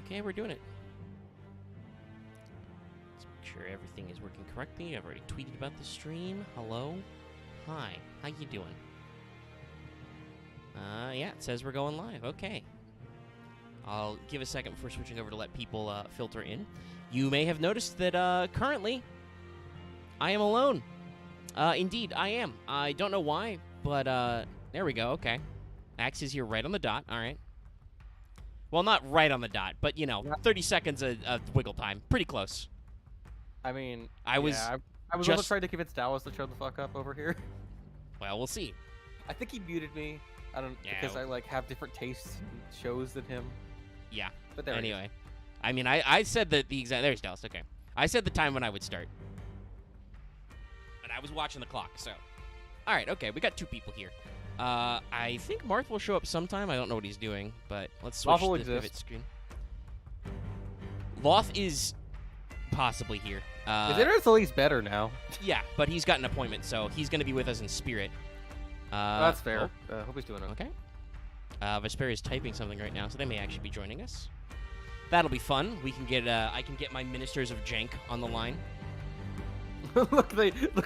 Okay, we're doing it. Let's make sure everything is working correctly. I've already tweeted about the stream. Hello. Hi. How you doing? Yeah, it says we're going live. Okay. I'll give a second before switching over to let people filter in. You may have noticed that currently I am alone. Indeed, I am. I don't know why, but there we go. Okay. Axe is here right on the dot. All right. Well, not right on the dot, but, you know, 30 seconds of wiggle time. Pretty close. I mean, I was almost trying to convince Dallas to shut the fuck up over here. Well, we'll see. I think he muted me. I don't because I like have different tastes in shows than him. Yeah. But there anyway, I mean, I said that the exact. There's Dallas. Okay. I said the time when I would start, and I was watching the clock. So, all right. Okay, we got 2 people here. I think Marth will show up sometime. I don't know what he's doing, but let's switch to the pivot screen. Loth is possibly here. His internet's at least better now. Yeah, but he's got an appointment, so he's going to be with us in spirit. That's fair. Hope he's doing okay. Vesperia is typing something right now, so they may actually be joining us. That'll be fun. We can get. I can get my ministers of jank on the line. look,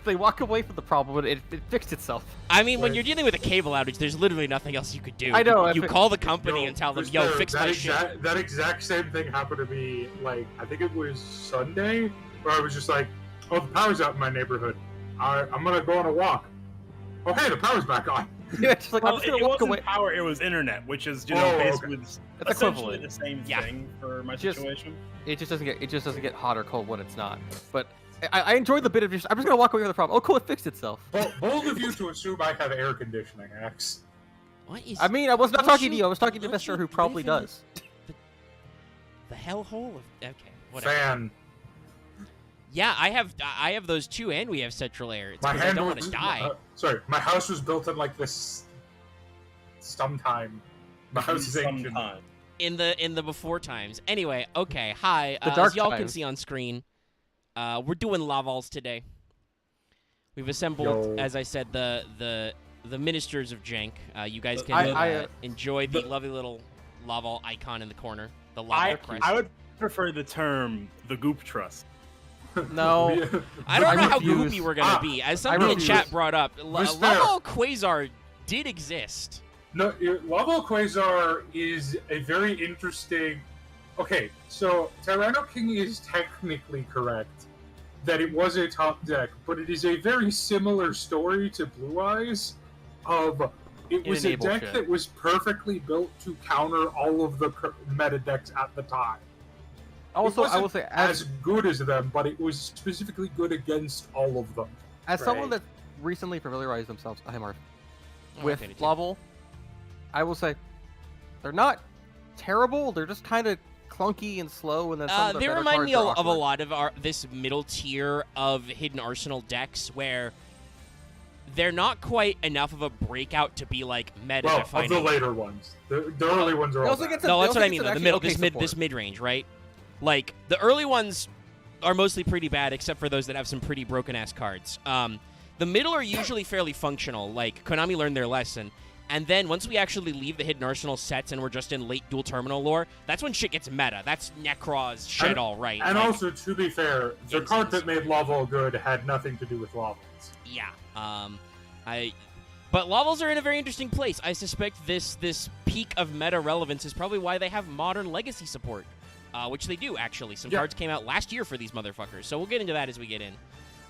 they walk away from the problem, but it fixed itself. I mean, when you're dealing with a cable outage, there's literally nothing else you could do. I know. You call the company and tell them, "Yo, fix my shit." That exact same thing happened to me. Like, I think it was Sunday, where I was just like, "Oh, the power's out in my neighborhood. I'm gonna go on a walk. Oh, hey, the power's back on." Yeah, just like, well, I'm just gonna it walk wasn't away. power; it was internet, which is basically It's essentially equivalent. the same thing for my situation. It just doesn't get hot or cold when it's not. But I enjoyed the bit of just I'm just gonna walk away from the problem. Oh, cool, it fixed itself. Well, bold of you to assume I have air conditioning, Axe. What is? I mean, I was not talking to you. I was talking to Mr. who probably does. The hellhole of okay, whatever. Fan. Yeah, I have those too, and we have central air. It's My because I don't want was, to die. Sorry, my house was built in like this sometime. My house is ancient. In the before times. Anyway, okay. Hi, The dark as y'all can times. see on screen, we're doing Lavals today. We've assembled, as I said, the ministers of jank. You guys can enjoy the lovely little Laval icon in the corner. The Laval crest. I would prefer the term the Goop Trust. No. I don't know how refuse. goopy we're gonna be. As somebody in refuse. chat brought up, Respect. Laval Quasar did exist. No, Laval Quasar is a very interesting. Okay, so Tyranno King is technically correct that it was a top deck, but it is a very similar story to Blue Eyes. It was a deck that was perfectly built to counter all of the meta decks at the time. Also, I will say, as good as them, but it was specifically good against all of them. as someone that recently familiarized themselves with okay, Laval, I will say they're not terrible. They're just kind of clunky and slow, and then some of the they better remind cards me are of a awkward. lot of this middle tier of Hidden Arsenal decks where they're not quite enough of a breakout to be like meta Well, defining. of the later ones, the early ones are all also bad. gets No, that's what I mean. It's The middle, actually this mid range, right? Like the early ones are mostly pretty bad, except for those that have some pretty broken ass cards. The middle are usually fairly functional. Like Konami learned their lesson, and then once we actually leave the Hidden Arsenal sets and we're just in late dual terminal lore, that's when shit gets meta. That's Necroz shit, all right. And like, also, to be fair, the card that made Laval good had nothing to do with Lavals. yeah. But Lavals are in a very interesting place. I suspect this peak of meta relevance is probably why they have modern legacy support. Which they do, actually. Some cards came out last year for these motherfuckers, so we'll get into that as we get in.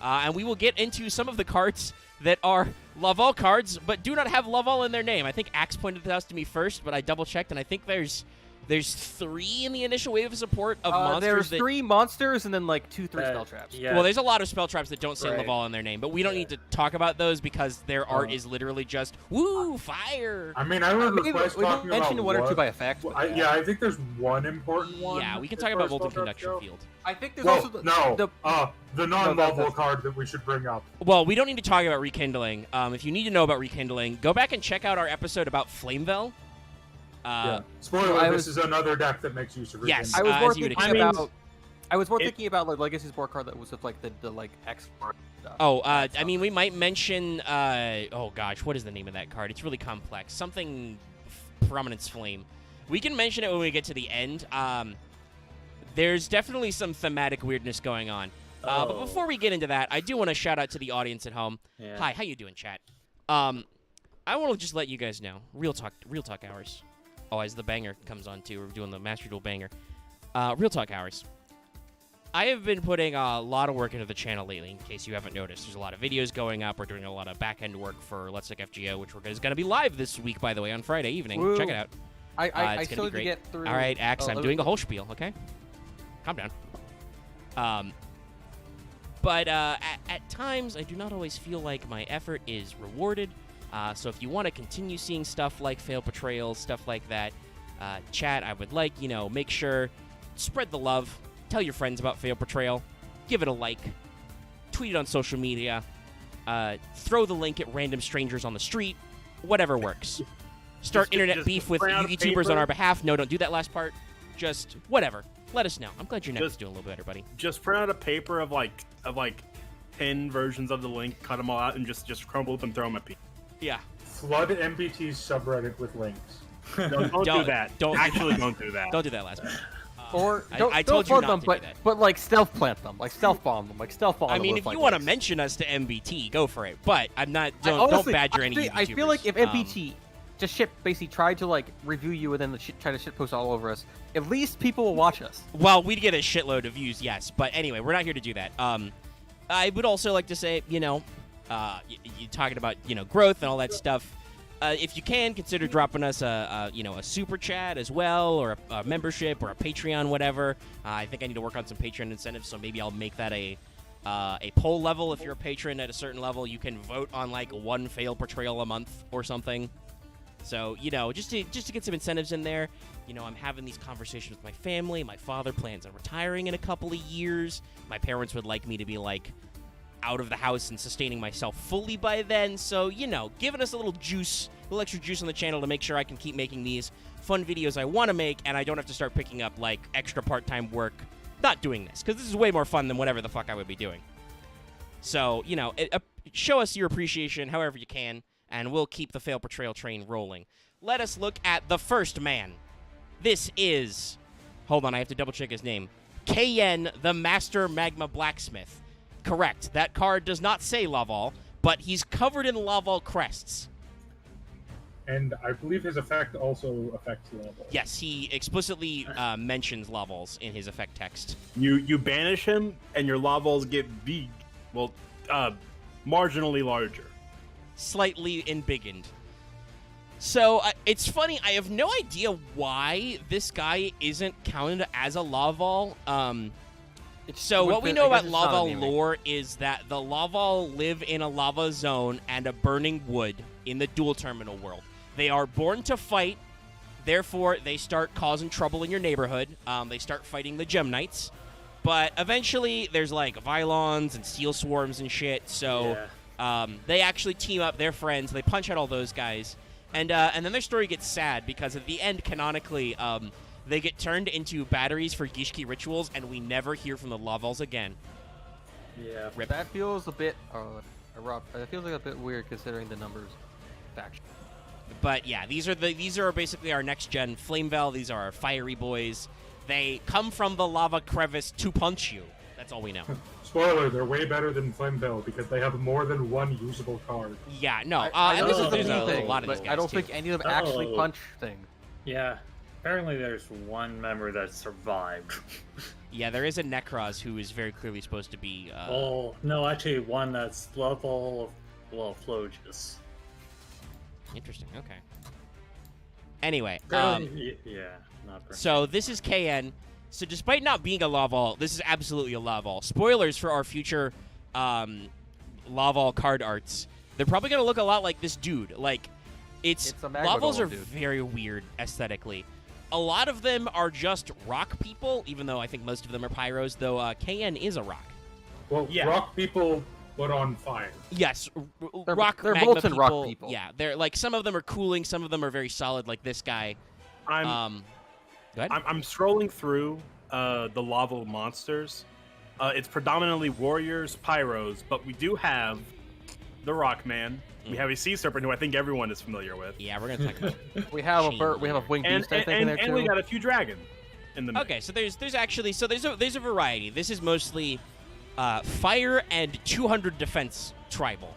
And we will get into some of the cards that are Laval cards, but do not have Laval in their name. I think Axe pointed this out to me first, but I double-checked, and I think there's 3 in the initial wave of support of monsters. There's 3 monsters and then like 2-3 spell traps. Yeah. Well, there's a lot of spell traps that don't say Right. Laval in their name, but we don't need to talk about those because their art is literally just, woo, fire! I mean, I would request We talking mentioned about 1 or 2 by effect. Well, I think there's one important one. Yeah, we can as talk far about as Molten spell traps Conduction go. Field. I think there's Well, also the non-Laval that's- card that we should bring up. Well, we don't need to talk about Rekindling. If you need to know about Rekindling, go back and check out our episode about Flamevel. Spoiler: this is another deck that makes use of Yes. I was as more you would thinking expect. about. I was more thinking about like Legacy's board card that was with like the like X stuff. Oh, I mean, we might mention. Oh gosh, what is the name of that card? It's really complex. Something Prominence Flame. We can mention it when we get to the end. there's definitely some thematic weirdness going on. But before we get into that, I do want to shout out to the audience at home. Yeah. Hi, how you doing, chat? I want to just let you guys know, real talk hours. Oh, as the banger comes on too, we're doing the Master Duel banger. Real talk hours. I have been putting a lot of work into the channel lately, in case you haven't noticed. There's a lot of videos going up. We're doing a lot of back-end work for Let's Take FGO, which is going to be live this week, by the way, on Friday evening. Woo. Check it out. I it's still going to need be to great. get through. All right, Axe, I'm doing a whole spiel, okay? Calm down. But at times, I do not always feel like my effort is rewarded. So if you want to continue seeing stuff like fail portrayals, stuff like that, chat, I would like, make sure, spread the love, tell your friends about fail portrayal, give it a like, tweet it on social media, throw the link at random strangers on the street, whatever works. Start internet beef with YouTubers on our behalf. No, don't do that last part. Just whatever. Let us know. I'm glad your neck is doing a little better, buddy. Just print out a paper of like 10 versions of the link, cut them all out, and just crumble them and throw them at people. Yeah. Flood MBT's subreddit with links. Don't do that. Don't do that. Don't do that last part. Or I don't told you flood not them, to but do that. but like stealth plant them, like stealth bomb them, like stealth bomb. I mean, them if with, you like, want to links. mention us to MBT, go for it. But I'm not. Honestly, don't badger any YouTubers. I feel like if MBT just basically tried to like review you and then try to shitpost all over us, at least people will watch us. Well, we'd get a shitload of views, yes. But anyway, we're not here to do that. I would also like to say, you talking about growth and all that stuff. If you can, consider dropping us a super chat as well, or a membership, or a Patreon, whatever. I think I need to work on some Patreon incentives, so maybe I'll make that a poll level. If you're a patron at a certain level, you can vote on like one fail portrayal a month or something. So just to get some incentives in there. I'm having these conversations with my family. My father plans on retiring in a couple of years. My parents would like me to be like out of the house and sustaining myself fully by then. So, giving us a little extra juice on the channel to make sure I can keep making these fun videos I want to make, and I don't have to start picking up, like, extra part-time work not doing this, because this is way more fun than whatever the fuck I would be doing. So, show us your appreciation however you can, and we'll keep the fail portrayal train rolling. Let us look at the first man. This is... Hold on, I have to double-check his name. KN, the Master Magma Blacksmith. Correct. That card does not say Laval, but he's covered in Laval crests. And I believe his effect also affects Laval. Yes, he explicitly mentions Lavals in his effect text. You banish him, and your Lavals get big. Well, marginally larger. Slightly embiggened. So, it's funny, I have no idea why this guy isn't counted as a Laval. So what we know about Laval lore is that the Laval live in a lava zone and a burning wood in the dual terminal world. They are born to fight, therefore they start causing trouble in your neighborhood. They start fighting the Gem Knights, but eventually there's like Vylons and Steel Swarms and shit, so they actually team up, they're friends, they punch out all those guys, and then their story gets sad because at the end, canonically, they get turned into batteries for Gishki rituals, and we never hear from the Lavals again. Yeah. Rip. That feels a bit rough. It feels like a bit weird considering the numbers faction. But yeah, these are basically our next gen Flamevel. These are our fiery boys. They come from the lava crevice to punch you. That's all we know. Spoiler: they're way better than Flamevel because they have more than one usable card. Yeah, no. I there's know a thing, lot of but these guys I don't too. think any of them actually punch things. Yeah. Apparently there's one member that survived. Yeah, there is a Necros who is very clearly supposed to be... oh, no, actually one that's level, Flogus. Interesting, okay. Anyway, yeah, not very so this is KN. So despite not being a Laval, this is absolutely a Laval. Spoilers for our future Laval card arts. They're probably going to look a lot like this dude. Like, It's a Magma Lavals Golem, are dude. very weird aesthetically. A lot of them are just rock people, even though I think most of them are pyros, though KN is a rock. Well, Yeah. rock people, but on fire. Yes, They're magma molten people, rock people. Yeah, they're like some of them are cooling, some of them are very solid, like this guy. Go ahead. I'm scrolling through the Laval monsters. It's predominantly warriors, pyros, but we do have the Rockman. We have a Sea Serpent, who I think everyone is familiar with. Yeah, we're gonna talk about. We have a bird. We have a winged beast. I think in there too. And we got a few dragons in the mix. Okay, so there's actually there's a variety. This is mostly fire and 200 defense tribal.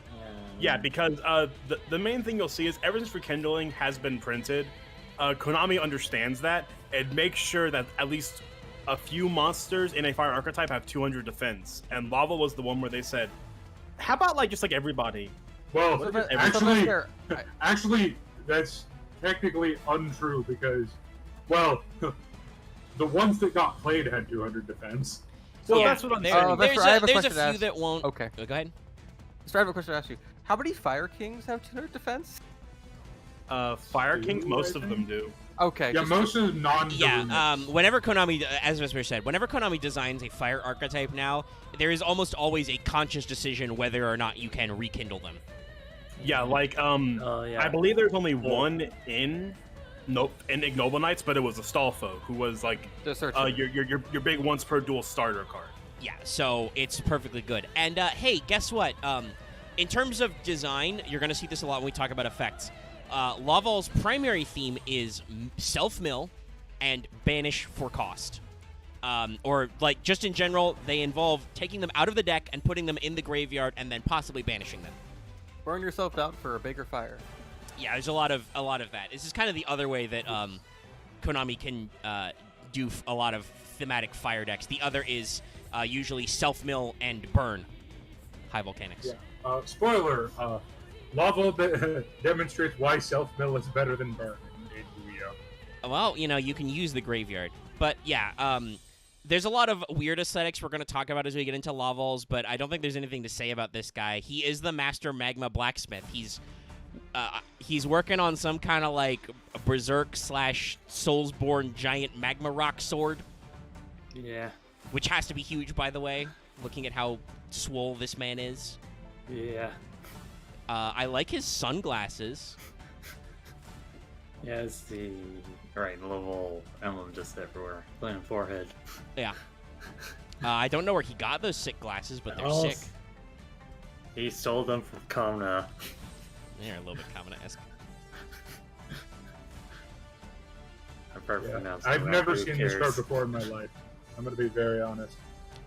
Yeah, because the main thing you'll see is ever since Rekindling has been printed, Konami understands that and makes sure that at least a few monsters in a fire archetype have 200 defense. And Lava was the one where they said, how about like just like everybody? Well, Sylvester, actually, that's technically untrue because, well, the ones that got played had 200 defense. Well, Yeah, that's what I'm there- saying. Vector, there's I have a there's question to few ask. that won't. Okay. Go ahead. So I have a question to ask you. How many Fire Kings have 200 defense? Fire Kings, most of them do. Okay. Yeah, just- most of the non. Yeah, whenever Konami, as Vesper said, whenever Konami designs a fire archetype now, there is almost always a conscious decision whether or not you can rekindle them. Yeah, like yeah. I believe there's only one in Ignoble Knights, but it was a Stalfo who was like just search. your big once per duel starter card. Yeah, so it's perfectly good. And hey, guess what? In terms of design, you're going to see this a lot when we talk about effects. Laval's primary theme is self-mill and banish for cost. Or, like, just in general, they involve taking them out of the deck and putting them in the graveyard and then possibly banishing them. Burn yourself out for a bigger fire. Yeah, there's a lot of that. This is kind of the other way that Konami can do a lot of thematic fire decks. The other is usually self-mill and burn high volcanics. Yeah. Spoiler: Lava demonstrates why self-mill is better than burn in Yu-Gi-Oh. Well, you can use the graveyard. But yeah, there's a lot of weird aesthetics we're going to talk about as we get into Lavals, but I don't think there's anything to say about this guy. He is the master magma blacksmith. He's working on some kind of like berserk / Soulsborne giant magma rock sword, Yeah. which has to be huge, by the way, looking at how swole this man is. Yeah. I like his sunglasses. Yeah, it's the Laval emblem just everywhere. Playing forehead. Yeah. I don't know where he got those sick glasses, but they're Oh, sick. He stole them from Kona. They're a little bit Kamina-esque. I've never seen this card before in my life. I'm going to be very honest.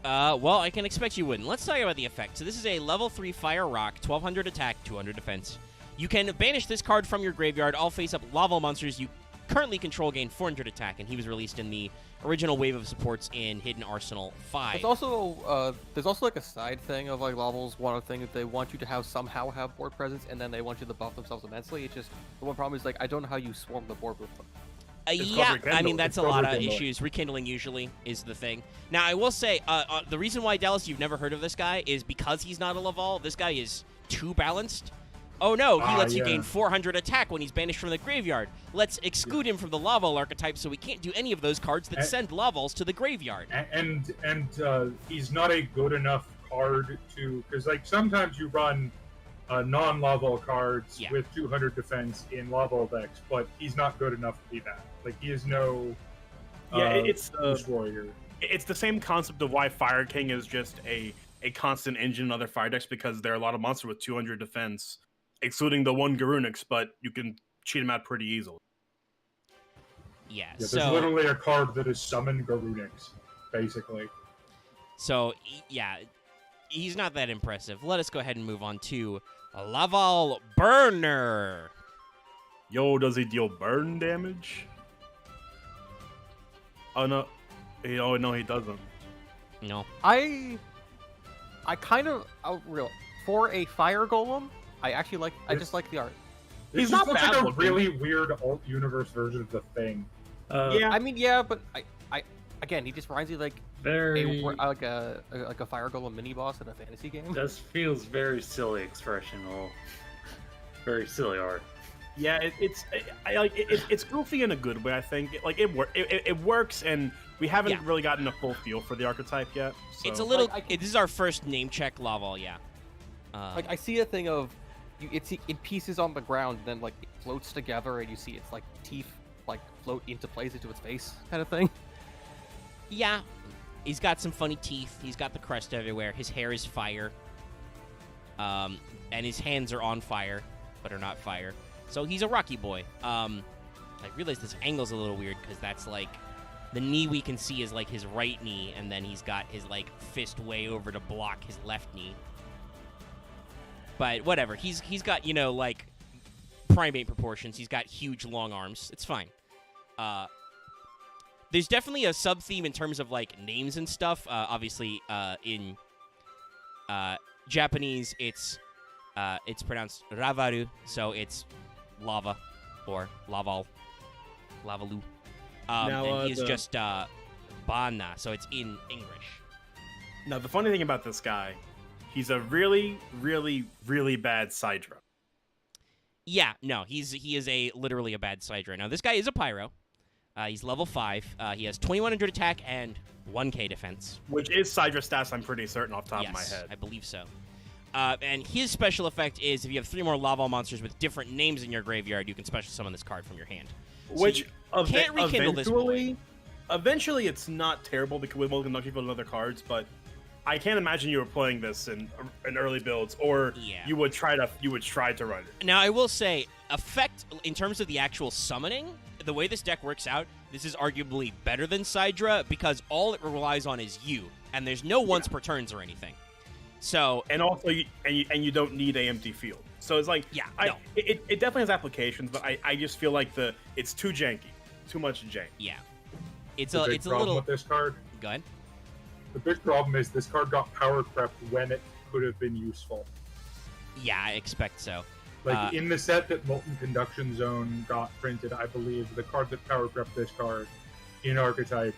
Well, I can expect you wouldn't. Let's talk about the effect. So this is a level 3 Fire Rock, 1200 attack, 200 defense. You can banish this card from your graveyard. All face-up Laval monsters you currently control gain 400 attack, and he was released in the original wave of supports in Hidden Arsenal 5. There's also like a side thing of like Laval's one thing that they want you to somehow have board presence, and then they want you to buff themselves immensely. It's just the one problem is like I don't know how you swarm the board with them. Yeah, Rekindle. I mean, that's a It's called lot of Rekindle. issues. Rekindling usually is the thing. Now, I will say, the reason why, Dallas, you've never heard of this guy is because he's not a Laval. This guy is too balanced. Oh, no, he lets you yeah. gain 400 attack when he's banished from the graveyard. Let's exclude him from the Laval archetype so we can't do any of those cards that send Lavals to the graveyard. And he's not a good enough card to, because like sometimes you run non-Laval cards Yeah. with 200 defense in Laval decks, but he's not good enough to be that. Like he is no It's Beast Warrior. it's the same concept of why Fire King is just a constant engine in other fire decks, because there are a lot of monsters with 200 defense, excluding the one Garunix, but you can cheat him out pretty easily. Yeah, Yeah, there's so... literally a card that is summon Garunix, basically. So, yeah, he's not that impressive. Let us go ahead and move on to Laval Burner. Yo, does he deal burn damage? Oh no, no, he doesn't. No. I kind of for a fire golem. I just like the art. This He's just not looks bad like a looking. really weird alt universe version of the Thing. Yeah. I mean, yeah, but I again, he just reminds me like Very. like a fire golem mini boss in a fantasy game. This feels very silly expressional. Very silly art. Yeah, it's goofy in a good way. I think it works, and we haven't Yeah. really gotten a full feel for the archetype yet. So. It's a little... Like, this is our first name check Laval, yeah. Like I see a thing of it's in pieces on the ground, and then like it floats together, and you see its like teeth like float into place into its face, kind of thing. Yeah, he's got some funny teeth. He's got the crest everywhere. His hair is fire. And his hands are on fire, but are not fire. So he's a Rocky boy. I realize this angle's a little weird because that's like The knee we can see is like his right knee, and then he's got his like fist way over to block his left knee. But whatever, he's got, you know, like primate proportions. He's got huge long arms. It's fine. There's definitely a sub theme in terms of like names and stuff. Obviously, in Japanese, it's pronounced Ravaru, so it's lava or Laval, Lavalu. And he's just Bana, so it's in English. Now, the funny thing about this guy, he's a really, really, really bad side draw. Yeah, no, he is literally a bad side draw. Now, this guy is a pyro. He's level 5. He has 2100 attack and 1k defense. Which is side draw stats, I'm pretty certain off the top of my Yes, head. I believe so. And his special effect is if you have 3 more Laval monsters with different names in your graveyard, you can special summon this card from your hand. Which can't rekindle this boy. Eventually, it's not terrible because we will conduct people in other cards, but I can't imagine you were playing this in early builds, or you would try to run it. Now, I will say, effect in terms of the actual summoning, the way this deck works out, this is arguably better than Sidra because all it relies on is you, and there's no once per turns or anything. So and also you don't need an empty field. So it's like it definitely has applications, but I just feel like it's too janky, too much jank. Yeah, it's a a little. With this card. Go ahead. The big problem is this card got power crept when it could have been useful. Yeah, I expect so. Like in the set that Molten Conduction Zone got printed, I believe the card that power crept this card in archetype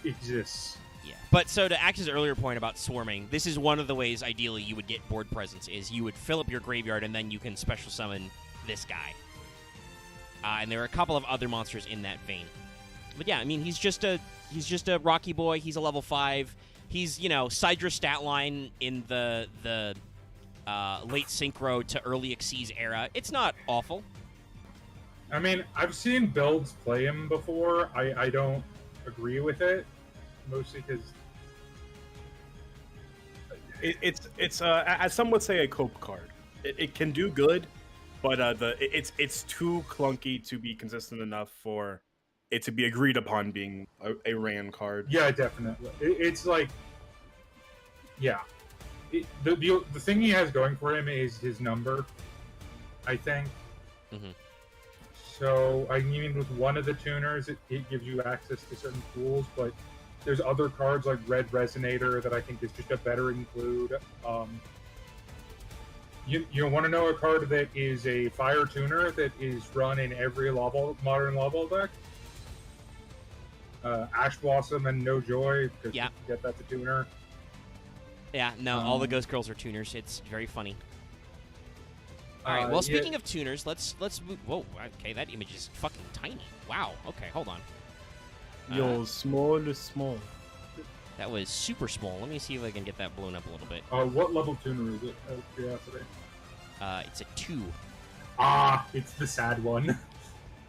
exists. Yeah, but so to Axe's earlier point about swarming, this is one of the ways ideally you would get board presence is you would fill up your graveyard and then you can special summon this guy. And there are a couple of other monsters in that vein. But yeah, I mean he's just a Rocky boy. He's a level 5. He's, you know, Sidra stat line in the late Synchro to early Xyz era. It's not awful. I mean, I've seen builds play him before. I don't agree with it. Mostly because it's as some would say a cope card. It can do good, but it's too clunky to be consistent enough for it to be agreed upon being a ran card. Yeah, definitely. It's like, yeah, the thing he has going for him is his number, I think. Mm-hmm. So I mean, with one of the tuners, it gives you access to certain pools, but there's other cards like Red Resonator that I think is just a better include. You want to know a card that is a fire tuner that is run in every modern Laval deck? Ash Blossom and No Joy, because you can get that to tuner. Yeah, no, all the Ghost Girls are tuners. It's very funny. All right, well, speaking of tuners, let's move. Whoa, okay, that image is fucking tiny. Wow, okay, hold on. Yo, small. That was super small. Let me see if I can get that blown up a little bit. What level tuner is it? Out of curiosity. It's a 2. It's the sad one.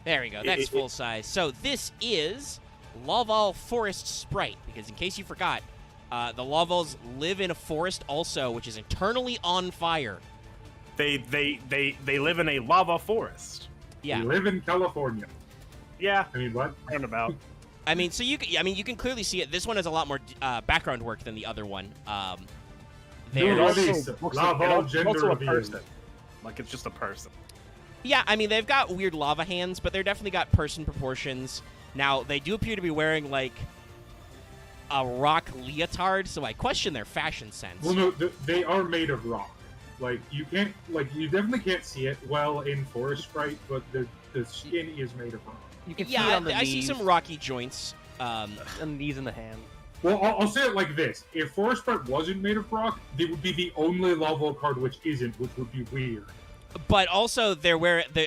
There we go. That's full size. So this is Laval Forest Sprite, because in case you forgot, the Lavals live in a forest also, which is eternally on fire. They live in a lava forest. Yeah. They live in California. Yeah. I mean, what? Roundabout. I mean, so you can clearly see it. This one has a lot more background work than the other one. There's also a person. Like it's just a person. Yeah, I mean they've got weird lava hands, but they're definitely got person proportions. Now they do appear to be wearing like a rock leotard, so I question their fashion sense. Well, no, they are made of rock. Like you definitely can't see it well in Forest Sprite, but the skin is made of rock. You can see it on the knees. I see some rocky joints. On the knees and the hand. Well, I'll say it like this. If Forest Sprite wasn't made of rock, they would be the only level card which isn't, which would be weird. But also,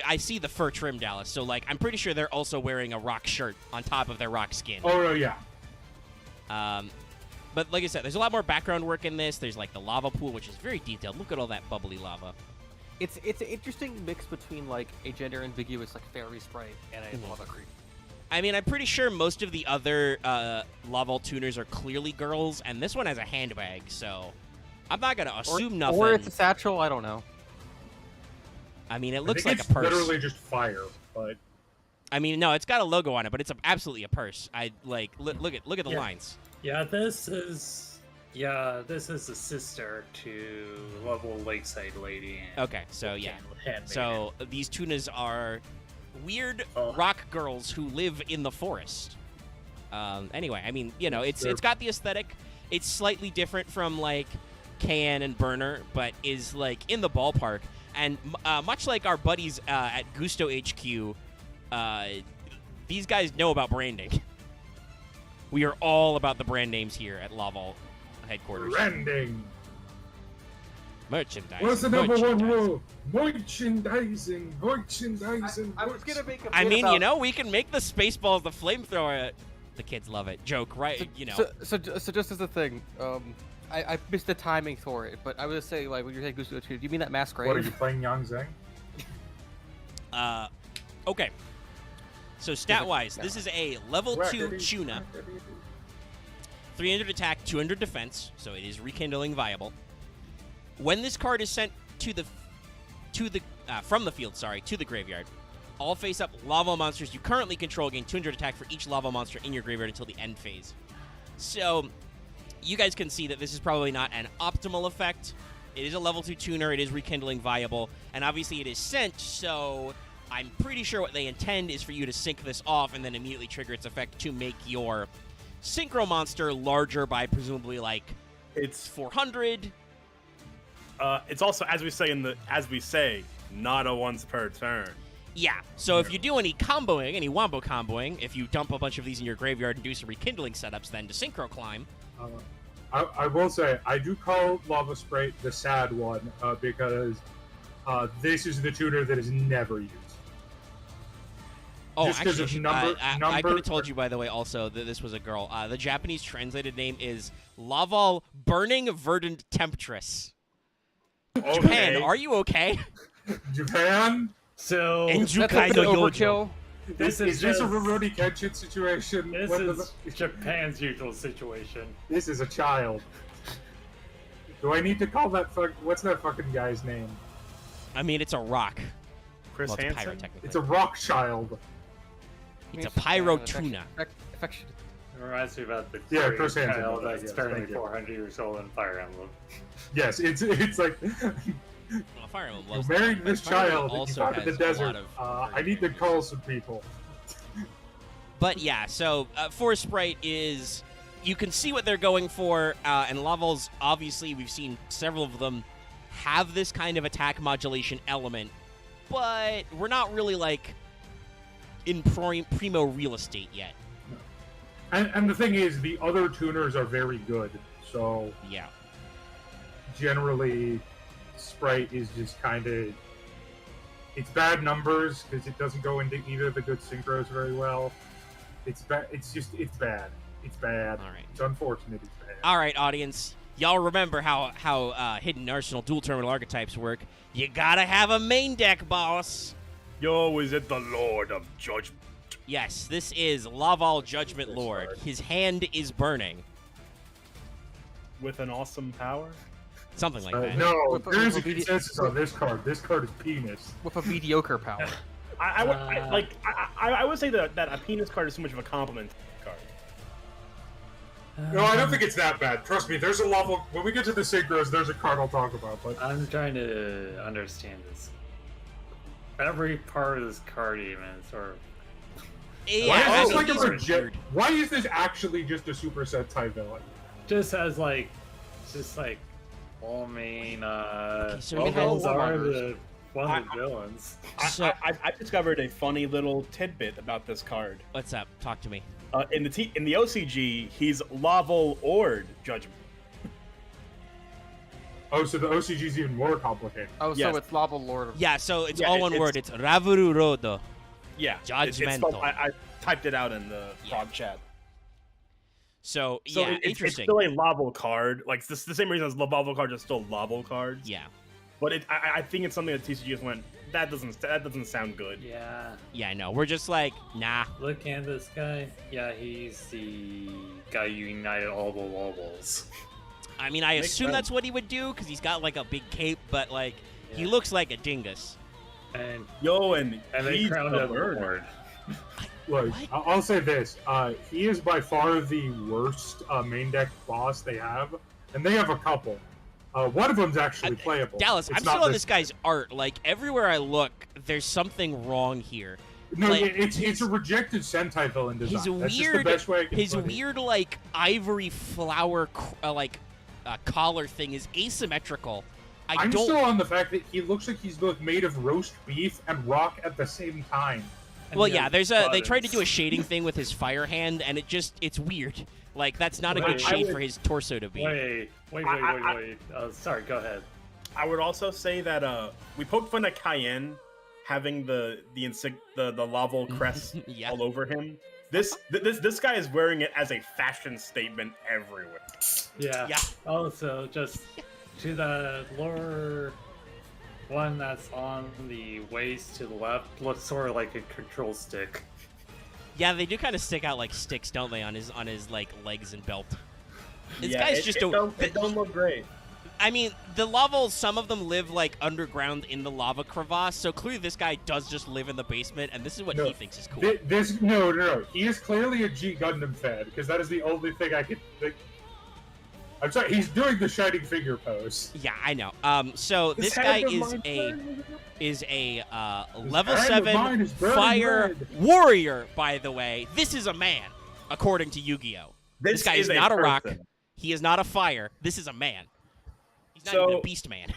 I see the fur trim, Dallas, so, like, I'm pretty sure they're also wearing a rock shirt on top of their rock skin. Oh, no, yeah. But like I said, there's a lot more background work in this. There's, like, the lava pool, which is very detailed. Look at all that bubbly lava. It's an interesting mix between, like, a gender-ambiguous, like, fairy sprite and a lava creep. I mean, I'm pretty sure most of the other Laval tuners are clearly girls, and this one has a handbag, so I'm not going to assume nothing. Or it's a satchel, I don't know. I mean, it looks like a purse. Literally just fire, but I mean, no, it's got a logo on it, but it's absolutely a purse. I like look at the lines. Yeah, this is the sister to Level Lakeside Lady. And Okay, so yeah. Handmaiden. So these tunas are weird rock girls who live in the forest. Anyway, I mean, you know, it's got the aesthetic. It's slightly different from like Can and Burner, but is like in the ballpark. And much like our buddies at Gusto HQ, these guys know about branding. We are all about the brand names here at Laval headquarters. Branding. Merchandising. What's the number one merchandising. rule? Merchandising. I was gonna make a I point mean, about- you know, we can make the Spaceballs the flamethrower. The kids love it. Joke, right? You know. So just as a thing, I missed the timing for it, but I was say like when you're saying Gusto 2, do you mean that masquerade? What are you playing, Yang Zheng? Okay. So stat-wise, this is a level 2 tuna. 300 attack, 200 defense, so it is rekindling viable. When this card is sent from the field, to the graveyard, all face-up lava monsters you currently control gain 200 attack for each lava monster in your graveyard until the end phase. So you guys can see that this is probably not an optimal effect. It is a level 2 tuner, it is rekindling viable, and obviously it is sent, so I'm pretty sure what they intend is for you to sync this off and then immediately trigger its effect to make your synchro monster larger by presumably like It's 400. it's also as we say, not a once per turn. Yeah, so if you do any comboing, any wombo comboing, if you dump a bunch of these in your graveyard and do some rekindling setups, then to synchro climb. I will say, I do call Lava Sprite the sad one because this is the tuner that is never used. Oh, Just 'cause actually, of I could have told you, by the way, also that this was a girl. The Japanese translated name is Laval Burning Verdant Temptress. Japan, Okay. are you okay? Japan? So And That's Jukai a bit no Yojo. overkill. this is this a just- Rurouni Kenshin situation? This What is the- Japan's usual situation. This is a child. Do I need to call that what's that fucking guy's name? I mean, it's a rock. Chris Well, it's a pyro, Hansen. technically. It's a rock child. It's a pyro tuna. Affection. It reminds me about the Yeah, Korean Chris Hansen. child that's Yes, apparently thank you. 400 years old in Fire Emblem. Yes, it's like Well, Fire Emblem you loves married that, this but Fire Emblem child that you also found in the has a lot desert. of I need to call some people. But yeah, so Forest Sprite is, you can see what they're going for, and Laval's, obviously, we've seen several of them have this kind of attack modulation element, but we're not really, like, in primo real estate yet. And the thing is, the other tuners are very good. So Yeah. generally, Sprite is just kind of, it's bad numbers because it doesn't go into either of the good synchros very well. It's bad. It's bad. It's bad. All right. It's unfortunate. It's bad. All right, audience. Y'all remember how Hidden Arsenal dual terminal archetypes work. You gotta have a main deck, boss. Yo, is it the Lord of Judgment? Yes, this is Laval Judgment Lord. His hand is burning. With an awesome power? Something like that. No, With a- there's a with a consensus on this card. This card is penis. With a mediocre power. I would say that a penis card is so much of a compliment card. No, I don't think it's that bad. Trust me, there's a level. When we get to the synchros, there's a card I'll talk about. But I'm trying to understand this. Every part of this card even sort of Yeah, why I is mean, this like these a are legit? weird. Why is this actually just a Super Sentai villain? just has like, just like, well, I mean, so we have Locals are Warriors. one of the villains. So- I discovered a funny little tidbit about this card. What's up? Talk to me. In the OCG, he's Laval Ord Judgment. Oh, so the OCG is even more complicated. Oh, Yes. so it's Lava Lord. Yeah, so it's Yeah, all it- one it's- word. It's Ravuru Rodo. Yeah, Judgmental. I typed it out in the Yeah. prog chat. So, So yeah, it's interesting. still a Laval card. Like it's the same reason as Laval cards are still Laval cards. Yeah, But I think it's something that TCG just went. That doesn't sound good. Yeah, yeah, I know. We're just like, nah. looking at this guy, yeah, he's the guy who united all the Lobos. I mean, I Makes assume sense. that's what he would do because he's got like a big cape, but like he Yeah. looks like a dingus. And Yo, and they he's crowned the him bird. Lord. Look, What? I'll say this: he is by far the worst main deck boss they have, and they have a couple. One of them's actually playable. Dallas, It's I'm not still on this guy's art. Like, everywhere I look, there's something wrong here. No, like, it's a rejected Sentai villain design. His That's just weird, the best way I can his put it. weird, like, ivory flower, collar thing is asymmetrical. I'm still on the fact that he looks like he's both made of roast beef and rock at the same time. Well, And he yeah, has they tried to do a buttons. shading thing with his fire hand, and it's weird. Like, that's not a good Wait, shape for his torso to be. Wait. Sorry, go ahead. I would also say that we poked fun at Cayenne having the Laval crest Yeah. all over him. This guy is wearing it as a fashion statement everywhere. Yeah. Yeah. Also, just to the lower one that's on the waist to the left, looks sort of like a control stick. Yeah, they do kind of stick out like sticks, don't they, on his like legs and belt? This Yeah, guy's it just don't look great. I mean, the Lavals, some of them live like underground in the lava crevasse, so clearly this guy does just live in the basement, and this is what No, he thinks is cool. No. He is clearly a G Gundam fan because that is the only thing I can think. I'm sorry, he's doing the shining finger pose. Yeah, I know. So this His guy hand of is mine a His level hand of mine 7 is burning fire red. warrior, by the way. This is a man, according to Yu-Gi-Oh! This guy is not a rock. person. He is not a fire. This is a man. He's not even a beast man.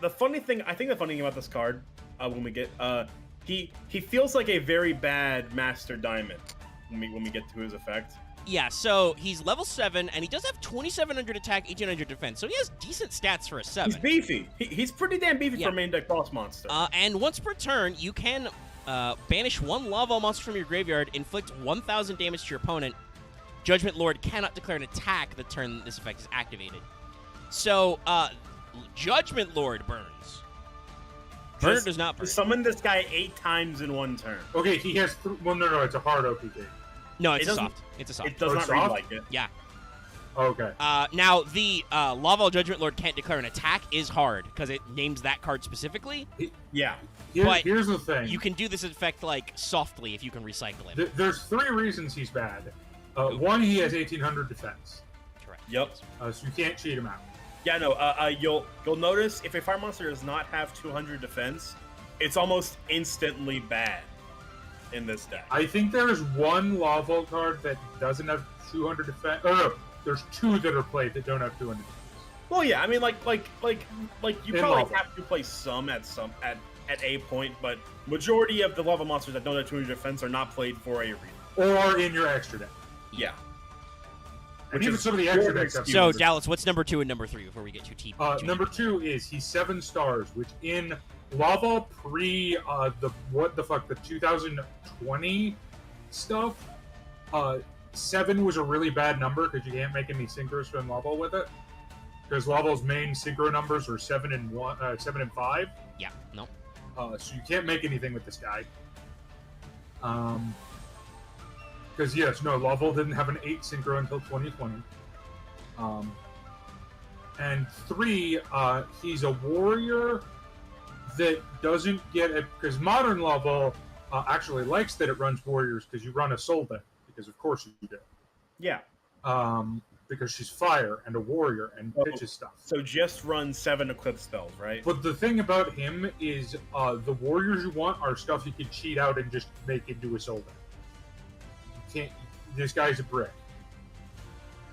The funny thing about this card, when we get he feels like a very bad Master Diamond when we get to his effect. Yeah, so he's level 7, and he does have 2,700 attack, 1,800 defense, so he has decent stats for a 7. He's beefy. He's pretty damn beefy for a main deck boss monster. And once per turn, you can banish one lava monster from your graveyard, inflict 1,000 damage to your opponent. Judgment Lord cannot declare an attack the turn this effect is activated. So, Judgment Lord burns. Burner does not burn. Summon this guy 8 times in one turn. Okay, he has. No, it's a hard OPG. No, it's It a doesn't- soft. It's a soft. It does Oh, not it's read soft? like it. Yeah. Okay. Now, the Laval Judgment Lord can't declare an attack is hard, because it names that card specifically. Yeah. But Here's the thing. You can do this effect, like, softly if you can recycle it. There's 3 reasons he's bad. One, he has 1,800 defense, Correct. Yep. so you can't cheat him out. Yeah, no. You'll notice if a fire monster does not have 200 defense, it's almost instantly bad in this deck. I think there is one Laval card that doesn't have 200 defense. No, there's 2 that are played that don't have 200 defense. Well, yeah. I mean, like you In probably lava. have to play some at a point, but majority of the lava monsters that don't have 200 defense are not played for a reason. Or in your extra deck. Yeah. And Which even is some of the extra more decks have excuse. So, 200. Dallas, what's number 2 and number 3 before we get too deep? Number 2 is he's 7 stars, which in Lava pre the 2020 stuff, 7 was a really bad number because you can't make any synchros from Lava with it. Because Lava's main synchro numbers are 7 and 5. Yeah, no. So you can't make anything with this guy. Because yes, no, Laval didn't have an 8 synchro until 2020. And 3, he's a warrior that doesn't get it because modern Laval actually likes that it runs warriors because you run a soul deck because of course you do. Yeah. Because she's fire and a warrior and pitches stuff. So just run 7 Eclipse spells, right? But the thing about him is the warriors you want are stuff you can cheat out and just make into a soul deck. You can't. This guy's a brick.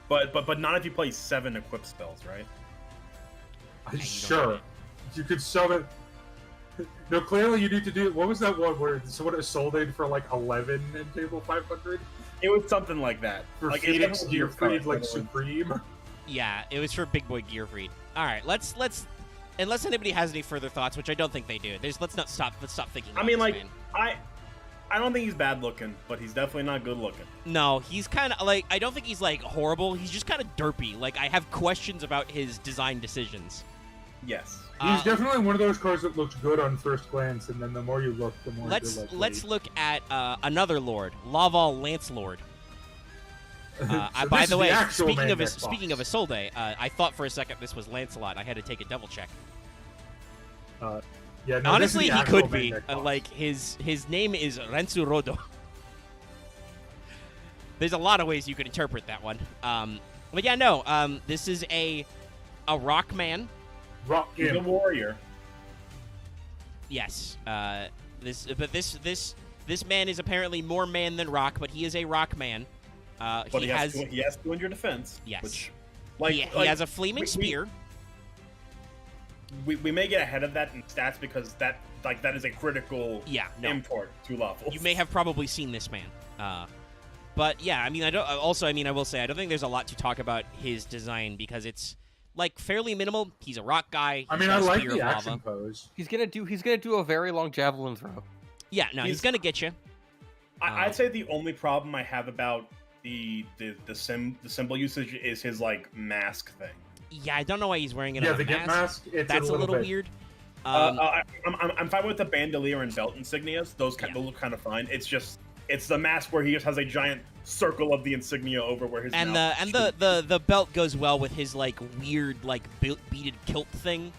But not if you play 7 Equip spells, right? you don't Sure, know. you could summon. No, clearly you need to do. What was that one where someone sold it for like 11 in table 500 It was something like that. for Like, Phoenix it Gearfried like was- Supreme? Yeah, it was for Big Boy Gearfried. All right, let's unless anybody has any further thoughts, which I don't think they do. Let's stop thinking. I about mean, this like, man. I don't think he's bad looking, but he's definitely not good looking. No, he's kind of like, I don't think he's like horrible. He's just kind of derpy. Like, I have questions about his design decisions. Yes. He's definitely one of those cards that looks good on first glance, and then the more you look, the more Let's you're like, let's wait. look at another Lord, Laval Lance Lord. So By this the is way, actual speaking main of deck speaking of box. Isolde, I thought for a second this was Lancelot. I had to take a double check. Yeah, no, Honestly, this he is the could actual main be. deck box. Like his name is Rensurodo. There's a lot of ways you could interpret that one. But yeah, no. This is a rock man. Rock He's a him. warrior. Yes. This man is apparently more man than rock, but he is a rock man. But he has 200 defense. Yes. Which, he has a flaming spear. We may get ahead of that in stats because that is a critical import to Laval. You may have probably seen this man. But yeah, I mean, I will say I don't think there's a lot to talk about his design because it's like fairly minimal. He's a rock guy. I mean, I like the action pose. He's gonna do a very long javelin throw. Yeah, no, he's gonna get you. I'd say the only problem I have about the symbol usage is his like mask thing. Yeah, I don't know why he's wearing it. Yeah, on the a get mask. mask. That's a little bit weird. I'm fine with the bandolier and belt insignias. Those look kind of fine. It's the mask where he just has a giant circle of the insignia over where his the belt goes well with his like weird like beaded kilt thing.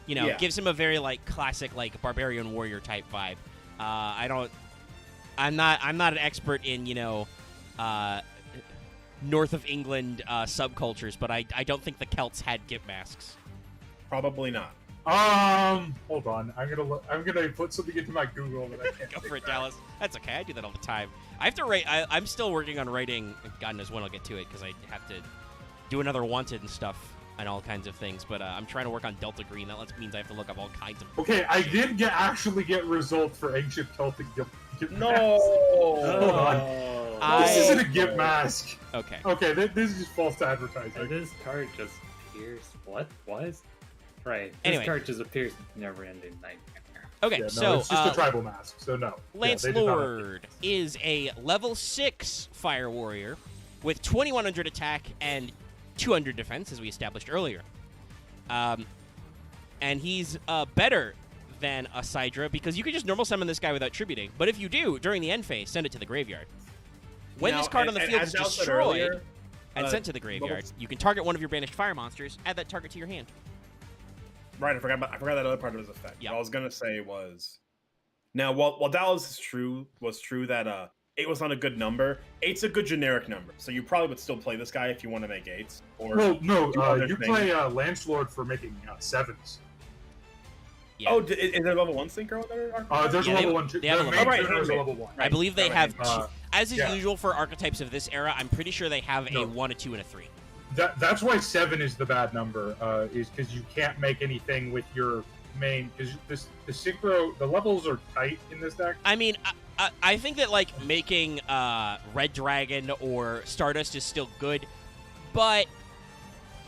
You know, gives him a very like classic like barbarian warrior type vibe. I'm not an expert in north of England subcultures, but I don't think the Celts had gimp masks. Probably not. Hold on. I'm gonna put something into my Google that I can't. Go for it, Dallas. That's okay. I do that all the time. I have to write. I'm still working on writing. God knows when I'll get to it because I have to do another Wanted and stuff and all kinds of things. But I'm trying to work on Delta Green. That means I have to look up all kinds of. Okay, I did actually get results for ancient Celtic gimp No. Hold on. This isn't a gimp mask. Okay. Okay, this is just false advertising. And this card just appears. What? Right. Anyway. This card just appears never-ending nightmare. Okay, Yeah, no, so it's just a tribal mask, so no. Lance they did not have Lord is a level 6 fire warrior with 2100 attack and 200 defense, as we established earlier. And he's better than a Sidra because you can just normal summon this guy without tributing. But if you do, during the end phase, send it to the graveyard. When this card on the field is destroyed and sent to the graveyard, you can target one of your banished fire monsters, add that target to your hand. Right, I forgot that other part of his effect. Yeah. What I was gonna say was, now while Dallas was true that 8 was not a good number. 8's a good generic number, so you probably would still play this guy if you want to make 8s. Or Well, no, other you things. play Lancelord for making 7s. Yeah. Oh, is there a level 1 synchro on there? There's Yeah, a they- level 1 too. they have The a main level- tuner is a level 1. I believe they have, as is yeah. usual for archetypes of this era, I'm pretty sure they have No. a 1, a 2, and a 3. That's why 7 is the bad number, is because you can't make anything with your main, because the synchro, the levels are tight in this deck. I mean, I think that, like, making Red Dragon or Stardust is still good, but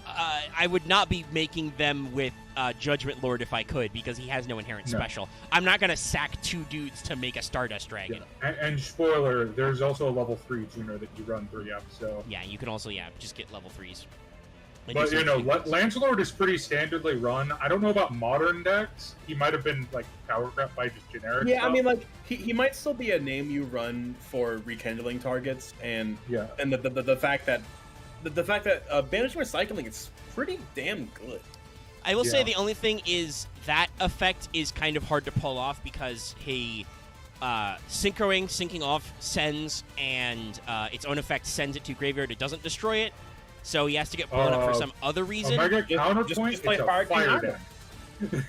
I would not be making them with Judgment Lord if I could, because he has no inherent special. I'm not going to sack 2 dudes to make a Stardust Dragon. Yeah. And spoiler, there's also a level 3 tuner that you run 3 up, so... Yeah, you can also, just get level 3s. But, Lancelord is pretty standardly run. I don't know about modern decks. He might have been, like, power crept by just generic Yeah, stuff. I mean, like, he might still be a name you run for rekindling targets, and the fact that Banishment Recycling is pretty damn good. I will say the only thing is that effect is kind of hard to pull off because he syncing off sends, and its own effect sends it to graveyard. It doesn't destroy it, so he has to get blown up for some other reason. Omega Counterpoint, just play it's a Fire fire King deck.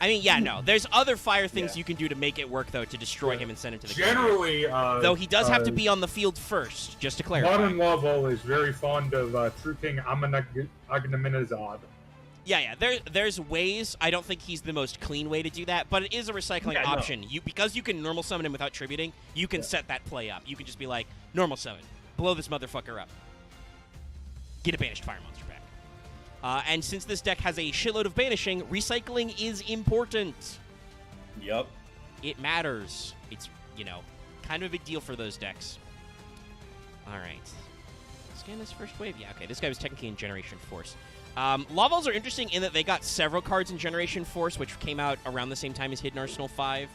I mean, there's other fire things you can do to make it work, though, to destroy him and send him to the graveyard. Generally, though he does have to be on the field first, just to clarify. Modern Laval is very fond of True King Agnamenazad. Yeah. There's ways. I don't think he's the most clean way to do that, but it is a recycling option. Because you can normal summon him without tributing, you can set that play up. You can just be like, normal summon, blow this motherfucker up, get a banished fire monster back. And since this deck has a shitload of banishing, recycling is important. Yep. It matters. It's, kind of a big deal for those decks. All right. Scan this first wave. Yeah, okay. This guy was technically in Generation Force. Lavals are interesting in that they got several cards in Generation Force, which came out around the same time as Hidden Arsenal 5.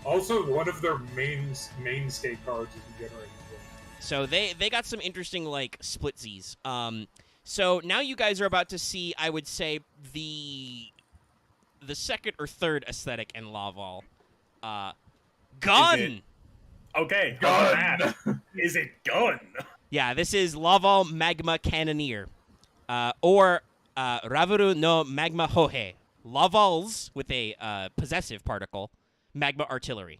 Also, one of their mainstay cards is in Generation Force. So they got some interesting, like, splitsies. So now you guys are about to see, I would say, the second or third aesthetic in Laval. Gun. Okay, Gun. Is it gun? Yeah, this is Laval Magma Cannoneer, or Ravuru no Magma Hohe. Laval's with a possessive particle, Magma Artillery.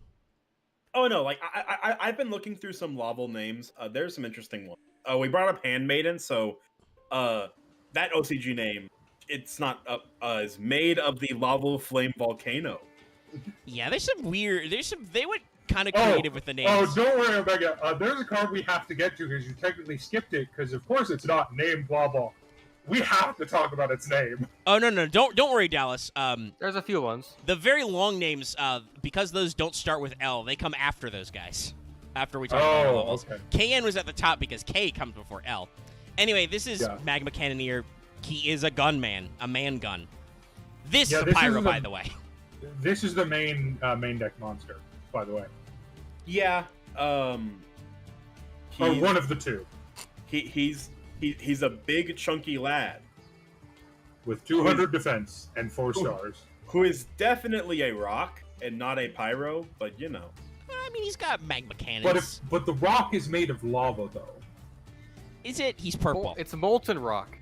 Oh no, like I've been looking through some Laval names. There's some interesting ones. We brought up Handmaiden, so that OCG name, it's not is made of the Laval Flame Volcano. Yeah, there's some weird. They went kind of creative with the names. Oh, don't worry, Omega. There's a card we have to get to because you technically skipped it. Because of course it's not named blah blah. We have to talk about its name. Oh no, don't worry, Dallas. There's a few ones. The very long names, because those don't start with L, they come after those guys. After we talk about our levels. Okay. KN was at the top because K comes before L. Anyway, this is Magma Cannoneer. He is a gunman, a man gun. This is a pyro, by the way. This is the main deck monster, by the way. Yeah. Or one of the two. He's a big chunky lad With 200 defense and 4 stars. who is definitely a rock and not a pyro, but you know. I mean, he's got magma cannons. But the rock is made of lava, though. Is it? He's purple. It's molten rock.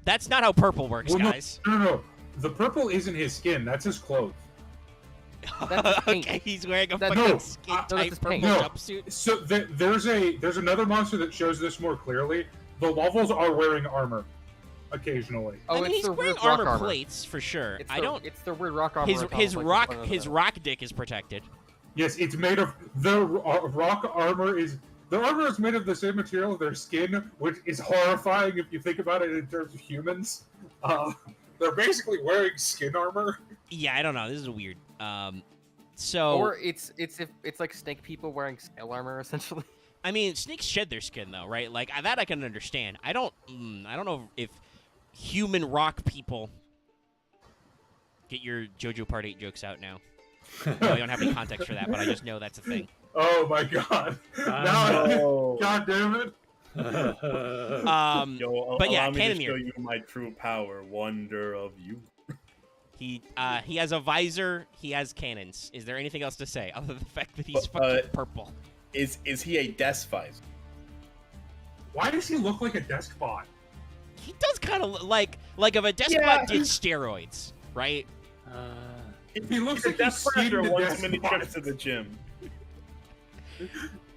That's not how purple works, Well, guys. No. The purple isn't his skin. That's his clothes. That's pink. Okay, he's wearing a That's- fucking No, skin-type that's purple pink. No. jumpsuit. So there's another monster that shows this more clearly. The Lavals are wearing armor, occasionally. Oh, I mean, it's he's the wearing weird rock armor plates for sure. It's I don't. It's the weird rock armor. His on top his of, like, rock one of his the- rock dick is protected. Yes, it's made of rock armor is. The armor is made of the same material as their skin, which is horrifying if you think about it in terms of humans. They're basically wearing skin armor. Yeah, I don't know. This is weird. So Or it's like snake people wearing scale armor essentially. I mean, snakes shed their skin though, right? Like that I can understand. I don't know if human rock people get your JoJo Part 8 jokes out now. No, I don't have any context for that, but I just know that's a thing. Oh my god! God damn it! But yeah, allow me to Cannoneer. show you my true power, wonder of you. He has a visor. He has cannons. Is there anything else to say other than the fact that he's fucking purple? Is he a desk visor? Why does he look like a desk bot? He does kind of like if a despot did steroids, right? He looks He's a like he's desk skinned visor to once death many bot. trips to the gym.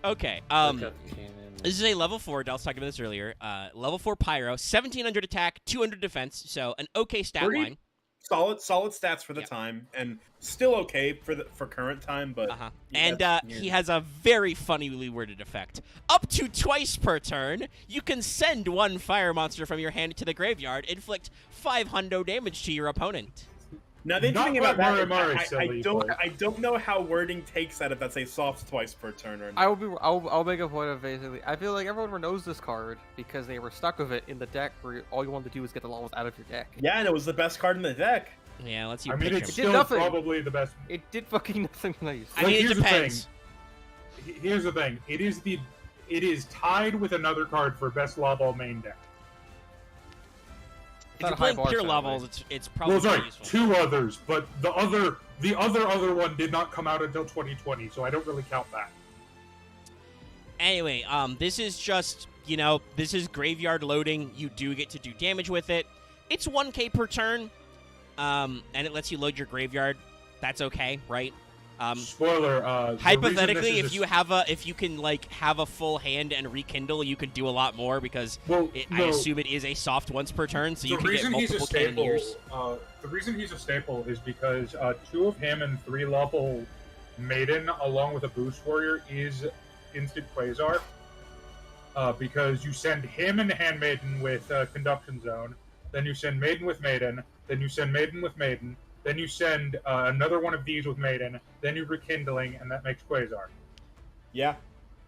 Okay. Look up cannon. This is a level 4. Dallas talked about this earlier. Level 4 pyro, 1700 attack, 200 defense. So an okay stat Pretty line. Solid stats for the time, and still okay for current time. But And he has a very funnily worded effect. Up to twice per turn, you can send one fire monster from your hand to the graveyard, inflict 500 damage to your opponent. now the interesting thing Not about that, Mari, is silly I boy. don't know how wording takes that if that's a soft twice per turn or not. I'll make a point of basically. I feel like everyone knows this card because they were stuck with it in the deck where all you wanted to do was get the levels out of your deck. Yeah, and it was the best card in the deck. Yeah, let's see I your mean, picture. it's It did still nothing. probably the best. It did fucking nothing nice. I mean, it here's the depends. Here's the thing. It is tied with another card for best Laval main deck. If you're playing pure levels, it's probably Well, sorry, pretty useful. 2 others, but the other one did not come out until 2020, so I don't really count that. Anyway, this is just, this is graveyard loading. You do get to do damage with it. It's 1k per turn, and it lets you load your graveyard. That's okay, right? Spoiler. Hypothetically, if you can have a full hand and rekindle, you can do a lot more because I assume it is a soft once per turn, so you can get multiple cannoneers. The reason he's a staple is because 2 of him and 3 level Maiden, along with a Boost Warrior, is instant Quasar. Because you send him and Handmaiden with Conduction Zone, then you send Maiden with Maiden, then you send Maiden with Maiden, then you send another one of these with Maiden, then you're Rekindling, and that makes Quasar. Yeah.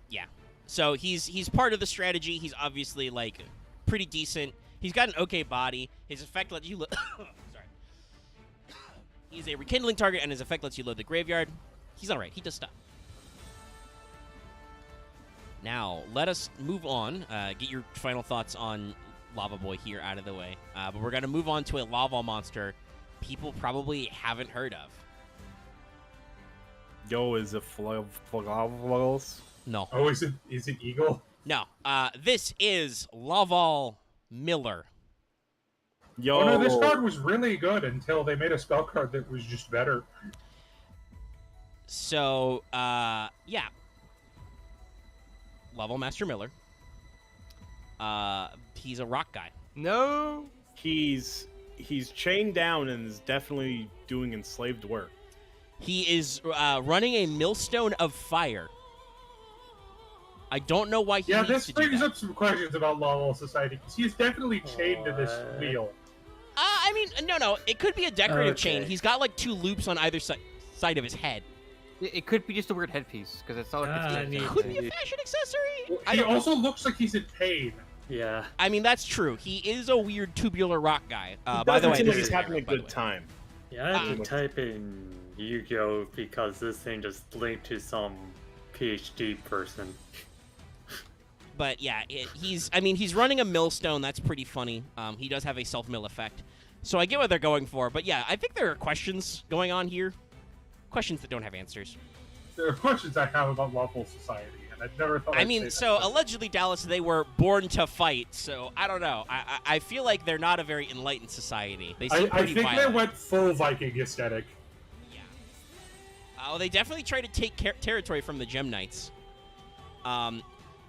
Yeah. So he's part of the strategy. He's obviously pretty decent. He's got an okay body. His effect lets you sorry. He's a rekindling target, and his effect lets you load the graveyard. He's all right. He does stuff. Now let us move on. Get your final thoughts on Lava Boy here out of the way. But we're gonna move on to a lava monster people probably haven't heard of. Yo, is it Flagavos? No. Oh, is it Eagle? No. This is Laval Miller. Yo. Oh no, this card was really good until they made a spell card that was just better. So, yeah. Level Master Miller. He's a rock guy. No. He's chained down and is definitely doing enslaved work. He is running a millstone of fire. I don't know why he Yeah, needs this to do brings that. up some questions about Laval society, because he's definitely chained to this wheel. I mean, no. It could be a decorative chain. Okay. He's got like 2 loops on either side of his head. It could be just a weird headpiece because it's not like I it's need Could be a fashion accessory. I He don't. also looks like he's in pain. Yeah. I mean, that's true. He is a weird tubular rock guy. It By the doesn't way, seem this like is he's having a by the good way. time. Yeah, I had to type in Yu-Gi-Oh! Because this thing just linked to some PhD person. But yeah, he's running a millstone. That's pretty funny. He does have a self-mill effect. So I get what they're going for. But yeah, I think there are questions going on here. Questions that don't have answers. There are questions I have about Laval society, and I've never thought. I I'd mean, say so that. allegedly, Dallas, they were born to fight. So I don't know. I feel like they're not a very enlightened society. They seem I pretty think violent. they went full Viking aesthetic. Yeah. Oh, they definitely tried to take territory from the Gem Knights.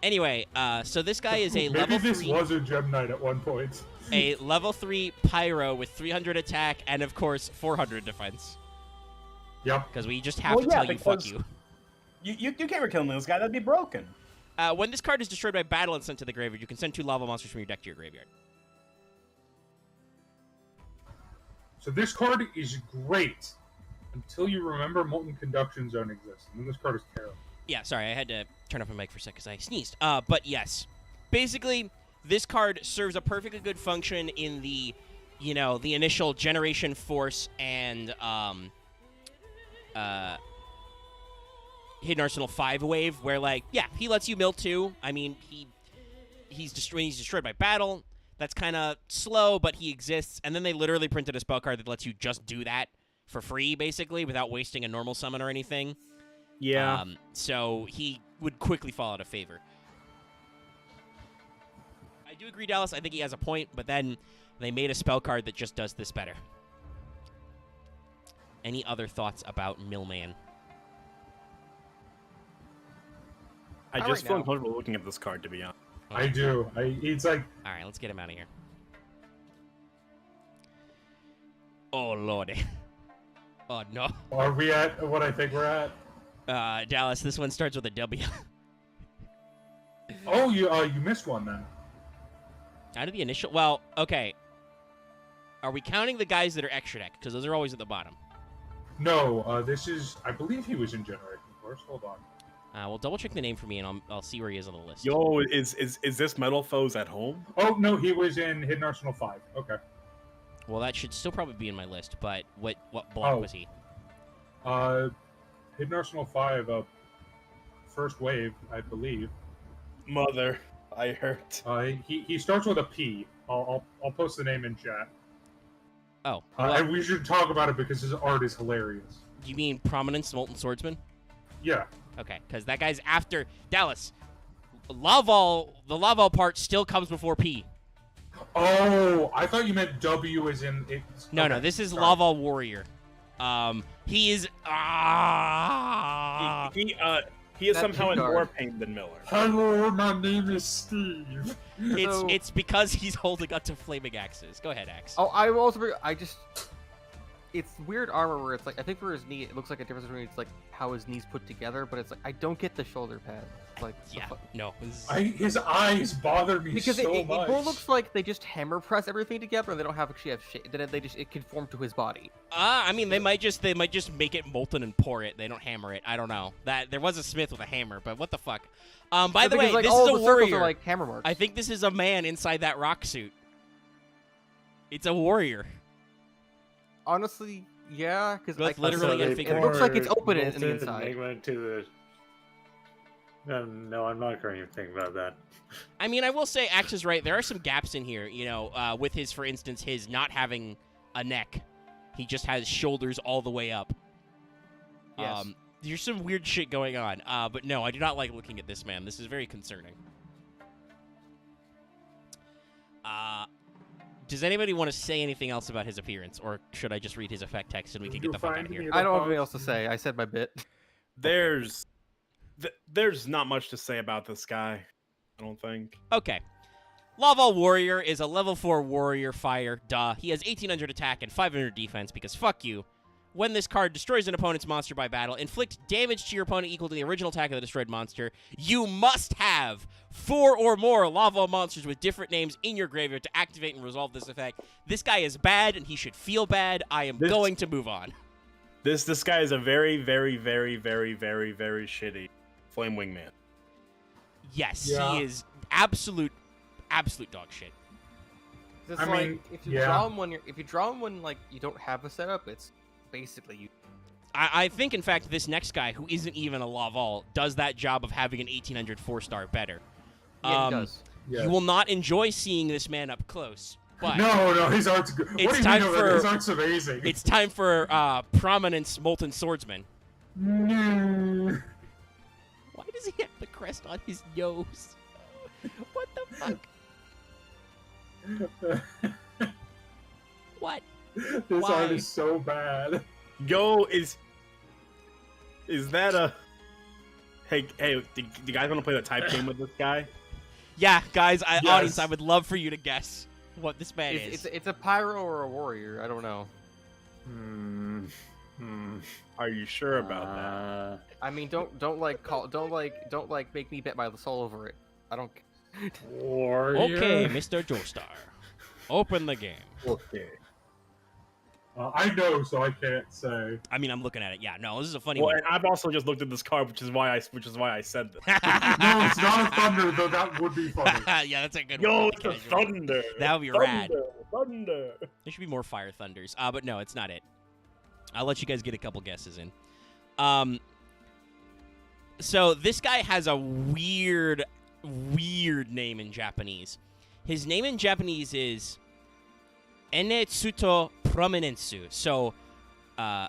Anyway, so this guy is a Maybe level this 3. was a Gem Knight at one point. A level 3 pyro with 300 attack and of course 400 defense. Yep. Because we just have to tell you fuck you. You can't ever kill this guy. That'd be broken. When this card is destroyed by battle and sent to the graveyard, you can send 2 lava monsters from your deck to your graveyard. So this card is great until you remember Molten Conduction Zone exists, and then this card is terrible. Yeah, sorry, I had to turn off my mic for a sec because I sneezed. But yes, basically, this card serves a perfectly good function in the, the initial Generation Force and Hidden Arsenal 5 wave, where he lets you mill 2. I mean, he's destroyed by battle. That's kind of slow, but he exists. And then they literally printed a spell card that lets you just do that for free, basically, without wasting a normal summon or anything. Yeah. So he would quickly fall out of favor. I do agree, Dallas. I think he has a point, but then they made a spell card that just does this better. Any other thoughts about Millman? I Not just right feel now. uncomfortable looking at this card, to be honest. I do. It's like All right, let's get him out of here. Oh, Lordy. Oh, no. are we at what I think we're at? Dallas, this one starts with a W. Oh, you missed one then. Out of the initial... Well, okay. Are we counting the guys that are extra deck? Because those are always at the bottom. No, this is. I believe he was in Generation Force. Hold on. Well, double-check the name for me, and I'll see where he is on the list. Yo, is this Metal Foes at home? Oh no, he was in Hidden Arsenal 5. Okay. Well, that should still probably be in my list, but what block Oh. was he? Hidden Arsenal 5, first wave, I believe. Mother, I hurt. He starts with a P. I'll post the name in chat. Oh. And we should talk about it because his art is hilarious. You mean Prominence, Molten Swordsman? Yeah. Okay, because that guy's after Dallas. Laval, the Laval part still comes before P. Oh, I thought you meant W as in it. No, okay, this is sorry. Laval Warrior. He is He is That somehow in P-card. more pain than Miller. Hello, my name is Steve. So- it's because he's holding up to flaming axes. Go ahead, Axe. Oh, I will also. It's weird armor where it's like I think for his knee it looks like a difference between it's like how his knees put together, but it's like I don't get the shoulder pad. It's like the Yeah, fuck? no. this is- His eyes bother me Because so it much. more looks like they just hammer press everything together and they don't actually have shit. Then they just it conform to his body. I mean, they might just make it molten and pour it. They don't hammer it. I don't know. That there was a smith with a hammer, but what the fuck? By the way, Because, like, this all is a the circles warrior. are like hammer marks. I think this is a man inside that rock suit. It's a warrior. Honestly, yeah, because Both like literally So and they figuratively. It looks like it's poured open in the molten inside. enigma into the... No, I'm not going to think about that. I mean, I will say Axe is right. There are some gaps in here, with his, for instance, his not having a neck. He just has shoulders all the way up. Yes. there's some weird shit going on. But no, I do not like looking at this man. This is very concerning. Does anybody want to say anything else about his appearance, or should I just read his effect text and we can get the fuck out of here? I don't have anything else to say. I said my bit. There's not much to say about this guy, I don't think. Okay. Laval Warrior is a level 4 warrior fire. Duh. He has 1800 attack and 500 defense because fuck you. When this card destroys an opponent's monster by battle, inflict damage to your opponent equal to the original attack of the destroyed monster. You must have 4 or more Laval monsters with different names in your graveyard to activate and resolve this effect. This guy is bad, and he should feel bad. I am going to move on. This guy is a very, very, very, very, very, very shitty Flame Wingman. Yes, Yeah. he is absolute dog shit. It's I like, mean, if you yeah. draw him when like you don't have a setup, it's basically you. I think, in fact, this next guy, who isn't even a Laval, does that job of having an 1800 4-star better. Yeah, he does. Yes. You will not enjoy seeing this man up close. But No, his art's good. What do It's you time mean? for- His art's amazing. it's time for Prominence Molten Swordsman. No. Why does he have the crest on his nose? What the fuck? What? This Why? art is so bad. Yo, is that a... Hey, do you guys want to play the type game with this guy? Yeah, guys, Yes. audience, I would love for you to guess what this man is. It's a pyro or a warrior. I don't know. Are you sure about that? I mean, don't make me bet my soul over it. I don't. Warrior. Okay, Mr. Joestar, open the game. Okay. I know, so I can't say. I mean, I'm looking at it. Yeah, no, this is a funny Well, one. and I've also just looked at this card, which is why I said this. No, it's not a thunder, though. That would be funny. Yeah, that's a good Yo, one. it's a Casual. thunder. That would be rad. Thunder. There should be more Fire Thunders. But no, it's not it. I'll let you guys get a couple guesses in. So this guy has a weird name in Japanese. His name in Japanese is Enetsuto Prominence. So, the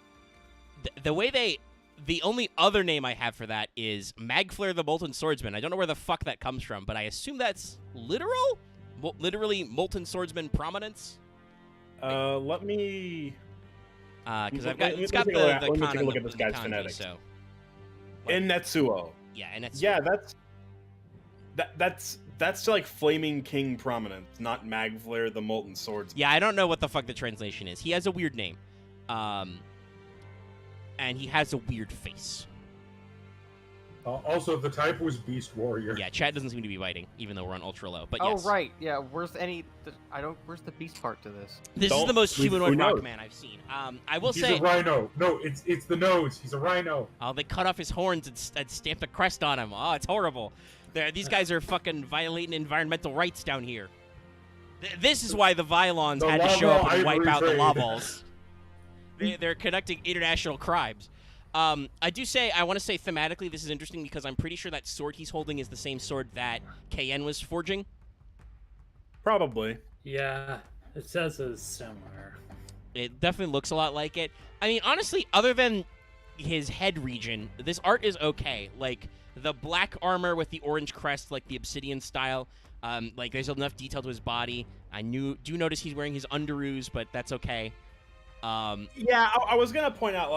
only other name I have for that is Magflare the Molten Swordsman. I don't know where the fuck that comes from, but I assume that's literal? Literally Molten Swordsman Prominence? Let me... Because I've Let got me it's got take the a look- the let me con take a and look the- at this the guy's kanji, phonetics. So In Netsuo. yeah, and it's Yeah, that's like Flaming King Prominence, not Magflare the Molten Swordsman. yeah. I don't know what the fuck the translation is. He has a weird name, and he has a weird face. Also, the type was Beast Warrior. Yeah, chat doesn't seem to be biting, even though we're on ultra low. But Oh yes, right, yeah. Where's the beast part to this? this is Don't- the most who humanoid knows? rock man I've seen. I will He's say, a rhino. No, it's the nose. He's a rhino. they cut off his horns and stamped a crest on him. Oh, it's horrible. These guys are fucking violating environmental rights down here. This is why the Violons The had to show up and Laval wipe out the Ivory Lavals. They're conducting international crimes. I want to say thematically this is interesting because I'm pretty sure that sword he's holding is the same sword that KN was forging. Probably. Yeah, it says it's similar. It definitely looks a lot like it. I mean, honestly, other than his head region, this art is okay. Like, the black armor with the orange crest, like the obsidian style, like, there's enough detail to his body. I do notice he's wearing his underoos, but that's okay. Yeah, I was gonna point out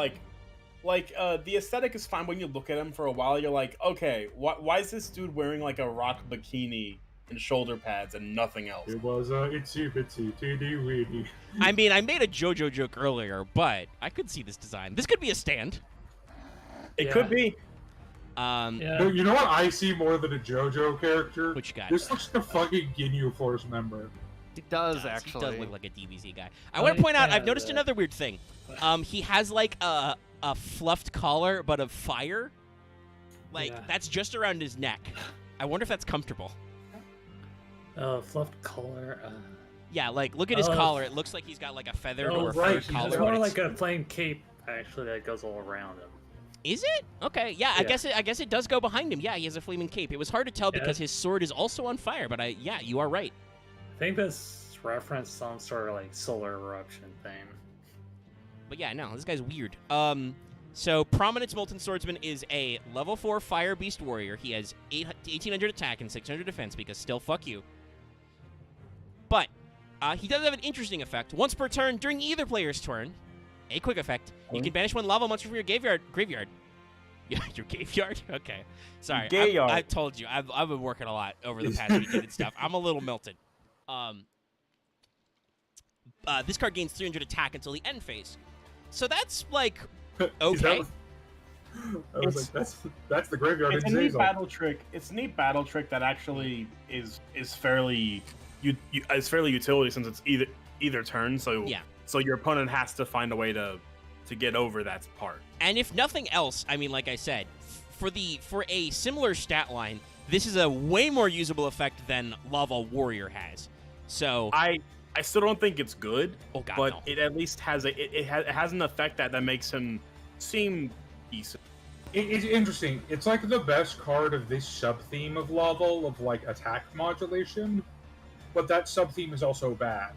the aesthetic is fine when you look at him for a while. You're like, okay, why is this dude wearing like a rock bikini and shoulder pads and nothing else? It was a itsy bitsy teeny weeny. I mean, I made a JoJo joke earlier, but I could see this design. This could be a stand. It Yeah. could be. Yeah. No, you know what I see more than a JoJo character? What you got? This looks like a fucking Ginyu Force member. It does He actually. does look like a DBZ guy. I want to point out, yeah, I've noticed that- another weird thing. He has like a fluffed collar, but of fire. Like, Yeah. that's just around his neck. I wonder if that's comfortable. Fluffed collar. Yeah, like, look at his Oh. collar. It looks like he's got like a feathered Oh, or right, furred he's collar. It's but more it's- like a plain cape, actually, that goes all around him. Is it? Okay, yeah, I Yeah. guess it does go behind him. Yeah, he has a flaming cape. It was hard to tell Yeah. because his sword is also on fire, but yeah, you are right. I think this referenced some sort of like solar eruption thing. But yeah, no, this guy's weird. So Prominence Molten Swordsman is a level 4 Fire Beast Warrior. He has 1800 attack and 600 defense because still fuck you. But he does have an interesting effect. Once per turn during either player's turn, a quick effect, you can banish one lava monster from your graveyard. Your graveyard? Okay. Sorry. I told you. I've been working a lot over the past weekend and stuff. I'm a little melted. This card gains 300 attack until the end phase. So that's, like, okay. I was like, that's the graveyard. It's a neat battle trick. It's a neat battle trick that actually is fairly utility since it's either turn. So yeah. So your opponent has to find a way to get over that part. And if nothing else, I mean, like I said, for a similar stat line, this is a way more usable effect than Laval Warrior has. So I still don't think it's good. Oh God, but no. it at least has it has an effect that makes him seem decent. It's interesting. It's like the best card of this sub-theme of Laval, of like attack modulation, but that sub-theme is also bad.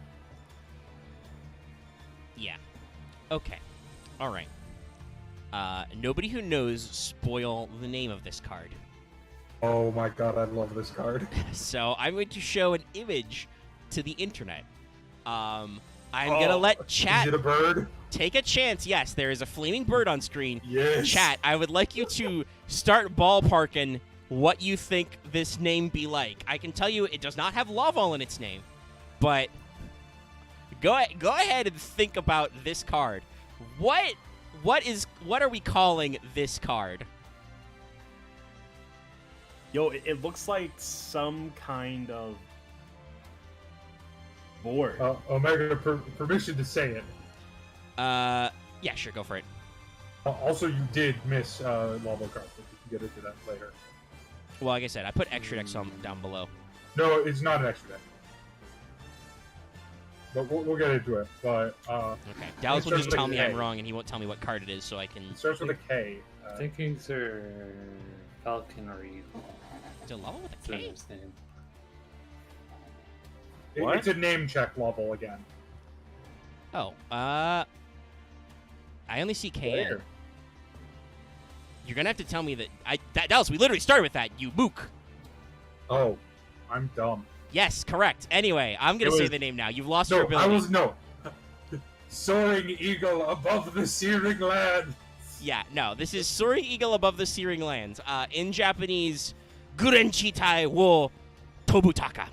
Yeah. Okay. All right. Nobody who knows spoil the name of this card. Oh my God, I love this card. So I'm going to show an image to the internet. I'm gonna let chat Is it a bird? take a chance. Yes, there is a flaming bird on screen. Yes. Chat, I would like you to start ballparking what you think this name be like. I can tell you it does not have Laval in its name, but go ahead and think about this card. What are we calling this card? Yo, it looks like some kind of board. Omega, permission to say it. Yeah, sure, go for it. Also, you did miss Laval cards, but we can get into that later. Well, like I said, I put extra decks down below. No, it's not an extra deck. But we'll get into it. But Okay, Dallas will just tell me I'm wrong, and he won't tell me what card it is, so I can. It starts with a K. I think it's Falcon or Eagle. Is it Laval with a That's K? his name. What? It's a name check level again. Oh, I only see KN. Where? You're gonna have to tell me that Dallas. We literally started with that. You mook. Oh, I'm dumb. Yes, correct. Anyway, I'm gonna say the name now. You've lost your No, ability. Soaring eagle above the searing land. Yeah, no. This is Soaring Eagle Above the Searing Lands. In Japanese, Gurenchitai wo Tobutaka.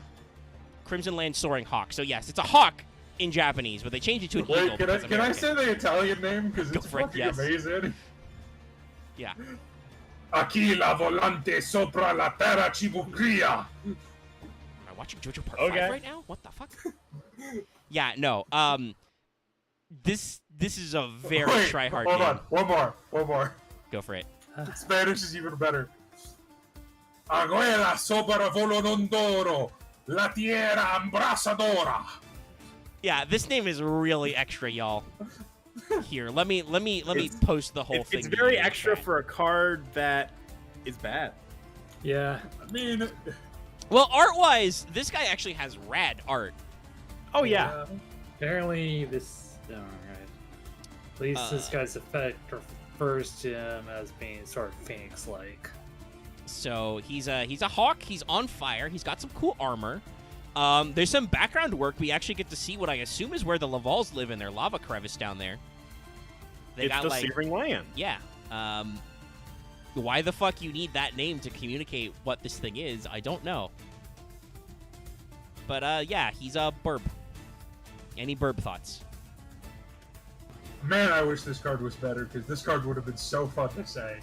Crimson Land Soaring Hawk. So yes, it's a hawk in Japanese, but they changed it to an eagle. Wait, can I say the Italian name? Because Go it's for it, fucking yes. amazing. Yeah. Aquila volante sopra la terra cibucria. Am I watching JoJo Part Okay. 5 right now? What the fuck? Yeah, no. This is a very Wait, try-hard hold game. on, one more. Go for it. Spanish is even better. Aguela sopra volo nondoro, la tierra abrasadora. Yeah, this name is really extra, y'all. Here, let me post the whole thing. It's to very you in extra chat. for a card that is bad. Yeah. I mean, Well, art-wise, this guy actually has rad art. Oh yeah. Apparently, this. Alright. At least this guy's effect refers to him as being sort of Phoenix-like. So he's a hawk. He's on fire. He's got some cool armor. There's some background work. We actually get to see what I assume is where the Lavals live in their lava crevice down there. They It's got the like searing land. yeah. Why the fuck you need that name to communicate what this thing is? I don't know. But yeah, he's a burb. Any burb thoughts? man, I wish this card was better because this card would have been so fun to say.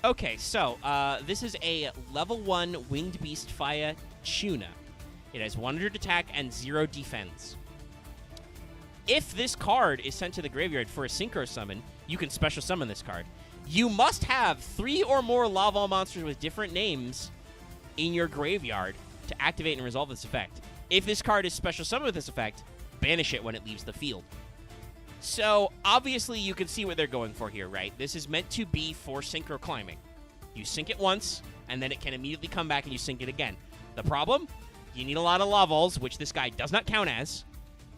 Okay, so this is a level 1 Winged Beast Fire Tuna. It has 100 attack and 0 defense. If this card is sent to the graveyard for a Synchro Summon, you can special summon this card. You must have 3 or more Laval monsters with different names in your graveyard to activate and resolve this effect. If this card is special summoned with this effect, banish it when it leaves the field. So, obviously, you can see what they're going for here, right? This is meant to be for Synchro Climbing. You sync it once, and then it can immediately come back and you sync it again. The problem? You need a lot of Lavals, which this guy does not count as,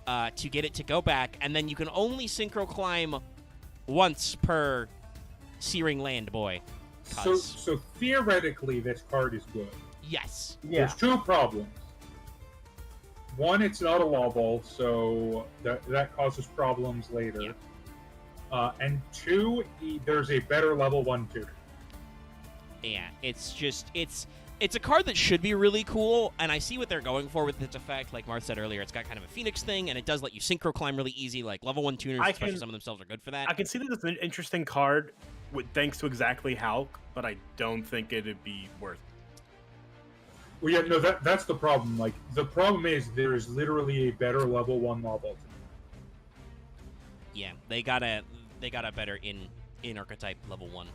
to get it to go back, and then you can only Synchro Climb once per searing land boy. So theoretically, this card is good. Yes. Yeah. There's two problems. One, it's not a Laval, so that causes problems later. Yeah. And two, there's a better level 1 tutor. Yeah, it's just it's a card that should be really cool, and I see what they're going for with its effect. Like Marth said earlier, it's got kind of a Phoenix thing, and it does let you synchro climb really easy. Like level 1 tuners, especially some of themselves, are good for that. I can see that it's an interesting card, thanks to exactly Hulk, but I don't think it'd be worth. Well, yeah, no, that's the problem. Like, the problem is there is literally a better level 1 Laval. Yeah, they got a better in archetype level 1.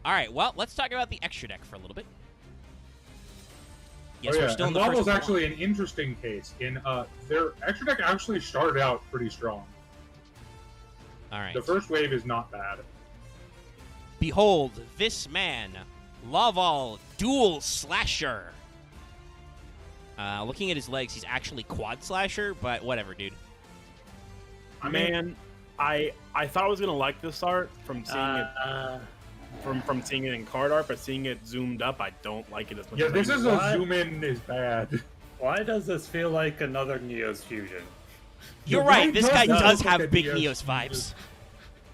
All right, well, let's talk about the extra deck for a little bit. Yes, we're still in the Laval's first actually an interesting case. Their extra deck actually started out pretty strong. All right. The first wave is not bad. Behold this man, Laval Dual Slasher. Looking at his legs, he's actually Quad Slasher, but whatever, dude. Man, I thought I was gonna like this art from seeing it from seeing it in card art, but seeing it zoomed up, I don't like it as much. Yeah, as this I is do. a zoom in is bad. Why does this feel like another Neos fusion? You're The right. guy This guy does does look like have a big Neos Neos vibes.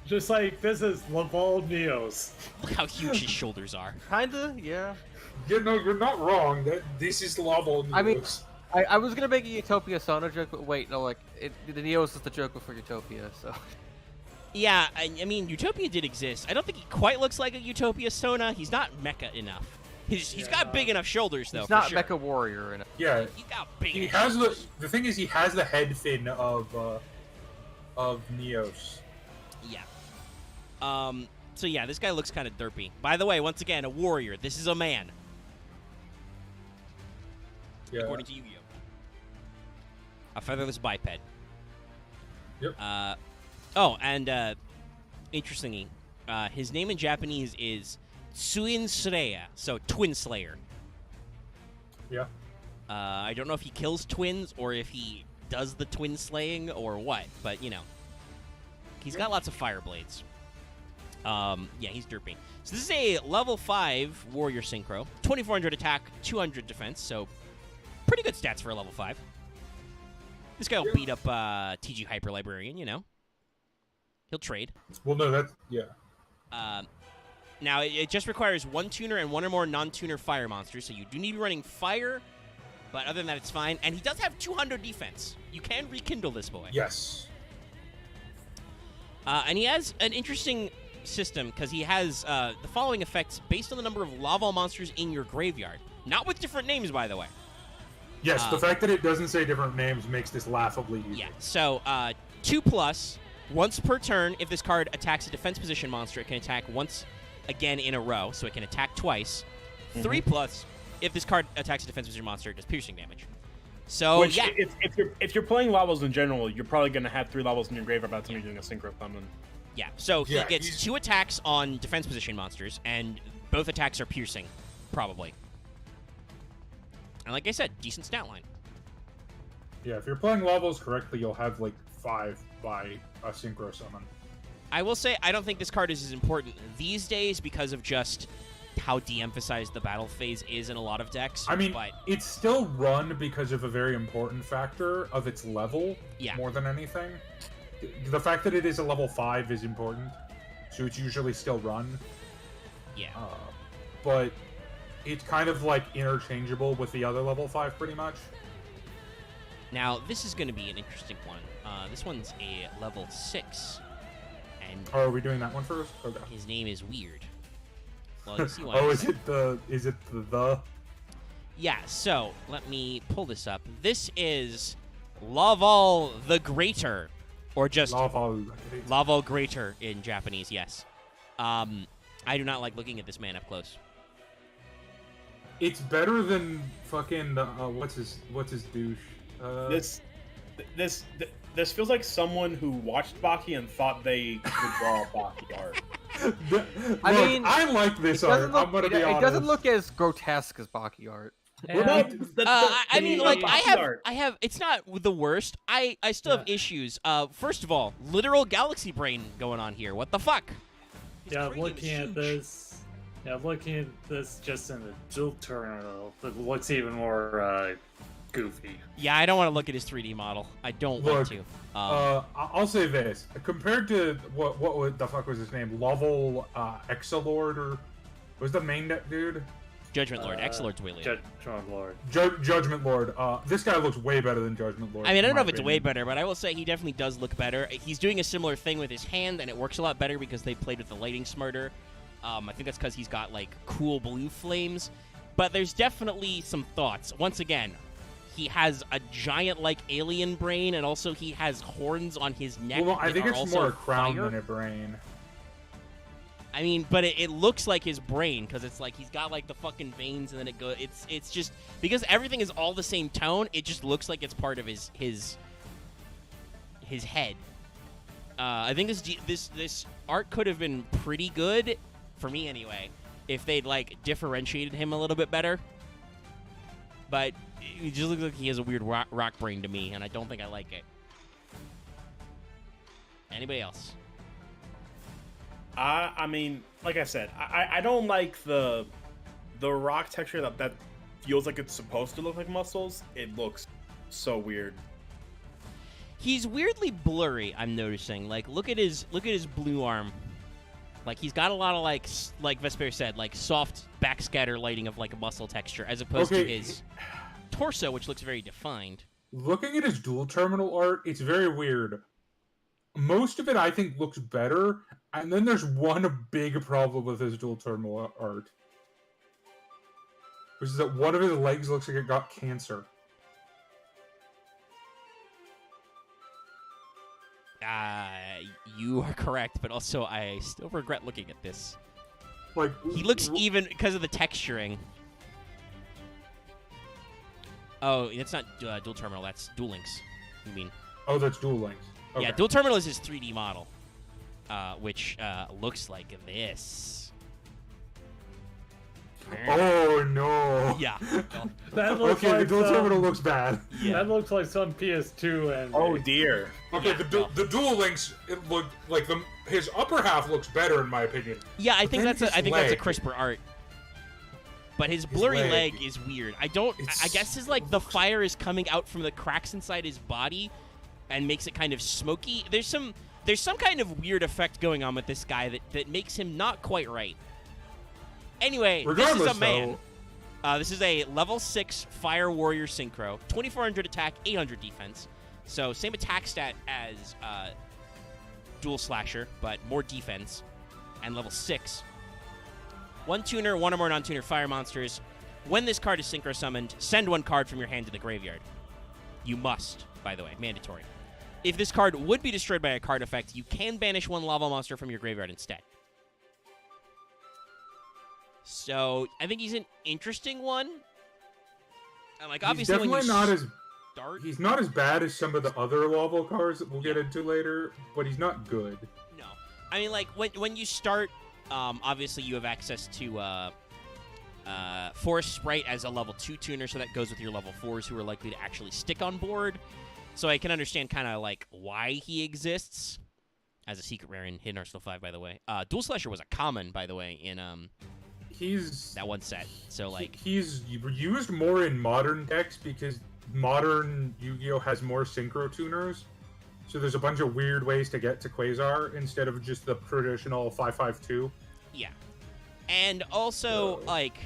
Just like this is Laval Neos. Look how huge his shoulders are. Kinda, yeah. Yeah, no, you're not wrong. This is Laval. I mean, Neos. I was gonna make a Utopia Sona joke, but wait, no, like the Neos is the joke before Utopia, so. Yeah, I mean, Utopia did exist. I don't think he quite looks like a Utopia Sona. He's not mecha enough. He's got big enough shoulders, though, He's not for sure. Mecha Warrior in it. Yeah, He got big he enough has shoulders. the thing is he has the head fin of Neos. Yeah. So yeah, this guy looks kind of derpy. By the way, once again, a warrior. This is a man, Yeah. according to Yu-Gi-Oh. A featherless biped. Yep. And interestingly, his name in Japanese is Tsuin Sreya, so Twin Slayer. Yeah. I don't know if he kills twins or if he does the twin slaying or what, but you know, he's got lots of fire blades. Yeah, he's derpy. So this is a level 5 warrior synchro, 2400 attack, 200 defense, so pretty good stats for a level 5. This guy will beat up TG Hyper Librarian, you know. He'll trade. Well, no, that's yeah. Now, it just requires 1 tuner and 1 or more non-tuner fire monsters, so you do need to be running fire, but other than that, it's fine. And he does have 200 defense. You can rekindle this boy. Yes. And he has an interesting system, because he has the following effects based on the number of Laval monsters in your graveyard. Not with different names, by the way. Yes, the fact that it doesn't say different names makes this laughably easy. Yeah, so 2+, once per turn, if this card attacks a defense position monster, it can attack once again in a row, so it can attack twice. 3+, if this card attacks a defense position monster, it does piercing damage. So, Which, yeah. if you're playing levels in general, you're probably gonna have 3 levels in your graveyard by the time you're doing a synchro summon. Yeah, so he Yeah, gets he's- 2 attacks on defense position monsters, and both attacks are piercing, probably. And like I said, decent stat line. Yeah, if you're playing levels correctly, you'll have like 5 by a synchro summon. I will say, I don't think this card is as important these days because of just how de-emphasized the battle phase is in a lot of decks. I mean, but it's still run because of a very important factor of its level, Yeah. more than anything. The fact that it is a level 5 is important, so it's usually still run. yeah. But it's kind of like interchangeable with the other level 5 pretty much. Now, this is going to be an interesting one. This one's a level 6, and Oh, are we doing that one first? Okay. his name is Weird. Well, you see why. Oh, is it the? Yeah, so let me pull this up. This is Laval the Greater, or just Laval. Laval Greater in Japanese, yes. I do not like looking at this man up close. It's better than fucking what's his douche? This feels like someone who watched Baki and thought they could draw Baki art. I Look, mean, I like this It art. doesn't look, I'm gonna be honest. it doesn't look as grotesque as Baki art. I mean, like, Baki art. I have. It's not the worst. I still have issues. First of all, literal galaxy brain going on here. What the fuck? Yeah, cranium is looking at huge. this. Yeah, looking at this just in the dual terminal, it looks even more goofy. Yeah, I don't want to look at his 3D model. I don't want Look, to. I'll say this: compared to what the fuck was his name, Laval Exalord, or was the main dude? Judgment Lord. X-Lord's way later. Judgment Lord. Judgment Lord. This guy looks way better than Judgment Lord. I mean, I don't in know my if it's way opinion. better, but I will say he definitely does look better. He's doing a similar thing with his hand, and it works a lot better because they played with the lighting smarter. I think that's because he's got, like, cool blue flames. But there's definitely some thoughts. Once again, he has a giant, like, alien brain, and also he has horns on his neck. Well, I that think are it's also more a crown fire. than a brain. I mean, but it looks like his brain because it's like he's got like the fucking veins, and then it goes. It's just because everything is all the same tone. It just looks like it's part of his head. I think this art could have been pretty good for me anyway if they'd like differentiated him a little bit better. But it just looks like he has a weird rock brain to me, and I don't think I like it. Anybody else? I mean, like I said, I don't like the rock texture that feels like it's supposed to look like muscles. It looks so weird. He's weirdly blurry, I'm noticing. Like, look at his blue arm. Like, he's got a lot of, like Vesper said, like, soft backscatter lighting of, like, a muscle texture, as opposed to his torso, which looks very defined. Looking at his dual terminal art, it's very weird. Most of it, I think, looks better, and then there's one big problem with his dual terminal art, which is that one of his legs looks like it got cancer. You are correct, but also I still regret looking at this. Like, He looks even because of the texturing. Oh, that's not dual terminal. That's Duel Links. You mean? Oh, that's Duel Links. Okay. Yeah, dual terminal is his 3D model, which looks like this. Oh no. Yeah. That looks Okay, the like dual some, terminal looks bad. That looks like some PS2 and Oh dear. Okay, Yeah, the Duel Links, it looked like his upper half looks better in my opinion. Yeah, I think then that's a his leg. crisper art. But his blurry leg. leg is weird. I guess his like the looks- fire is coming out from the cracks inside his body and makes it kind of smoky. There's some kind of weird effect going on with this guy that makes him not quite right. Anyway, this is a Regardless, man. This is a level 6 Fire Warrior Synchro, 2400 attack, 800 defense. So same attack stat as Dual Slasher, but more defense, and level 6. One tuner, one or more non-tuner fire monsters. When this card is synchro summoned, send one card from your hand to the graveyard. You must, by the way, mandatory. If this card would be destroyed by a card effect, you can banish one lava monster from your graveyard instead. So I think he's an interesting one. And like obviously, He's definitely when you not as start, he's not as bad as some of the other Laval cards that we'll get into later, but he's not good. no. I mean, like when you start, obviously you have access to Forest Sprite as a level 2 tuner, so that goes with your level 4s who are likely to actually stick on board. So I can understand kind of like why he exists as a secret rare in Hidden Arsenal 5, by the way. Dual Slasher was a common, by the way, in He's that one set. So like, he's used more in modern decks because modern Yu-Gi-Oh has more synchro tuners. So there's a bunch of weird ways to get to Quasar instead of just the traditional 5/5/2. yeah. And also, like,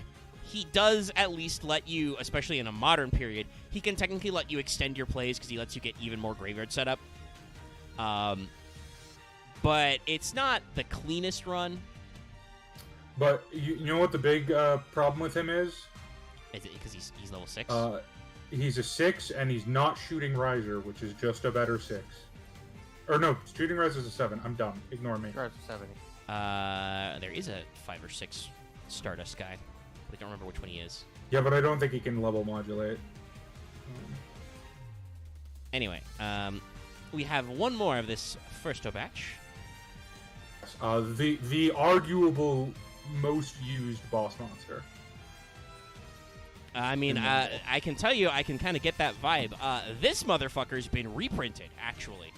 he does at least let you, especially in a modern period, he can technically let you extend your plays because he lets you get even more graveyard setup. But it's not the cleanest run. But you know what the big problem with him is? Is it because he's level 6? He's a 6 and he's not shooting Riser, which is just a better 6. Or no, shooting Riser is a 7. I'm dumb. Ignore me. Drives to 70. There is a 5 or 6 Stardust guy, but I don't remember which one he is. Yeah, but I don't think he can level modulate. Anyway, we have one more of this first batch. The arguable most used boss monster. I mean, I can tell you, I can kind of get that vibe. This motherfucker's been reprinted, actually.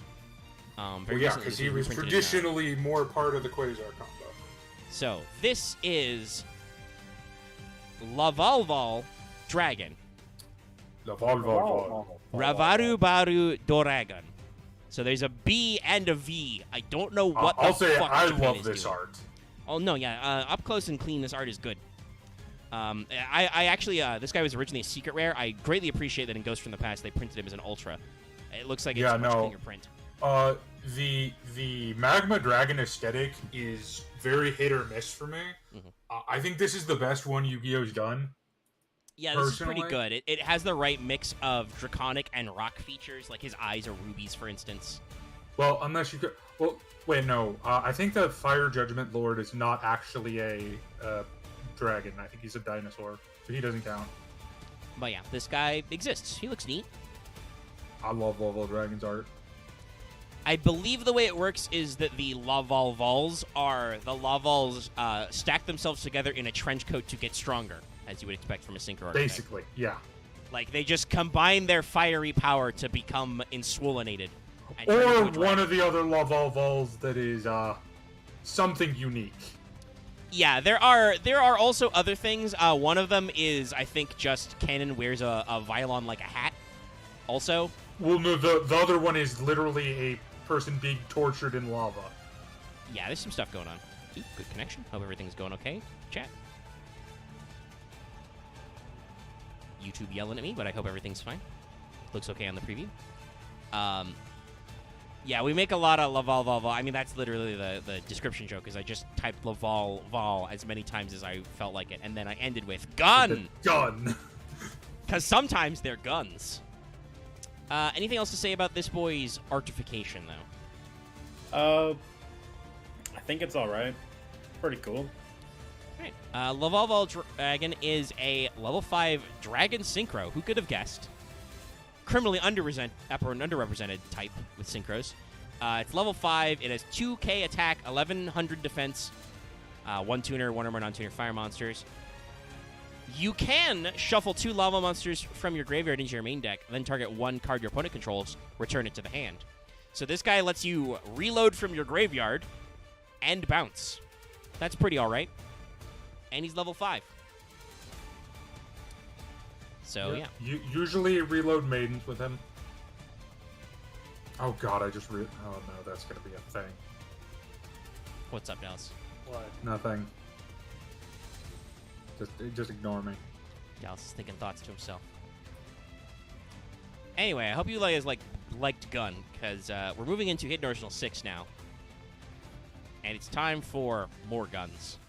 Well, Very yeah, recently because been he was reprinted in, traditionally more part of the Quasar combo. So this is Laval Dragon. Laval. Ravaru Baru Doragon. So there's a B and a V. I don't know what the I'll say fuck I Japan love is this doing. art. Oh no, yeah, up close and clean, this art is good. I actually, this guy was originally a secret rare. I greatly appreciate that in Ghost from the Past they printed him as an ultra. It looks like it's Yeah, a much no. cleaner print. The Magma Dragon aesthetic is very hit or miss for me. I think this is the best one Yu-Gi-Oh's done. Yeah, this is pretty Personally? good. It has the right mix of draconic and rock features, like his eyes are rubies, for instance. Well, unless you could. Well, wait, no. I think the Fire Judgment Lord is not actually a dragon. I think he's a dinosaur, so he doesn't count. But yeah, this guy exists. He looks neat. I love Laval Dragon's art. I believe the way it works is that the Laval Vols stack themselves together in a trench coat to get stronger, as you would expect from a synchro archetype. Basically, yeah. Like, they just combine their fiery power to become enswollenated. and turn Or into a one dragon. of the other Laval Vols that is something unique. Yeah, there are also other things. One of them is, I think, just Cannon wears a Violon like a hat. Also, Well, no, the other one is literally a person being tortured in lava. yeah, there's some stuff going on. Ooh, good connection. Hope everything's going okay. Chat. YouTube yelling at me, but I hope everything's fine. Looks okay on the preview. Yeah, we make a lot of Laval Vol. I mean, that's literally the description joke, is I just typed Laval Vol as many times as I felt like it, and then I ended with gun! Gun. Because sometimes they're guns. Anything else to say about this boy's artification, though? I think it's all right. Pretty cool. Right. Laval Dragon is a level 5 Dragon Synchro. Who could have guessed? Criminally underrepresented type with Synchros. It's level 5. It has 2k attack, 1100 defense, 1 tuner, 1 or more non-tuner fire monsters. You can shuffle 2 lava monsters from your graveyard into your main deck, then target 1 card your opponent controls, return it to the hand. So this guy lets you reload from your graveyard and bounce. That's pretty alright. And he's level 5. So, yeah. Usually reload maidens with him. Oh god, oh no, that's gonna be a thing. What's up, Dallas? What? Nothing. Just ignore me. Dallas is thinking thoughts to himself. Anyway, I hope you guys liked Gun, because we're moving into Hidden Arsenal 6 now. And it's time for more guns.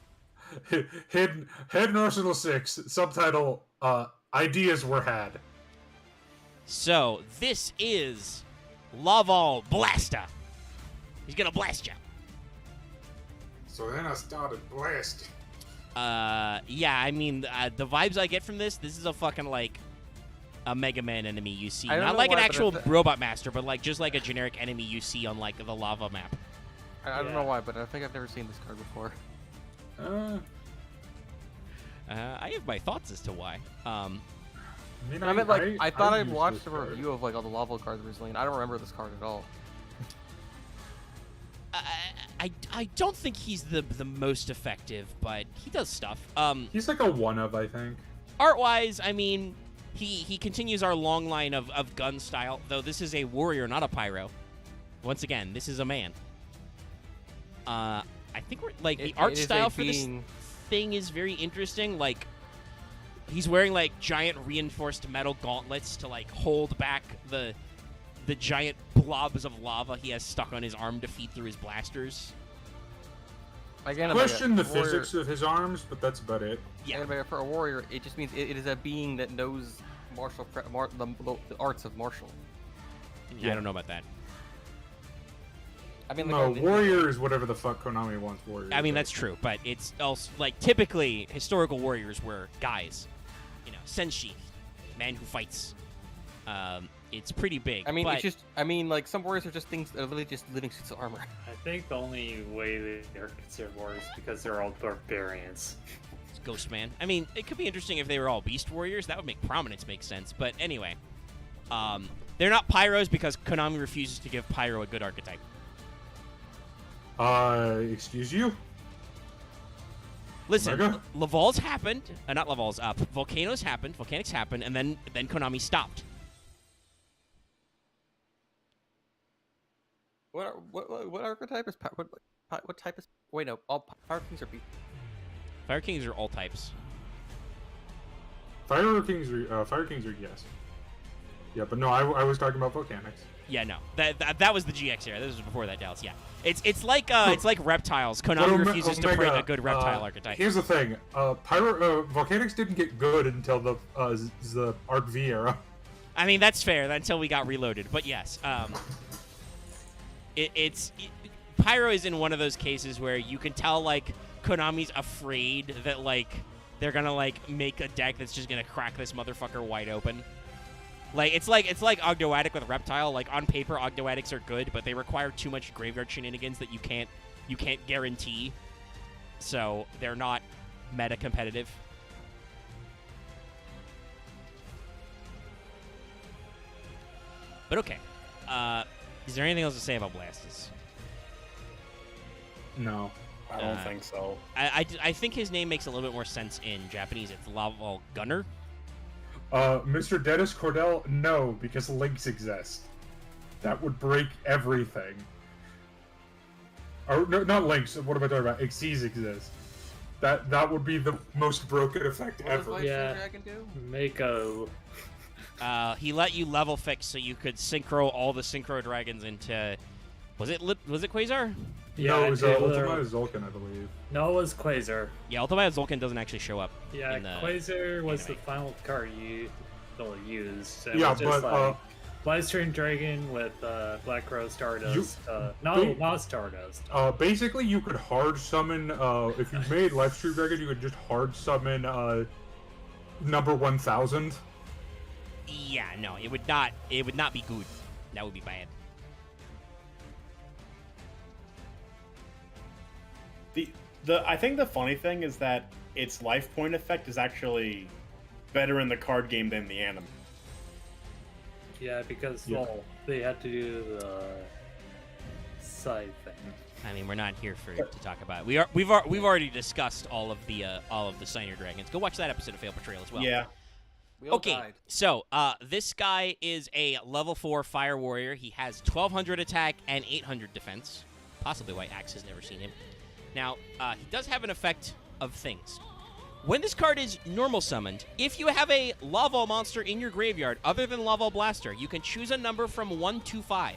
Hidden Arsenal 6, subtitle, Ideas Were Had. So, this is Laval Blaster. He's gonna blast you. So then I started blasting. Yeah, I mean, the vibes I get from this is a fucking, like, a Mega Man enemy you see. I don't Not know like an why, but actual if robot master, but like just like a generic enemy you see on, like, the lava map. I don't know why, but I think I've never seen this card before. I have my thoughts as to why. I meant, like, I thought I'd watched a review of, like, all the lava cards recently, and I don't remember this card at all. I don't think he's the most effective, but he does stuff. He's like a one of, I think. Art-wise, I mean, he continues our long line of gun style, though this is a warrior, not a pyro. Once again, this is a man. I think we're like the art style for this thing is very interesting. Like, he's wearing like giant reinforced metal gauntlets to like hold back the giant blobs of lava he has stuck on his arm to feed through his blasters. Again, Question the physics of his arms, but that's about it. Yeah. And for a warrior, it just means it is a being that knows the arts of martial. I don't know about that. I mean, No, like, warrior is whatever the fuck Konami wants warrior. I mean, that's true, but it's also like typically historical warriors were guys. You know, senshi, man who fights. It's pretty big. I mean, but it's just. I mean, like, some warriors are just things that are literally just living suits of armor. I think the only way they're considered warriors is because they're all barbarians. it's Ghost Man. I mean, it could be interesting if they were all beast warriors. That would make Prominence make sense. But anyway, they're not pyros because Konami refuses to give pyro a good archetype. Excuse you? Listen, Mega? Laval's happened. Not Laval's. Volcanoes happened. Volcanics happened, and then Konami stopped. What archetype is what type is? Wait, no. All Fire Kings are B. Fire Kings are all types. Fire Kings are yes. Yeah, but no, I was talking about volcanics. Yeah, no. That was the GX era. This was before that, Dallas. Yeah. It's like reptiles. Konami But refuses to print a good reptile archetype. Here's the thing: volcanics didn't get good until the Arc V era. I mean, that's fair until we got reloaded. But yes, Pyro is in one of those cases where you can tell like Konami's afraid that like they're gonna like make a deck that's just gonna crack this motherfucker wide open. Like it's like Ogdoadic with Reptile. Like on paper, Ogdoadics are good, but they require too much graveyard shenanigans that you can't guarantee. So they're not meta competitive. But okay, is there anything else to say about Blastus? No. I don't think so. I think his name makes a little bit more sense in Japanese. It's Laval Gunner. Mr. Dennis Cordell, no, because links exist. That would break everything. Or no, not links. What am I talking about? Xyz exist. That would be the most broken effect What does ever. Light Yeah. Dragon do? Mako. He let you level fix so you could synchro all the synchro dragons into. Was it Quasar? Yeah, No, it was Taylor- Ultima Zulkan, I believe. No, it was Quasar. Yeah, Ultimate Zulkan doesn't actually show up. Yeah, in the Quasar was anime. the final card they'll use. It Yeah, was just but like Blastering Dragon with Black Rose Stardust. Not Stardust. Basically, you could hard summon. If you made Lifestream Dragon, you could just hard summon number 1000. Yeah, no, it would not be good. That would be bad. I think the funny thing is that its life point effect is actually better in the card game than the anime. Yeah, because Yeah. well, they had to do the side thing. I mean, we're not here to talk about it. We've already discussed all of the Signer Dragons. Go watch that episode of Fail Portrayal as well. Yeah. We all Okay, died. so this guy is a level 4 Fire Warrior. He has 1200 attack and 800 defense. Possibly why Axe has never seen him. Now, he does have an effect of things. When this card is normal summoned, if you have a Laval monster in your graveyard other than Laval Blaster, you can choose a number from 1 to 5.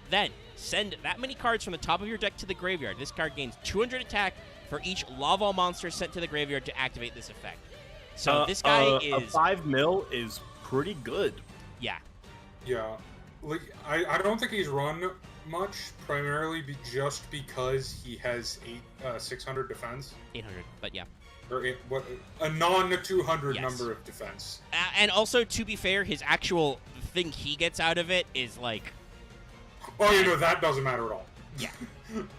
Then, send that many cards from the top of your deck to the graveyard. This card gains 200 attack for each Laval monster sent to the graveyard to activate this effect. So this guy a is... 5 mil is pretty good. Yeah. Yeah, like I don't think he's run much, primarily just because he has 600 defense, 800, but yeah. or a non-200 Yes. number of defense. And also, to be fair, his actual thing he gets out of it is like... Oh, you know that doesn't matter at all. Yeah.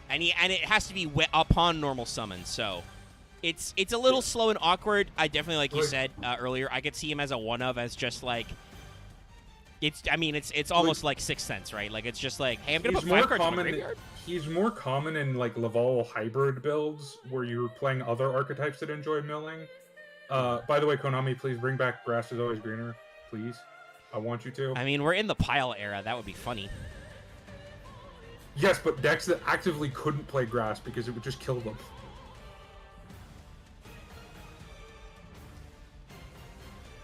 and it has to be upon normal summon, so... It's a little slow and awkward. I definitely, like you said earlier, I could see him as a one-of, as just like... It's almost like Sixth Sense, right? Like, it's just like, hey, I'm going to put 5 cards in my graveyard. He's more common in like Laval hybrid builds where you're playing other archetypes that enjoy milling. By the way, Konami, please bring back Grass is Always Greener, please. I want you to. I mean, we're in the pile era. That would be funny. Yes, but decks that actively couldn't play Grass because it would just kill them.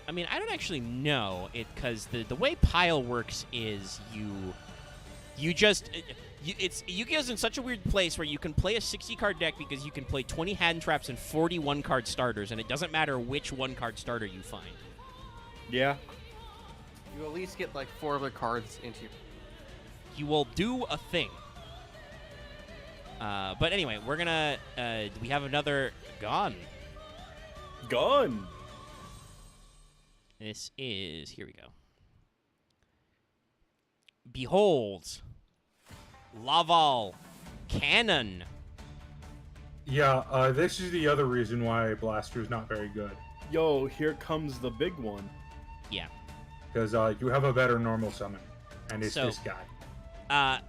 I mean, I don't actually know it, because the way pile works is you get us in such a weird place where you can play a 60-card deck because you can play 20 hand traps and 41 card starters, and it doesn't matter which 1-card starter you find. Yeah. You at least get like 4 other cards into your... You will do a thing. But anyway, we're gonna we have another gun. Gun. This is, here we go. Behold, Laval Cannon. Yeah, this is the other reason why Blaster is not very good. Yo, here comes the big one. Yeah. Because you have a better normal summon, and it's So- this guy.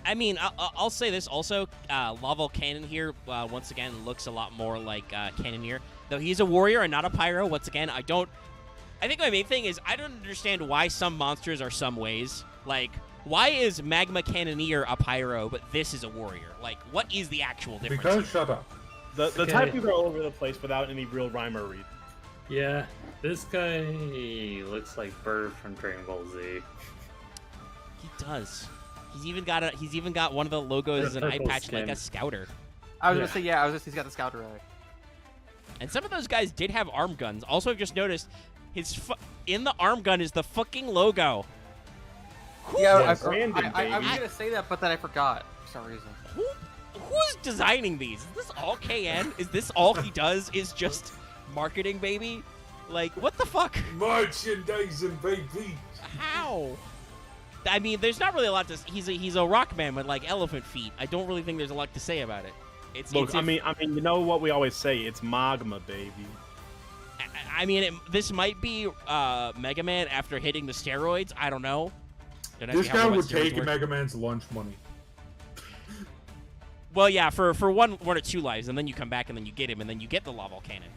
I mean, I'll say this also. Laval Cannon here, once again, looks a lot more like Cannoneer. Though he's a warrior and not a pyro, once again, I think my main thing is I don't understand why some monsters are some ways. Like, why is Magma Cannoneer a pyro, but this is a warrior? Like, what is the actual difference? Because here? shut up. The typings are all over the place without any real rhyme or reason. Yeah, this guy looks like Bird from Dragon Ball Z. He does. He's even got one of the logos as an eye purple patch skin. like a scouter. I was gonna say, yeah, he's got the scouter eye. And some of those guys did have arm guns. Also, I've just noticed in the arm gun is the fucking logo. Yeah, Yes, I branding, was baby. gonna say that, but then I forgot for some reason. Who's designing these? Is this all KN? Is this all he does? Is just marketing, baby? Like, what the fuck? Merchandising, baby. How? I mean, there's not really a lot to. He's a rock man with like elephant feet. I don't really think there's a lot to say about it. Look, I mean, you know what we always say? It's magma, baby. I mean, this might be Mega Man after hitting the steroids. I don't know. This guy would take Mega Man's lunch money. Well, yeah, for one or two lives, and then you come back, and then you get him, and then you get the Laval Cannon.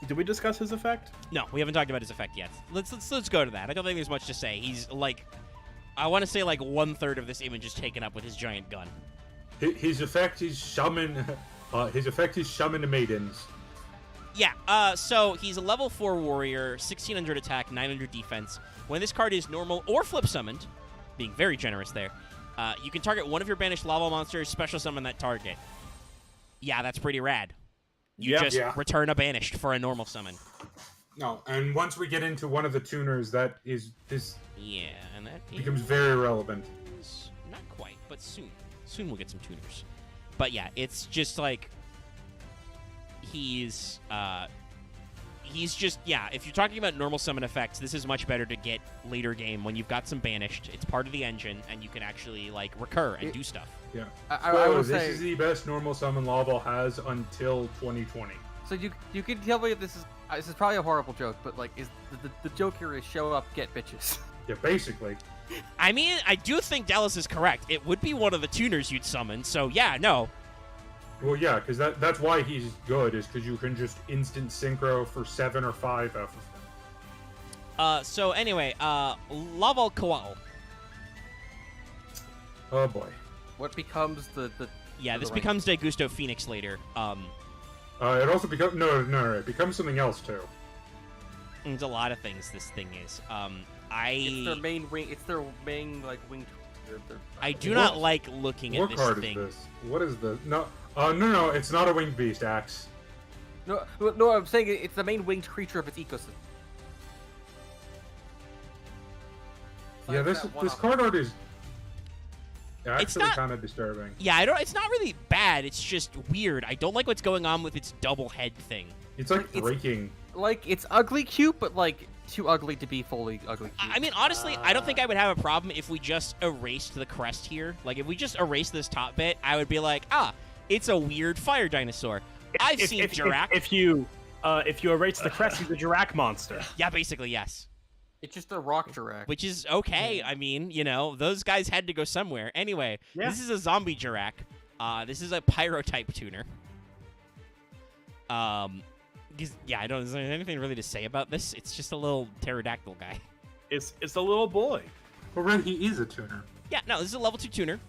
Did we discuss his effect? No, we haven't talked about his effect yet. Let's go to that. I don't think there's much to say. He's like, I want to say like 1/3 of this image is taken up with his giant gun. His effect is summon. His effect is summon the maidens. Yeah. So he's a level 4 warrior, 1600 attack, 900 defense. When this card is normal or flip summoned, being very generous there, you can target one of your banished lava monsters, special summon that target. Yeah, that's pretty rad. You just return a banished for a normal summon. No, and once we get into one of the tuners, that is this. Yeah, and that becomes very relevant. Not quite, but soon. Soon we'll get some tuners. But yeah, it's just like he's just, yeah, if you're talking about normal summon effects, this is much better to get later game when you've got some banished. It's part of the engine, and you can actually like recur and do stuff. Yeah. I will this say is the best normal summon Laval has until 2020. So you can tell me if this is probably a horrible joke, but like, is the joke here is show up, get bitches. Yeah, basically. I mean, I do think Dallas is correct. It would be one of the tuners you'd summon. So yeah, no. Well, yeah, because that's why he's good, is because you can just instant synchro for 7 or 5 F. So anyway, Laval Koal. Oh boy. What becomes the Yeah, this rank? becomes De Gusto Phoenix later. It also becomes no, it becomes something else too. There's a lot of things this thing is. It's their main wing. It's their main like wing. I do not like looking at What this card thing. is this? What is this? No, no, it's not a winged beast, Axe. No, I'm saying it's the main winged creature of its ecosystem. Yeah, this card art is It's actually not- kind of disturbing. Yeah, it's not really bad. It's just weird. I don't like what's going on with its double head thing. It's like It's- breaking. Like, it's ugly cute, but like too ugly to be fully ugly cute. I mean, honestly, I don't think I would have a problem if we just erased the crest here. Like, if we just erased this top bit, I would be like, it's a weird fire dinosaur. I've seen Jirac. If you erase the crest, he's a Jirac monster. Yeah, basically, yes. It's just a rock Jirac. Which is okay. I mean, those guys had to go somewhere. Anyway, This is a zombie Jirac. This is a pyro-type tuner. Yeah, is there anything really to say about this? It's just a little pterodactyl guy. It's a little boy. Well, right, he is a tuner. Yeah, no, this is a level 2 tuner.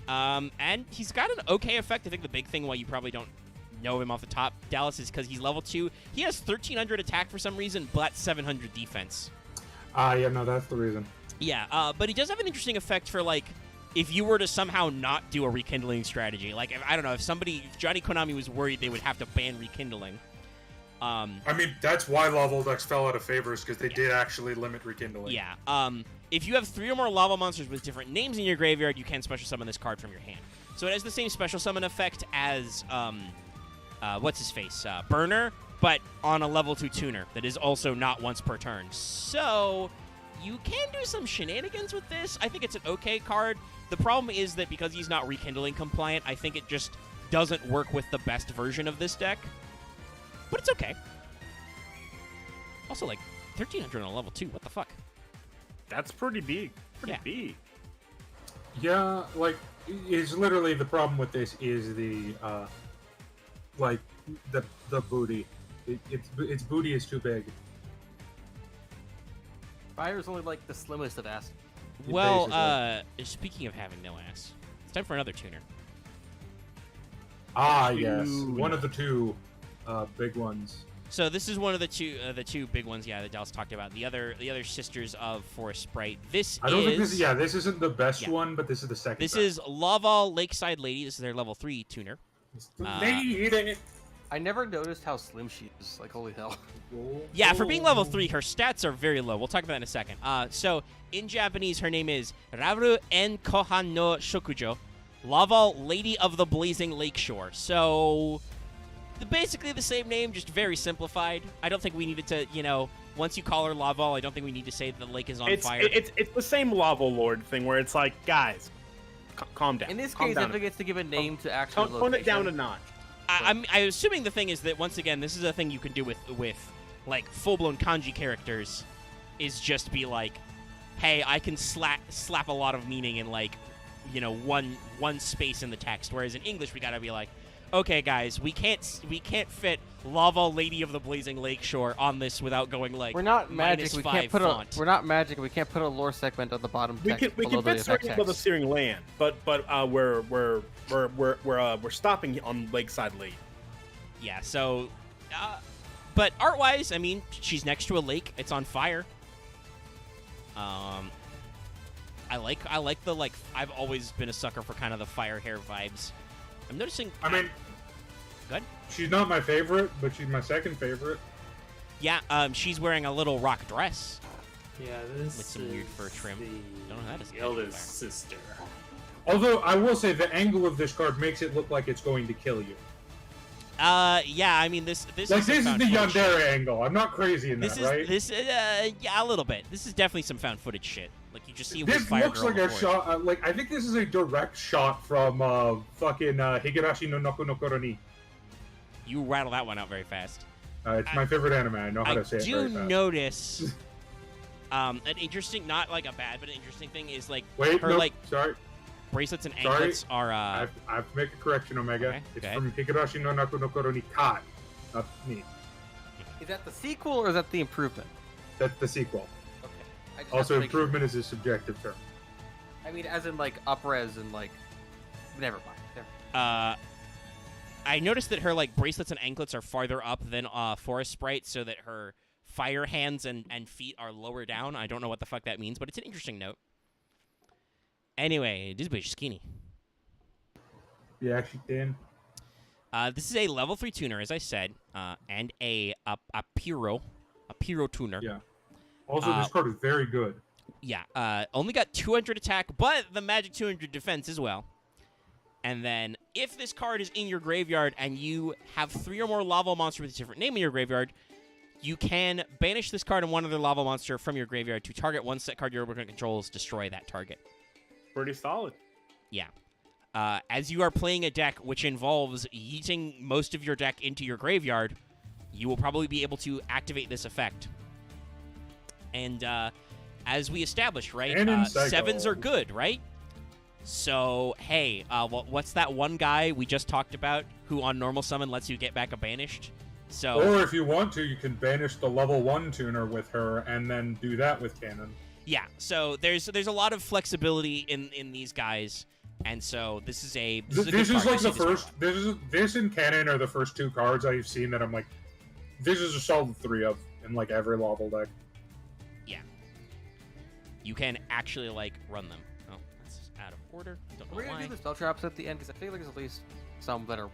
And he's got an okay effect. I think the big thing why you probably don't know him off the top, Dallas, is because he's level 2. He has 1300 attack for some reason, but 700 defense. Yeah, no, that's the reason. Yeah, but he does have an interesting effect for, like, if you were to somehow not do a rekindling strategy. Like, I don't know, if Johnny Konami was worried they would have to ban rekindling. I mean, that's why Laval decks fell out of favor, is because they did actually limit rekindling. Yeah. If you have 3 or more lava monsters with different names in your graveyard, you can special summon this card from your hand. So it has the same special summon effect as, what's his face? Burner, but on a level 2 tuner that is also not once per turn. So you can do some shenanigans with this. I think it's an okay card. The problem is that because he's not rekindling compliant, I think it just doesn't work with the best version of this deck. But it's okay. Also, like, 1300 on a level 2. What the fuck? That's pretty big. Pretty Yeah. big. Yeah, like it's literally the problem with this is the like the booty. Its booty is too big. Fire is only like the slimmest of ass. Well, Basically. speaking of having no ass, it's time for another tuner. Ah, yes, Dude. one of the two big ones. So this is one of the two big ones, yeah, that Dallas talked about. The other sisters of Forest Sprite. This I don't is think this. Yeah, this isn't the best Yeah. one, but this is the second. this best. is Laval Lakeside Lady. This is their level 3 tuner. I never noticed how slim she is. Like, holy hell. Yeah, for being level 3, her stats are very low. We'll talk about that in a second. So in Japanese, her name is Raru En Kohan no Shokujo, Laval Lady of the Blazing Lakeshore. So basically the same name, just very simplified. I don't think we needed to, once you call her Laval, I don't think we need to say that the lake is on fire. It's the same Laval Lord thing where it's like, guys, calm down. In this Calm case, down if it gets to give a name to actual tone location, it down a notch. I'm assuming the thing is that, once again, this is a thing you can do with like full-blown kanji characters, is just be like, hey, I can slap a lot of meaning in like, one space in the text. Whereas in English, we gotta be like, okay, guys, we can't fit Laval Lady of the Blazing Lakeshore on this without going like we're not magic. We can't -5 put font. we're not magic. We can't put a lore segment on the bottom We text can below the fit effect certain above the text. searing land, but we're stopping on Lakeside Lake. Yeah. So, but art-wise, I mean, she's next to a lake. It's on fire. I like the like. I've always been a sucker for kind of the fire hair vibes. I'm noticing. I mean, Good. she's not my favorite, but she's my second favorite. Yeah. She's wearing a little rock dress. Yeah, this With some weird fur trim. The Don't know how that is good. eldest sister. Although I will say the angle of this card makes it look like it's going to kill you. Yeah. I mean, this Like is this is found the footage shit. Yandere angle. I'm not crazy in This that, is right? yeah, a little bit. This is definitely some found footage shit. Like you just see with This Fire looks Girl like in a the forest. shot. Like I think this is a direct shot from fucking Higurashi no Noku no Koro ni. You rattle that one out very fast. It's my favorite anime. I know how I to say it do very fast. notice an interesting, not like a bad, but an interesting thing is like Wait, her no, like sorry. bracelets and Sorry. anklets are I have to make a correction, Omega. Okay, It's okay. from Higurashi no Naku no Koro ni Kai, not me. Is that the sequel or is that the improvement? That's the sequel. Okay. I just have Also, to make sure. improvement is a subjective term. I mean, as in like upres and like. Never mind. Never. I noticed that her like bracelets and anklets are farther up than Forest Sprite, so that her fire hands and feet are lower down. I don't know what the fuck that means, but it's an interesting note. Anyway, this bitch is skinny. Yeah, actually, Dan. This is a level 3 tuner, as I said, and a Piro tuner. Yeah. Also, this card is very good. Yeah, only got 200 attack, but the magic 200 defense as well. And then, if this card is in your graveyard and you have 3 or more lava monsters with a different name in your graveyard, you can banish this card and one other lava monster from your graveyard to target one set card your opponent controls, destroy that target. Pretty solid. Yeah. As you are playing a deck which involves yeeting most of your deck into your graveyard, you will probably be able to activate this effect. And as we established, right, And in Psycho. 7s are good, right? So, hey, what's that one guy we just talked about who on normal summon lets you get back a banished? So, Or if you want to, you can banish the level 1 tuner with her and then do that with Cannon. yeah, so there's a lot of flexibility in these guys, and so this is a This good is card. like I see the this one a first. lot. This and Cannon are the first 2 cards I've seen that I'm like, this is a solid 3 of in like every level deck. Yeah. You can actually, like, run them. Oh, that's out of order. Don't know We're gonna why. do the spell traps at the end because I feel like there's at least some that are.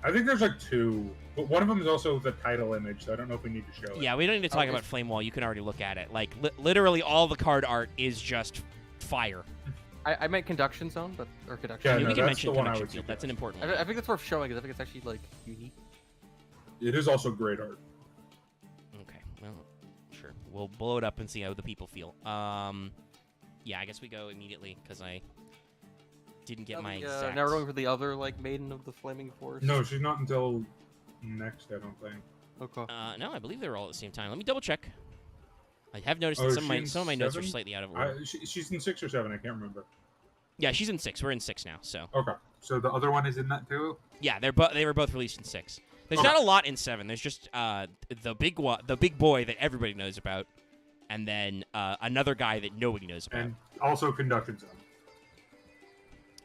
I think there's like 2, but one of them is also the title image, so I don't know if we need to show it. Yeah, we don't need to talk Okay. about Flame Wall. You can already look at it. Like, literally all the card art is just fire. I meant conduction zone, but or conduction. Yeah, we no, can that's mention the one I Connection would Field. suggest. That's an important one. I think that's worth showing because I think it's actually like unique. It is also great art. Okay, well, sure. We'll blow it up and see how the people feel. Yeah, I guess we go immediately because I didn't get my exact... Now we're going for the other like maiden of the flaming forest. No, she's not until next, I don't think. Okay. No, I believe they were all at the same time. Let me double check. I have noticed Oh, that is some she in of my notes are 7? slightly out of order. She's in 6 or 7. I can't remember. Yeah, she's in 6. We're in 6 now, so. Okay, so the other one is in that too. Yeah, they were both released in 6. There's Okay. not a lot in 7. There's just the big boy that everybody knows about, and then another guy that nobody knows about. And also Conduction Zone.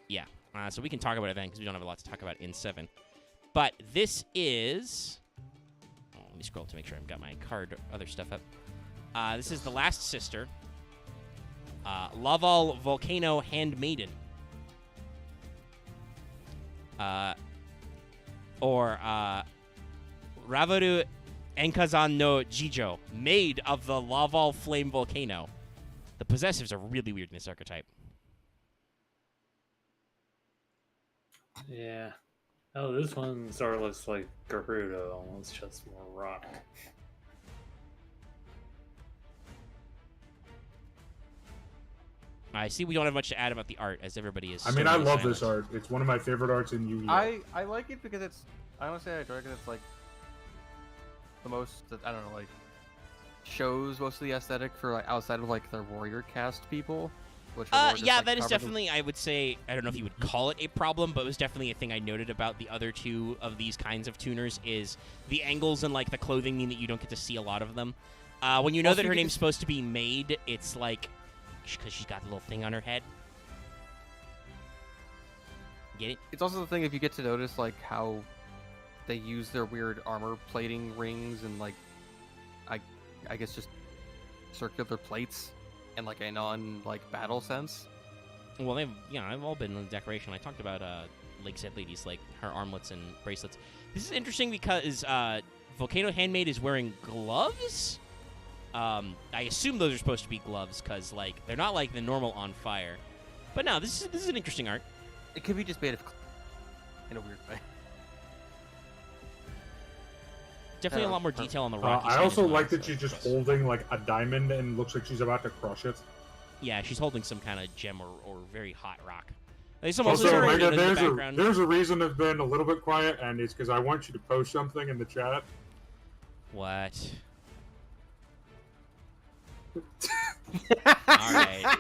Yeah, so we can talk about it then because we don't have a lot to talk about in 7. But this is. Oh, let me scroll to make sure I've got my card other stuff up. This is the last sister. Laval Volcano Handmaiden. Or Ravaru Enkazan no Jijo, maid of the Laval Flame Volcano. The possessives are really weird in this archetype. Yeah. Oh, this one sort of looks like Gerudo, almost just more rock. I see we don't have much to add about the art, as everybody is. I mean, I stonily love this silent. art. It's one of my favorite arts in Yu-Gi-Oh. I like it because it's. I don't say I enjoy it because it's like the most. I don't know, like shows most of the aesthetic for like outside of like the warrior cast people. Which are more just, yeah, like, that is covered definitely, I would say, I don't know if you would call it a problem, but it was definitely a thing I noted about the other two of these kinds of tuners is the angles and, like, the clothing mean that you don't get to see a lot of them. When you know Also, that her you name's supposed to be Maid, it's like, because she's got a little thing on her head. Get it? It's also the thing if you get to notice like how they use their weird armor plating rings and like I guess just circular plates in like a non like battle sense. Well, they've all been in decoration. I talked about Lakeside Ladies, like her armlets and bracelets. This is interesting because Volcano Handmaid is wearing gloves. I assume those are supposed to be gloves because like they're not like the normal on fire. But no, this is an interesting art. It could be just made of in a weird way. Definitely a lot more detail on the rocky I side also as well, like that so she's just gross. holding like a diamond and looks like she's about to crush it. Yeah, she's holding some kind of gem or very hot rock. There's some Also, also Omega, in the background. there's a reason I've been a little bit quiet, and it's because I want you to post something in the chat. What? All right.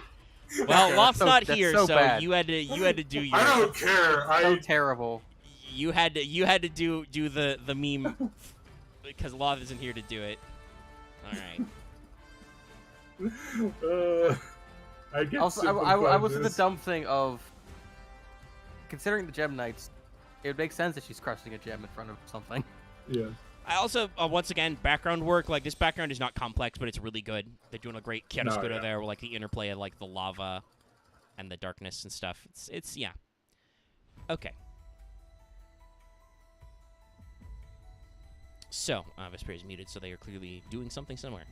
Well, Loft's not that's here, so so bad. you had to do your. I don't care. So terrible. You had to do the meme because Loft isn't here to do it. All right. I get Also, I was in the dumb thing of considering the Gem Knights. It would make sense that she's crushing a gem in front of something. Yeah. I also, once again, background work. Like, this background is not complex, but it's really good. They're doing a great chiaroscuro yeah. there with, like, the interplay of, like, the lava and the darkness and stuff. It's yeah. Okay. So, Vesper is muted, so they are clearly doing something somewhere.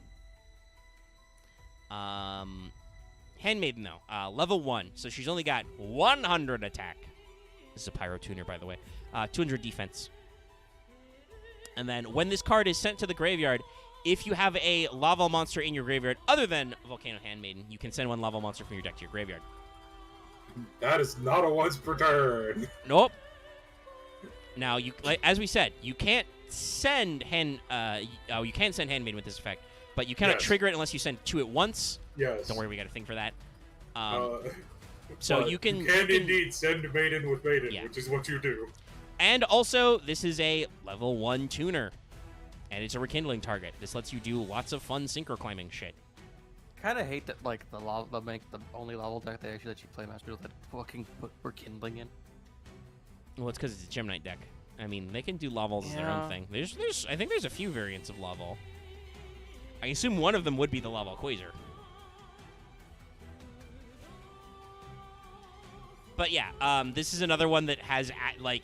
Handmaiden, though. Level 1, so she's only got 100 attack. This is a Pyro Tuner, by the way. 200 defense. And then when this card is sent to the graveyard, if you have a Laval monster in your graveyard other than Volcano Handmaiden, you can send one Laval monster from your deck to your graveyard. That is not a once per turn. Nope. Now, as we said, you can't send you can send Handmaiden with this effect, but you cannot Yes. trigger it unless you send 2 at once. Yes. Don't worry, we got a thing for that. So you can indeed send Maiden with Maiden, Yeah. which is what you do. And also, this is a level 1 tuner, and it's a rekindling target. This lets you do lots of fun synchro climbing shit. Kind of hate that like the only level deck they actually let you play Master Duel that fucking put Rekindling in. Well, it's because it's a Gem Knight deck. I mean, they can do Lavals as their own Yeah. thing. I think there's a few variants of Laval. I assume one of them would be the Laval Quasar. But yeah, this is another one that has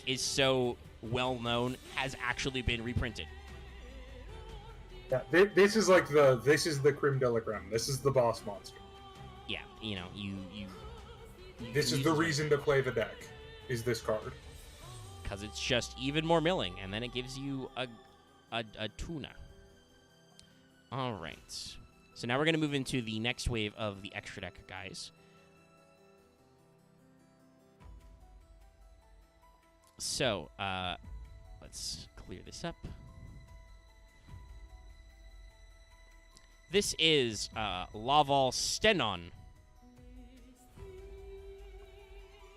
is so well known, has actually been reprinted. Yeah, this is like the creme de la creme. This is the boss monster. Yeah, you This is the reason to play the deck. Is this card? because it's just even more milling, and then it gives you a tuna. All right, so now we're gonna move into the next wave of the extra deck guys. So, let's clear this up. This is Laval Stenon.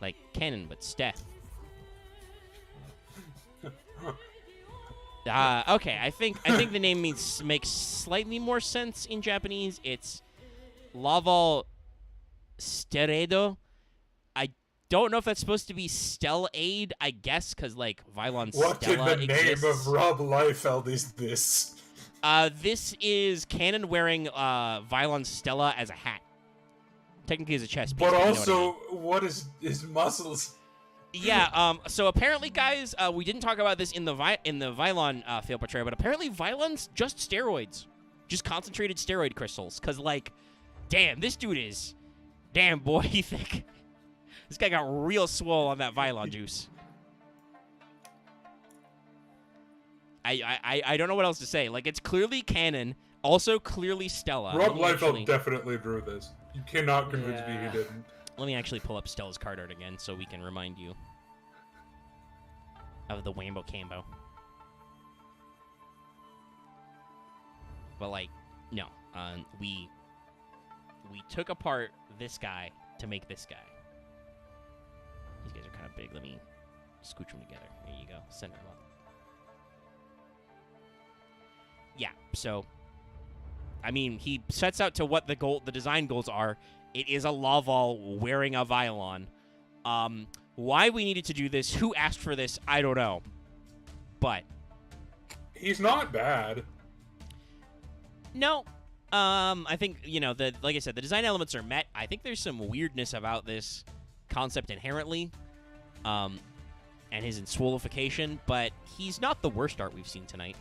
Like cannon, but Steth. Okay, I think the name makes slightly more sense in Japanese. It's Laval Steredo. I don't know if that's supposed to be Stell Aid, I guess, because, like, Vylon What Stella in the exists. name of Rob Liefeld is this? This is Cannon wearing Vylon Stella as a hat. Technically as a chest piece. But you know also, what I mean. what is his muscles? Yeah, so apparently, guys, we didn't talk about this in the Vylon field portrayal, but apparently Vylon's just steroids. Just concentrated steroid crystals. Because, like, damn, this dude is... Damn, boy, you think... This guy got real swole on that Vylon juice. I don't know what else to say. Like, it's clearly canon, also clearly Stella. Rob Liefeld definitely drew this. You cannot convince me he didn't. Let me actually pull up Stella's card art again so we can remind you of the Wambo Cambo. But, like, no. We took apart this guy to make this guy. These guys are kind of big. Let me scooch them together. There you go. Center them up. Yeah, so, I mean, he sets out to what the design goals are. It is a Laval wearing a Vylon. Why we needed to do this, who asked for this, I don't know. But he's not bad. No. I think, you know, like I said, the design elements are met. I think there's some weirdness about this concept inherently. And his enswolification, but he's not the worst art we've seen tonight.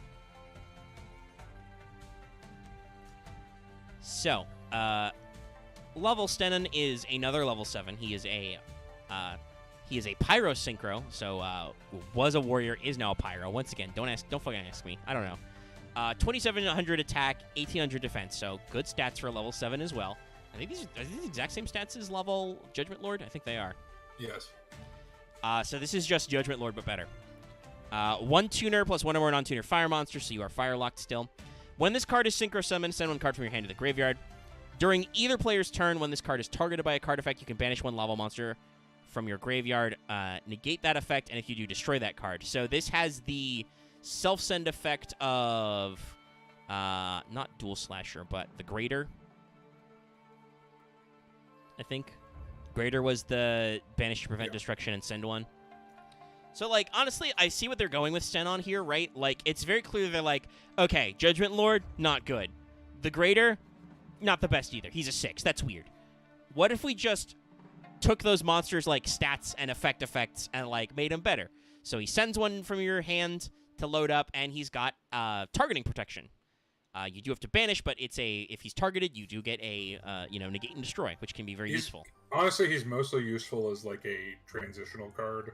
So, Level Stenon is another level 7. He is a pyro synchro. So was a warrior, is now a pyro. Once again, don't fucking ask me. I don't know. 2,700 attack, 1,800 defense. So good stats for a level 7 as well. I think these are these the exact same stats as Laval Judgment Lord. I think they are. Yes. So this is just Judgment Lord, but better. 1 tuner plus 1 or more non-tuner fire monster, so you are fire locked still. When this card is synchro summoned, send 1 card from your hand to the graveyard. During either player's turn, when this card is targeted by a card effect, you can banish 1 lava monster from your graveyard, negate that effect, and if you do, destroy that card. So this has the self-send effect of, not Dual Slasher, but the Greater, I think. Greater was the banish to prevent destruction and send 1. So, like, honestly, I see what they're going with Stenon here, right? Like, it's very clear they're like, okay, Judgment Lord, not good. The Greater, not the best either. He's a 6. That's weird. What if we just took those monsters, like, stats and effects and, like, made them better? So he sends 1 from your hand to load up, and he's got targeting protection. You do have to banish, but it's if he's targeted, you do get a, negate and destroy, which can be very useful. Honestly, he's mostly useful as, like, a transitional card.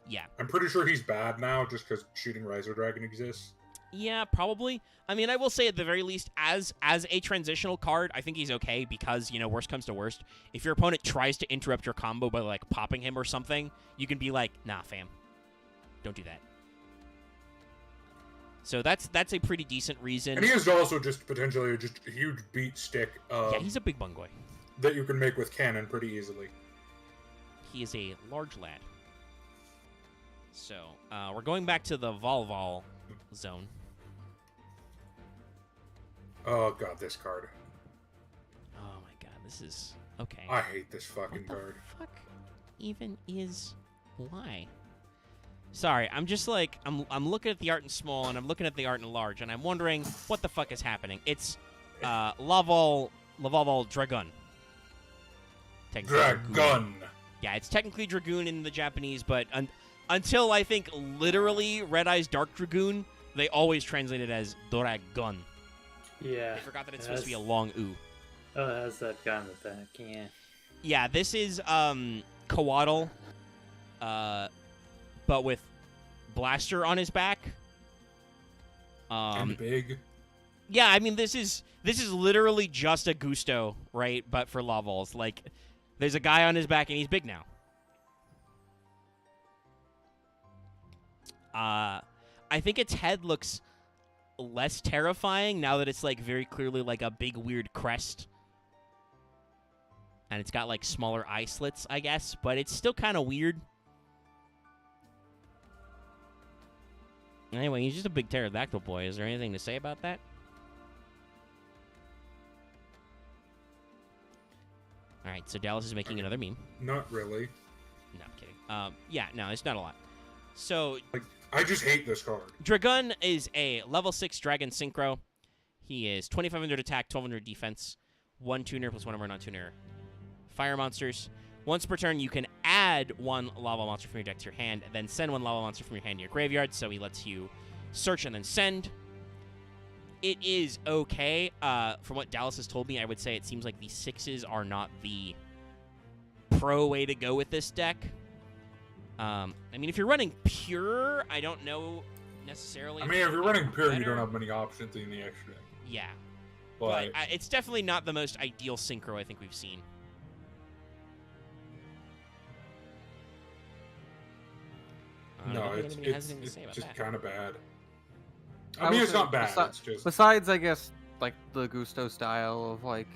Yeah. I'm pretty sure he's bad now just because Shooting Riser Dragon exists. Yeah, probably. I mean, I will say at the very least, as a transitional card, I think he's okay because, you know, worst comes to worst. If your opponent tries to interrupt your combo by, like, popping him or something, you can be like, nah, fam. Don't do that. So that's a pretty decent reason. And he is also just potentially just a huge beat stick. Yeah, he's a big bungoy. That you can make with cannon pretty easily. He is a large lad. So, we're going back to the Volval zone. Oh god, this card. Oh my god, this is... Okay. I hate this fucking what card. the fuck even is... Why? Sorry, I'm just like... I'm looking at the art in small, and I'm looking at the art in large, and I'm wondering what the fuck is happening. It's, Laval Dragon. Dragon! Yeah, it's technically Dragoon in the Japanese, but... Until, I think, literally Red Eye's Dark Dragoon, they always translate it as Dragon. Yeah. They forgot that it's supposed to be a long ooh. Oh, it has that gun at the back, yeah. Yeah, this is, Coatl, but with Blaster on his back. And big. Yeah, I mean, this is literally just a Gusto, right? But for Lavals. Like, there's a guy on his back, and he's big now. I think its head looks less terrifying now that it's like very clearly like a big weird crest. And it's got like smaller eye slits, I guess, but it's still kind of weird. Anyway, he's just a big pterodactyl boy. Is there anything to say about that? All right, so Dallas is making another meme. Not really. No, I'm kidding. Yeah, no, it's not a lot. So, I just hate this card. Dragon is a level 6 Dragon Synchro. He is 2,500 attack, 1,200 defense, 1 tuner plus 1 of our non-tuner fire monsters. Once per turn, you can add 1 lava monster from your deck to your hand, and then send 1 lava monster from your hand to your graveyard, so he lets you search and then send. It is okay. From what Dallas has told me, I would say it seems like the 6s are not the pro way to go with this deck. I mean, if you're running pure, I don't know necessarily. I mean, if you're running pure, you better. don't have many options in the extra. Yeah. But It's definitely not the most ideal synchro I think we've seen. no, I don't think anybody has anything to it's say about just that. kind of bad. I I mean, would it's say not bad. It's just Besides, I guess, like the Gusto style of like,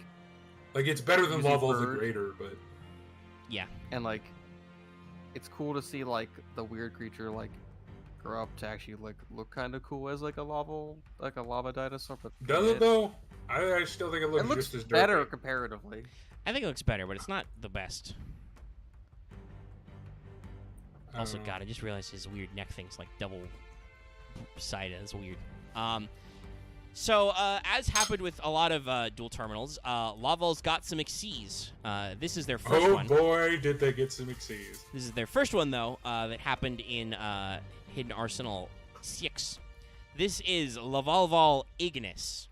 like it's better than using Laval the bird. Greater, but Yeah. and like, it's cool to see like the weird creature like grow up to actually like look kind of cool as like a lava dinosaur. But does it though? I still think it looks, It looks just as dirty. better comparatively. I think it looks better, but it's not the best. Also, God, I just realized his weird neck thing's like double-sided. It's weird. So, as happened with a lot of dual terminals, Laval's got some Xyz. This is their first Oh one. boy, did they get some Xyz. This is their first one, though, that happened in Hidden Arsenal 6. This is Laval Ignis.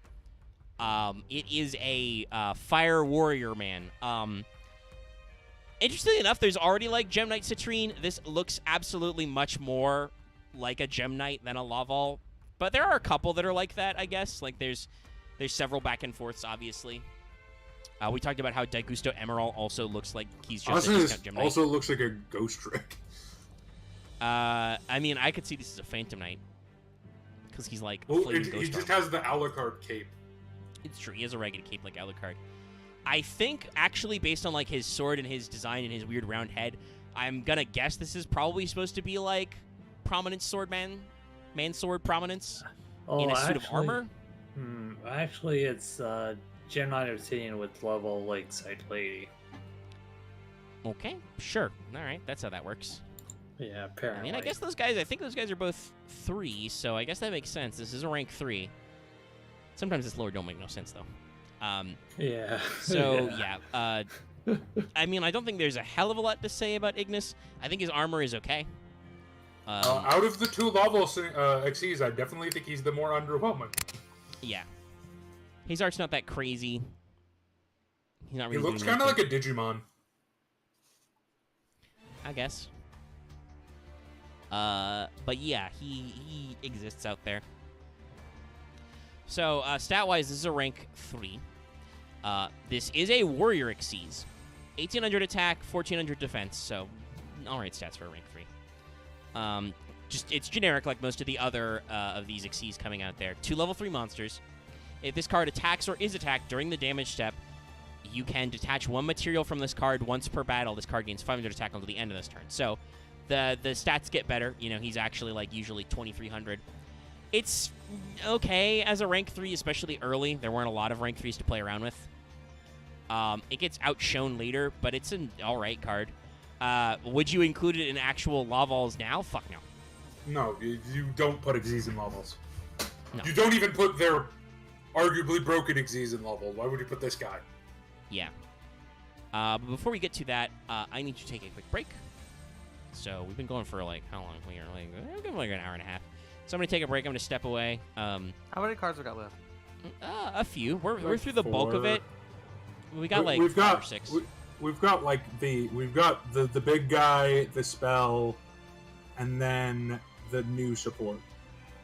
It is a Fire Warrior man. Interestingly enough, there's already, like, Gem Knight Citrine. This looks absolutely much more like a Gem Knight than a Laval. But there are a couple that are like that, I guess. Like, there's several back and forths, obviously. We talked about how Daigusto Emerald also looks like he's just a discount Gem Knight. Also looks like a Ghost Trick. I mean, I could see this as a Phantom Knight. Because he's, like, Well, floating he ghost just armor. has the Alucard cape. It's true. He has a ragged cape like Alucard. I think, actually, based on, like, his sword and his design and his weird round head, I'm gonna guess this is probably supposed to be, like, Prominence Swordman. Man-sword Prominence. In a suit of armor. Actually, it's Gem Knight Obsidian with level Lakeside Lady. Okay, sure. All right, that's how that works. Yeah, I apparently. mean, I think those guys are both 3, so I guess that makes sense. This is a rank 3. Sometimes this lore don't make no sense, though. Yeah. So, yeah. I mean, I don't think there's a hell of a lot to say about Ignis. I think his armor is okay. Out of the two Laval Xyz, I definitely think he's the more underwhelming. Yeah. His art's not that crazy. He's not He really looks doing kind of like anything, a Digimon. I guess. But yeah, he exists out there. So, stat-wise, this is a rank 3. This is a Warrior Xyz. 1,800 attack, 1,400 defense, so alright stats for a rank 3. Just it's generic like most of the other of these Xyz coming out there. 2 level 3 monsters. If this card attacks or is attacked during the damage step, you can detach 1 material from this card once per battle. This card gains 500 attack until the end of this turn. So the stats get better. You know, he's actually like usually 2,300. It's okay as a rank 3, especially early. There weren't a lot of rank 3s to play around with. It gets outshone later, but it's an alright card. Would you include it in actual Lavals now? Fuck no. No, you don't put Xyz in Lavals. No. You don't even put their arguably broken Xyz in Laval. Why would you put this guy? Yeah. But before we get to that, I need to take a quick break. So we've been going for like how long? We're like an hour and a half. So I'm gonna take a break. I'm gonna step away. How many cards we got left? A few. We're Like through the bulk of 4. it. We got like we've 5 got or 6. we've got like the big guy, the spell, and then the new support.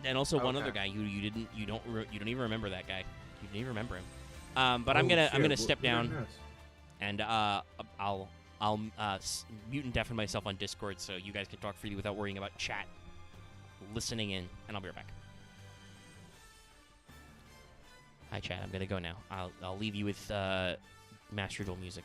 And also one Okay. other guy who you don't even remember that guy. You didn't even remember him. But I'm gonna step down and I'll mute and deafen myself on Discord so you guys can talk freely without worrying about chat listening in, and I'll be right back. Hi, chat. I'm gonna go now. I'll leave you with Master Duel music.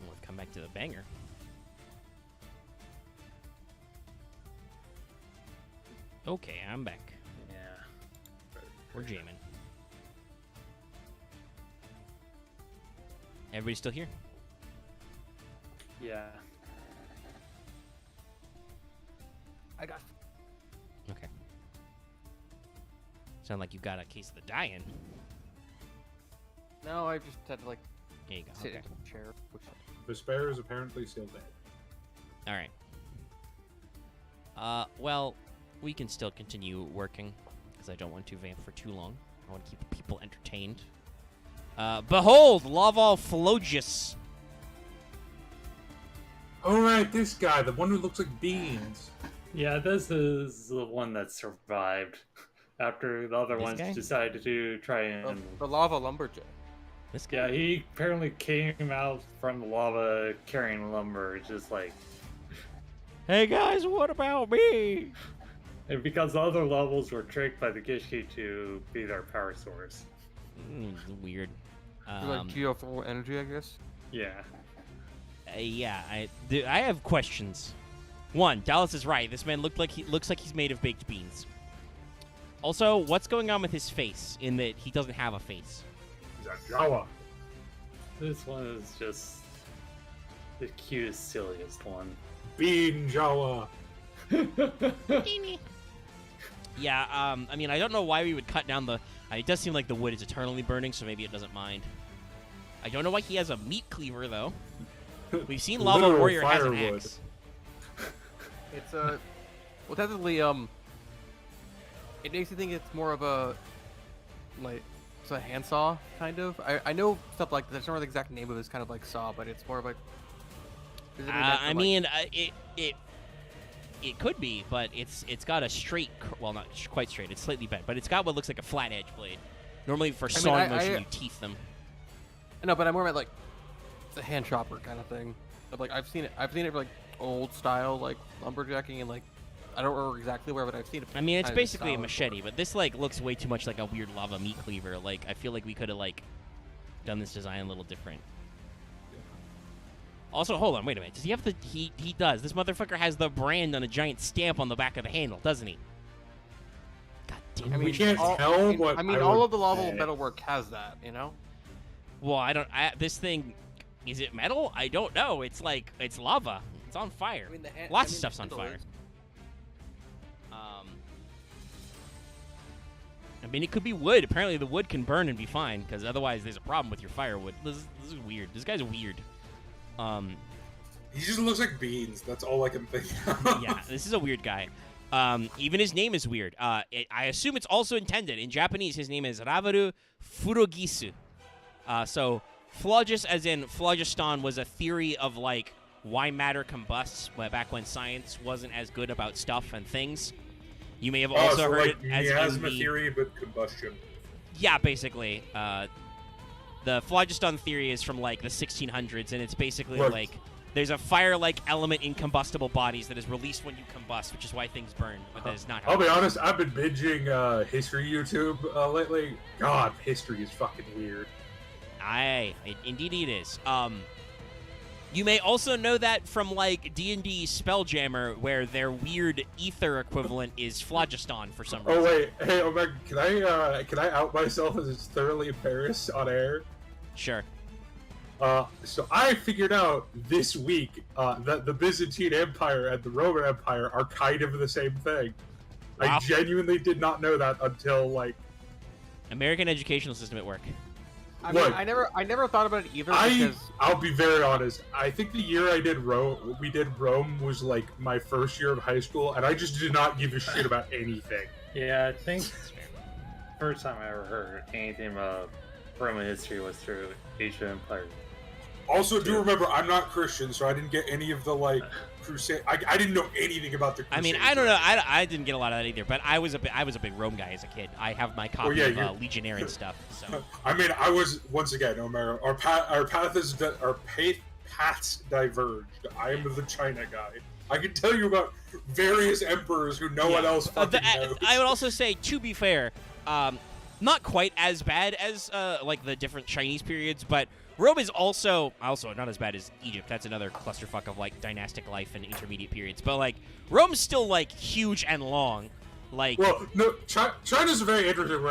We've come back to the banger. Okay, I'm back. Yeah. We're jamming. Everybody still here? Yeah. I got. Okay. Sound like you got a case of the dying. No, I just had to like There you go. sit Okay. into the chair. Which Vesper is apparently still dead. All right. Well, we can still continue working because I don't want to vamp for too long. I want to keep people entertained. Behold, Laval Flogus. Oh, right, this guy, the one who looks like beans. Yeah, this is the one that survived after the other This ones guy? decided to try and. the lava lumberjack. This guy. Yeah, he apparently came out from the lava carrying lumber, just like. Hey guys, what about me? And because the other levels were tricked by the Gishki to be their power source. Weird. Like geothermal energy, I guess. Yeah. Yeah, I have questions. One, Dallas is right. This man looks like he's made of baked beans. Also, what's going on with his face? In that he doesn't have a face. He's a Jawa. This one is just the cutest, silliest one. Bean Jawa. Yeah. I mean, I don't know why we would cut down the. It does seem like the wood is eternally burning, so maybe it doesn't mind. I don't know why he has a meat cleaver though. We've seen Laval Literal Warrior has an firewood. axe. It's well, technically, it makes you think it's more of a, like, it's a handsaw, kind of. I know stuff like that. I don't know the exact name of it. It's kind of like saw, but it's more of like. I mean, it could be, but it's got a straight, well, not quite straight. It's slightly bent, but it's got what looks like a flat edge blade. Normally, for sawing motion, you teeth them. No, but I'm more about like the hand chopper kind of thing. But, like I've seen it for like old style like lumberjacking and like I don't remember exactly where, but I've seen it. I mean, it's kind of basically a style machete, before. but this like looks way too much like a weird lava meat cleaver. Like I feel like we could have like done this design a little different. Also, hold on, wait a minute. Does he have the... He does. This motherfucker has the brand on a giant stamp on the back of the handle, doesn't he? God damn it. We can't tell what... I mean, all of the Laval metalwork has that, you know? Well, I don't... this thing... Is it metal? I don't know. It's like... It's lava. It's on fire. I mean, Lots of stuff's on fire. I mean, it could be wood. Apparently, the wood can burn and be fine, because otherwise there's a problem with your firewood. This is weird. This guy's weird. He just looks like beans. That's all I can think of. Yeah, this is a weird guy. Even his name is weird. I assume it's also intended. In Japanese, his name is Ravaru Furogisu. So, phlogus, as in phlogiston, was a theory of, like, why matter combusts back when science wasn't as good about stuff and things. You may have also so heard like it as miasma theory, but combustion. Yeah, basically. The phlogiston theory is from, like, the 1600s, and it's basically, like, there's a fire-like element in combustible bodies that is released when you combust, which is why things burn, but that is not how I'll be honest, I've been binging history YouTube lately. God, history is fucking weird. Indeed it is. You may also know that from, like, D&D Spelljammer, where their weird ether equivalent is phlogiston for some reason. Oh wait, hey Omega, can I out myself as it's thoroughly embarrassed on air? Sure. So I figured out this week that the Byzantine Empire and the Roman Empire are kind of the same thing. Wow. I genuinely did not know that until, like... American educational system at work. I mean, Look, I never thought about it either because I'll be very honest. I think the year we did Rome was like my first year of high school, and I just did not give a shit about anything. Yeah, I think first time I ever heard anything about Roman history was through Asian Empire. Also, do remember, I'm not Christian, so I didn't get any of the, like, crusade. I didn't know anything about the crusade. I mean, I don't know. I didn't get a lot of that either, but I was a big Rome guy as a kid. I have my copy of Legionnaire and stuff. So. I mean, I was, once again, Omar, our paths diverged. I am the China guy. I can tell you about various emperors who no one else fucking knows. I would also say, to be fair, not quite as bad as like the different Chinese periods, but Rome is also not as bad as Egypt. That's another clusterfuck of, like, dynastic life and intermediate periods. But, like, Rome's still, like, huge and long. Like, well, no, China's very interesting.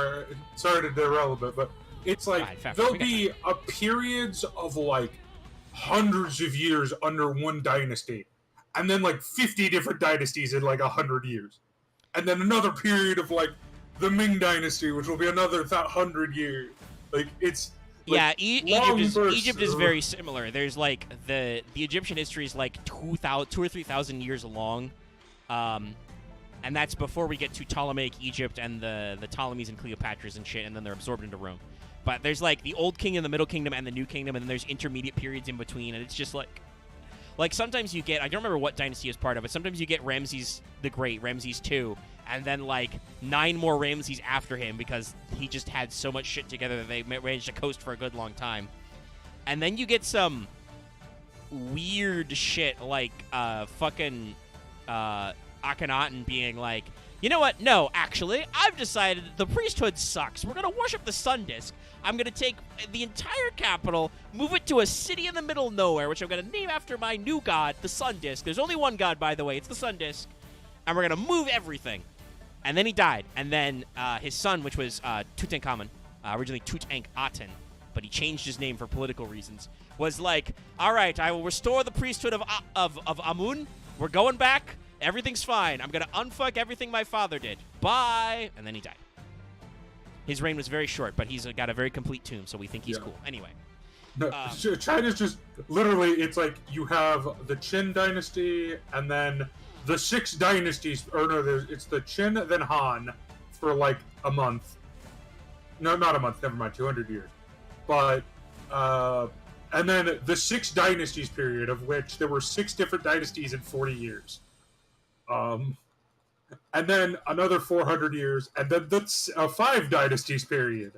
Sorry to derail a bit, but it's like there'll be periods of, like, hundreds of years under one dynasty, and then, like, 50 different dynasties in, like, 100 years, and then another period of, like, the Ming Dynasty, which will be another 100 years. Like, it's... Yeah, Egypt is very similar. There's, like, the Egyptian history is like 2,000 or 3,000 years long, and that's before we get to Ptolemaic Egypt and the Ptolemies and Cleopatras and shit, and then they're absorbed into Rome. But there's, like, the Old Kingdom, the Middle Kingdom, and the New Kingdom, and then there's intermediate periods in between, and it's just like sometimes you get, I don't remember what dynasty is part of it, sometimes you get Ramses the Great, Ramses II, and then, like, 9 more Ramses after him because he just had so much shit together that they managed to coast for a good long time. And then you get some weird shit like fucking Akhenaten being like, you know what? No, actually, I've decided the priesthood sucks. We're going to worship the sun disk. I'm going to take the entire capital, move it to a city in the middle of nowhere, which I'm going to name after my new god, the sun disk. There's only one god, by the way. It's the sun disk. And we're going to move everything. And then he died. And then his son, which was Tutankhamun, originally Tutankhaten, but he changed his name for political reasons, was like, all right, I will restore the priesthood of Amun. We're going back. Everything's fine. I'm going to unfuck everything my father did. Bye. And then he died. His reign was very short, but he's got a very complete tomb, so we think he's cool. Anyway. No, China's just, literally, it's like you have the Qin dynasty, and then the 6 dynasties, or no, it's the Qin, then Han, for like a month. No, not a month, never mind, 200 years. But, and then the 6 dynasties period, of which there were 6 different dynasties in 40 years. And then another 400 years, and then that's a 5 dynasties period.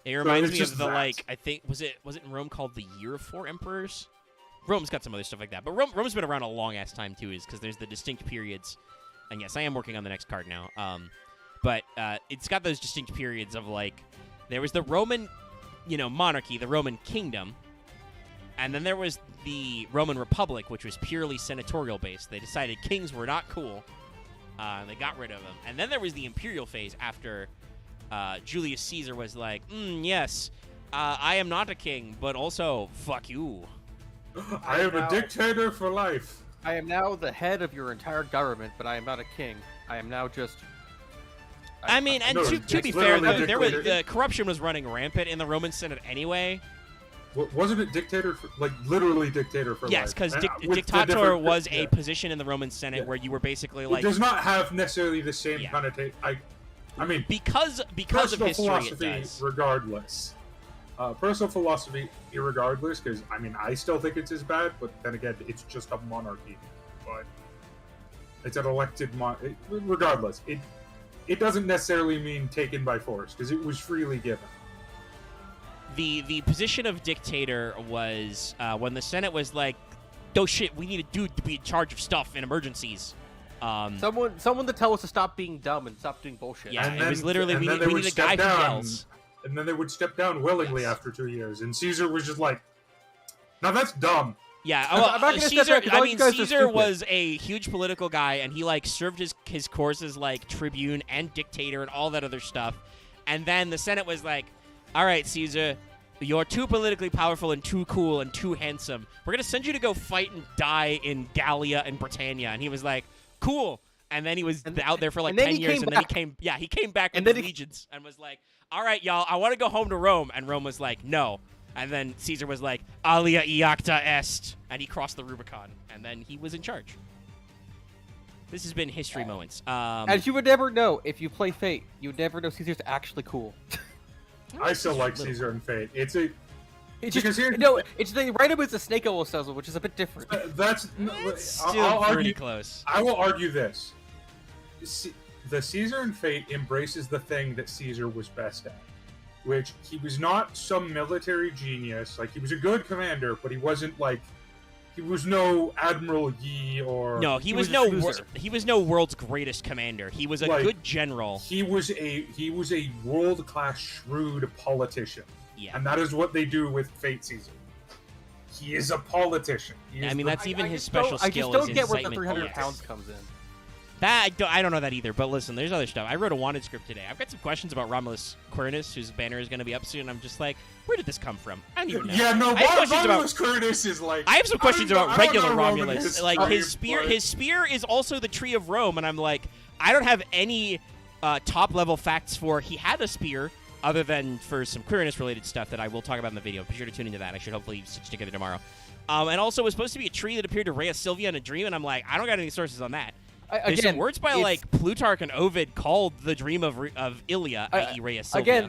It reminds me of the, like, I think, was it in Rome called the Year of 4 Emperors? Rome's got some other stuff like that, but Rome's been around a long-ass time, too, is because there's the distinct periods. And yes, I am working on the next card now. But it's got those distinct periods of, like, there was the Roman, monarchy, the Roman kingdom, And then there was the Roman Republic, which was purely senatorial based. They decided kings were not cool. They got rid of them. And then there was the imperial phase after Julius Caesar was like, yes, I am not a king, but also, fuck you. I am a dictator for life. I am now the head of your entire government, but I am not a king. I am now just... I mean, and No, to be it's fair, literally though, dictator. the corruption was running rampant in the Roman Senate anyway. Wasn't it dictator for, like, literally dictator for Yes, life? because And, with the dictator different- was a yeah. position in the Roman Senate Yeah. where you were basically It like... does not have necessarily the same Yeah. connotation. I mean, Because of personal history, it philosophy, does. regardless. Personal philosophy, irregardless, because I mean, I still think it's as bad, but then again, it's just a monarchy. But it's an elected regardless. It doesn't necessarily mean taken by force because it was freely given. The position of dictator was when the Senate was like, oh shit, we need a dude to be in charge of stuff in emergencies. Someone to tell us to stop being dumb and stop doing bullshit. Yeah, And it was then- literally, and we then need, they we would need a step guy who down. yells. And then they would step down willingly Yes. after 2 years, and Caesar was just like, "Now that's dumb." Yeah, I'm not gonna step Caesar. back 'cause I all mean, you guys are Caesar stupid. was a huge political guy, and he like served his course as like tribune and dictator and all that other stuff. And then the Senate was like, "All right, Caesar, you're too politically powerful and too cool and too handsome. We're gonna send you to go fight and die in Gallia and Britannia." And he was like, "Cool." And then he was out there for like and then 10 he years, came and then back. he came back with And then his he- legions and was like, "All right, y'all, I want to go home to Rome." And Rome was like, "No." And then Caesar was like, "Alia iacta est," and he crossed the Rubicon, and then he was in charge. This has been history moments. As you would never know if you play Fate, you would never know Caesar's actually cool. I still like little- Caesar and Fate. It's a It's Because just, here- no, it's the right of it's a snake oil sizzle, which is a bit different. that's It's I'll still pretty argue. close. I will argue this: the Caesar and Fate embraces the thing that Caesar was best at, which he was not some military genius. Like he was a good commander, but he wasn't like he was no Admiral Yi or No, he was was a no schmoozer. he was no world's greatest commander. He was a Like, good general. he was a world class shrewd politician, Yeah. and that is what they do with Fate Caesar. He is a politician. He I is mean, the- that's even his just don't- special I just skill. don't is get where the incitement 300 politics. pounds comes in. That I don't know that either. But listen, there's other stuff. I wrote a wanted script today. I've got some questions about Romulus Quirinus, whose banner is going to be up soon. I'm just like, where did this come from? I don't even know. Yeah, no. I have questions about- Romulus Curtis is like. I have some questions about I don't regular know Roman Romulus. history, Like his spear, but- his spear is also the tree of Rome, and I'm like, I don't have any top level facts for he had a spear, other than for some Quirinus related stuff that I will talk about in the video. Be sure to tune into that. I should hopefully stitch together tomorrow. And also, it was supposed to be a tree that appeared to Rhea Silvia in a dream, and I'm like, I don't got any sources on that. There's some words by it's- like Plutarch and Ovid called the dream of Ilia, i.e. Rhea Silvia. Again,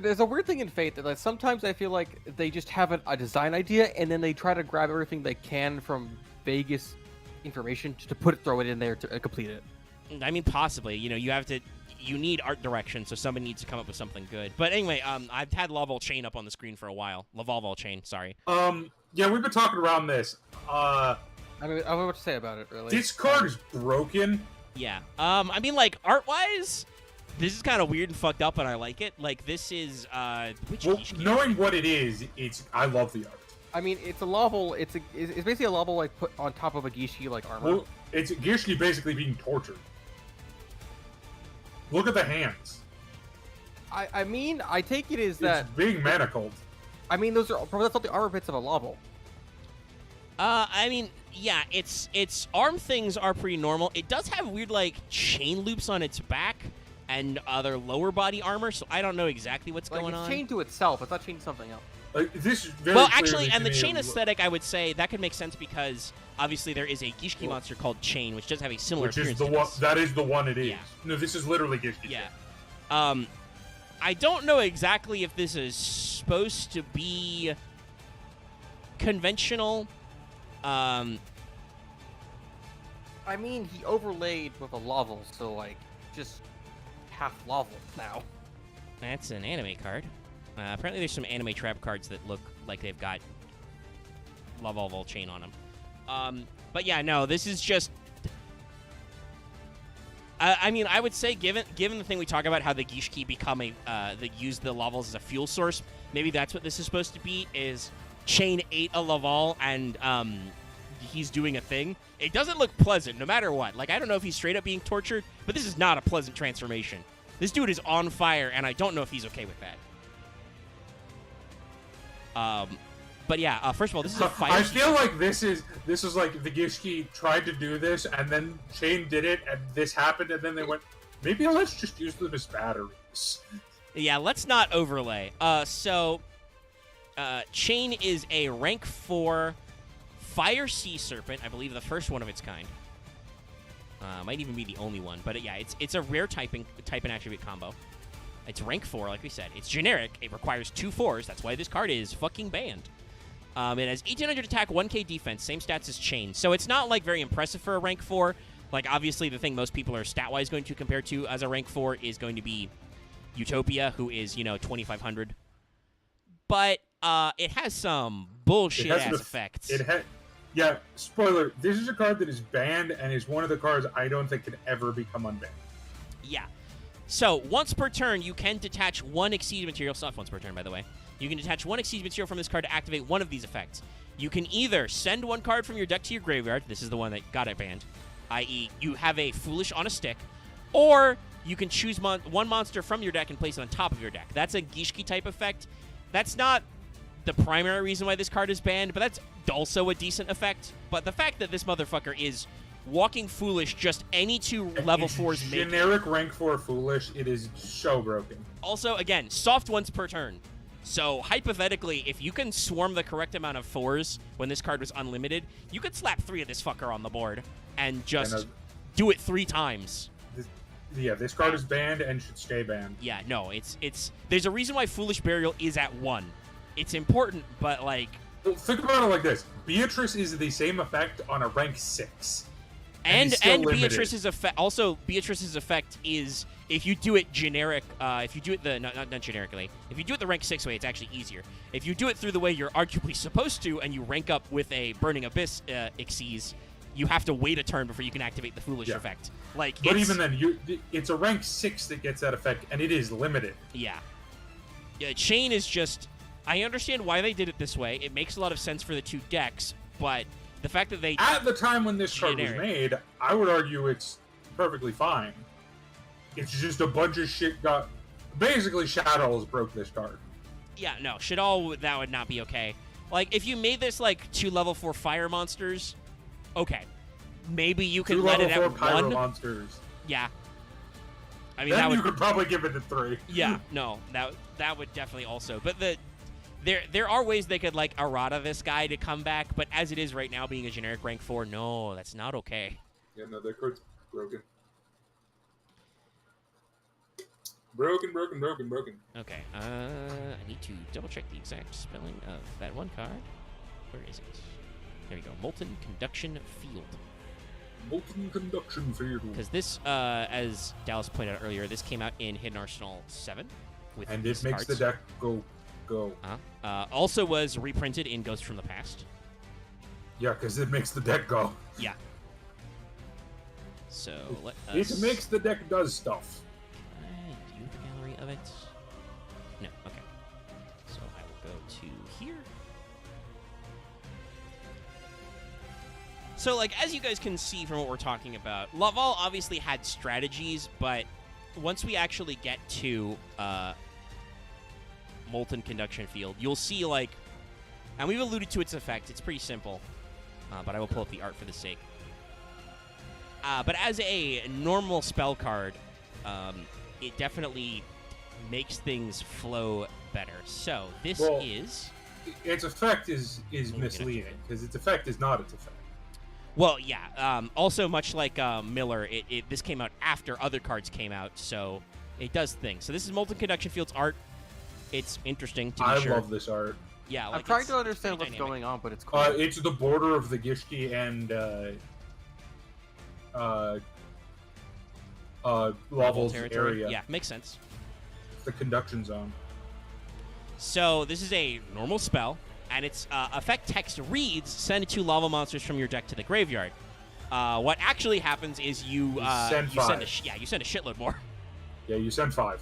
there's a weird thing in Fate that like, sometimes I feel like they just have a design idea and then they try to grab everything they can from Vegas information to throw it in there to complete it. I mean, possibly. You know, you need art direction, so somebody needs to come up with something good. But anyway, I've had Laval Chain up on the screen for a while. Laval Chain, sorry. Yeah, we've been talking around this. I don't know what to say about it, really. This card is broken. Yeah. I mean, like, art-wise, this is kind of weird and fucked up, and I like it. Like, this is, which Well, Gish game? knowing what it is, I love the art. I mean, it's a Laval. It's basically a Laval like put on top of a Gishi like armor. Well, it's Gishki basically being tortured. Look at the hands. I mean, I take it as It's that. being manacled. I mean, that's not the armor bits of a Laval. I mean, yeah, its arm things are pretty normal. It does have weird, like, chain loops on its back and other lower body armor, so I don't know exactly what's Like going it's on. chained to itself. It's not chained to something else. Like this is very Well, clearly actually, and to the me chain a- aesthetic, I would say, that could make sense because, obviously, there is a Gishki monster called Chain, which does have a similar which is appearance the to one. this. That is the one it is. Yeah. No, this is literally Gishki. Yeah. I don't know exactly if this is supposed to be conventional. I mean, he overlaid with a Laval, so like just half Laval now. That's an anime card. Apparently, there's some anime trap cards that look like they've got Laval Chain on them. But yeah, no, this is just. I mean, I would say, given the thing we talk about, how the Gishki become they use the Lavals as a fuel source, maybe that's what this is supposed to be. Is Chain ate a Laval and he's doing a thing. It doesn't look pleasant, no matter what. Like, I don't know if he's straight up being tortured, but this is not a pleasant transformation. This dude is on fire, and I don't know if he's okay with that. But yeah, first of all, this is a fire. I feel like this is like the Gishki tried to do this, and then Chain did it, and this happened, and then they went, maybe let's just use them as batteries. Yeah, let's not overlay. Chain is a rank 4 Fire Sea Serpent, I believe the first one of its kind. Might even be the only one, but yeah, it's a rare type and attribute combo. It's rank 4, like we said. It's generic. It requires 2 4s. That's why this card is fucking banned. It has 1800 attack, 1k defense, same stats as Chain. So it's not like very impressive for a rank 4. Like, obviously, the thing most people are stat-wise going to compare to as a rank 4 is going to be Utopia, who is, 2500. But it has some bullshit-ass effects. Yeah, spoiler, this is a card that is banned and is one of the cards I don't think can ever become unbanned. Yeah. So, once per turn, you can detach 1 Exceed material. Soft once per turn, by the way. You can detach 1 Exceed material from this card to activate one of these effects. You can either send 1 card from your deck to your graveyard. This is the one that got it banned. I.e., you have a Foolish on a stick. Or you can choose 1 monster from your deck and place it on top of your deck. That's a Gishki type effect. That's not the primary reason why this card is banned, but that's also a decent effect. But the fact that this motherfucker is walking Foolish, just any 2 level 4s make generic rank 4 Foolish, it is so broken. Also, again, soft once per turn. So, hypothetically, if you can swarm the correct amount of 4s when this card was unlimited, you could slap 3 of this fucker on the board and just do it 3 times. This card is banned and should stay banned. Yeah, no, it's there's a reason why Foolish Burial is at 1. It's important, but, like... Well, think about it like this. Beatrice is the same effect on a rank 6. And Beatrice's effect... Also, Beatrice's effect is... If you do it generic... if you do it not generically. If you do it the rank 6 way, it's actually easier. If you do it through the way you're arguably supposed to, and you rank up with a Burning Abyss Xyz, you have to wait a turn before you can activate the Foolish effect. Like, but even then, it's a rank 6 that gets that effect, and it is limited. Yeah. Chain is just... I understand why they did it this way. It makes a lot of sense for the 2 decks, but the fact that they... At the time when this card was made, I would argue it's perfectly fine. It's just a bunch of shit got... Basically, Shadows broke this card. Yeah, no. Shadow, that would not be okay. Like, if you made this, 2 level 4 fire monsters, okay. Maybe you can let it at 1. 2 level 4 pyro monsters. Yeah. I mean, then you could probably give it to 3. Yeah, no. That would definitely also... But There are ways they could, errata this guy to come back, but as it is right now, being a generic rank 4, no, that's not okay. Yeah, no, that card's broken. Broken. Okay, I need to double-check the exact spelling of that one card. Where is it? There we go. Molten Conduction Field. Molten Conduction Field. Because this, as Dallas pointed out earlier, this came out in Hidden Arsenal 7. And it makes the deck go. Also was reprinted in Ghost from the Past. Yeah, because it makes the deck go. Yeah. So, let us... It makes the deck does stuff. Can I view the gallery of it? No, okay. So I will go to here. So, as you guys can see from what we're talking about, Laval obviously had strategies, but once we actually get to, Molten Conduction Field, you'll see, and we've alluded to its effect. It's pretty simple, but I will pull up the art for the sake. But as a normal spell card, it definitely makes things flow better. So this is... Its effect is misleading, because its effect is not its effect. Well, yeah. Also, much like Miller, this came out after other cards came out, so it does things. So this is Molten Conduction Field's art. It's interesting to be sure. I love this art. Yeah, I'm trying to understand what's going on, but it's cool. It's the border of the Gishki and Laval's area. Yeah, makes sense. The conduction zone. So this is a normal spell, and its effect text reads: send 2 lava monsters from your deck to the graveyard. What actually happens is you send a shitload more. Yeah, you send 5.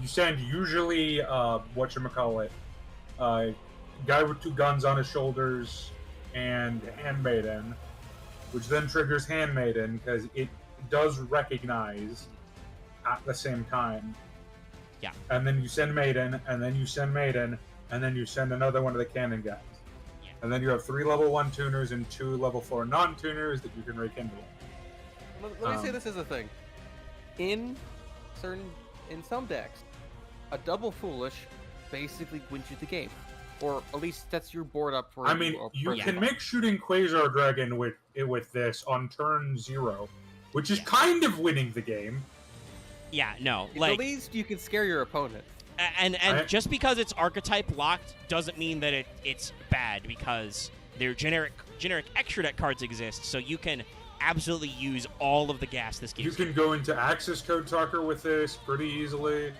You send usually whatchamacallit, guy with 2 guns on his shoulders, and Handmaiden, which then triggers Handmaiden because it does recognize at the same time. Yeah. And then you send Maiden, and then you send Maiden, and then you send another one of the cannon guys. Yeah. And then you have 3 level 1 tuners and 2 level 4 non-tuners that you can rekindle. Let me say this as a thing. In some decks, a double foolish basically wins you the game, or at least sets your board up for. I mean, you can make shooting Quasar Dragon with this on turn 0, which is kind of winning the game. Yeah, no, At like, least you can scare your opponent. and just because it's archetype locked doesn't mean that it's bad, because their generic extra deck cards exist, so you can absolutely use all of the gas this game. You can go into Access Code Talker with this pretty easily,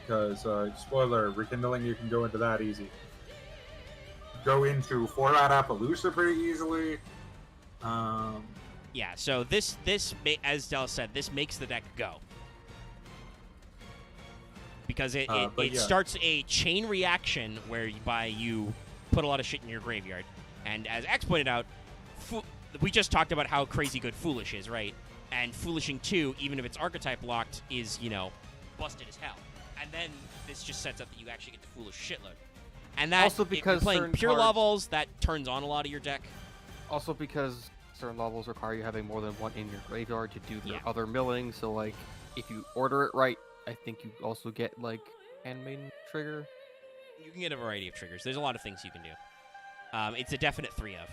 because, spoiler, Rekindling, you can go into that easy. Go into 4-out Appaloosa pretty easily. Yeah, so this as Del said, this makes the deck go. Because it starts a chain reaction whereby you put a lot of shit in your graveyard. And as X pointed out, we just talked about how crazy good Foolish is, right? And Foolishing 2, even if it's archetype locked, is, busted as hell. And then this just sets up that you actually get the Foolish shitload. And that, Also because if you're playing certain pure cards- levels, that turns on a lot of your deck. Also because certain levels require you having more than one in your graveyard to do their Yeah. other milling. So like, if you order it right, I think you also get like Handmaiden trigger. You can get a variety of triggers. There's a lot of things you can do. It's a definite 3 of.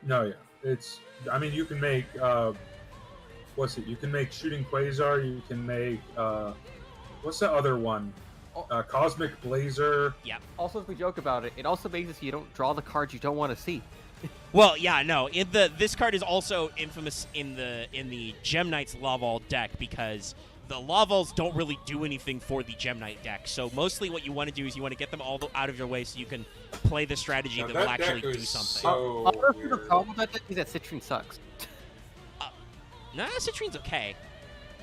No, yeah. You can make, you can make Shooting Quasar, you can make, what's the other one? Cosmic Blazer. Yeah. Also, if we joke about it, it also makes it so you don't draw the cards you don't want to see. Well, yeah, no. This card is also infamous in the Gem Knights Laval deck, because the Lavals don't really do anything for the Gem Knight deck. So mostly what you want to do is you want to get them all out of your way so you can play the strategy Now, that that will actually deck do is something. so Honestly, the weird. problem with that deck is that Citrine sucks. Nah, Citrine's okay.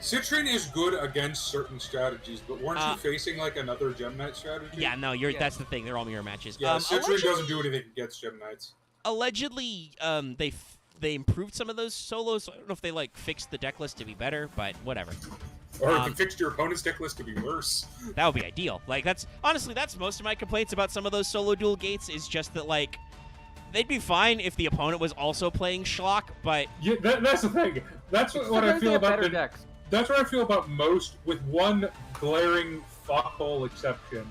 Citrine is good against certain strategies, but weren't you facing like another Gem Knight strategy? Yeah, no, that's the thing. They're all mirror matches. Yeah, Citrine doesn't do anything against Gem Knights. Allegedly, they improved some of those solos. So I don't know if they fixed the deck list to be better, but whatever. Or you can fix your opponent's deck list to be worse. That would be ideal. That's most of my complaints about some of those solo dual gates, is just that they'd be fine if the opponent was also playing schlock, but Yeah, that's the thing. That's what I feel about the decks. That's what I feel about most, with one glaring fuckhole exception.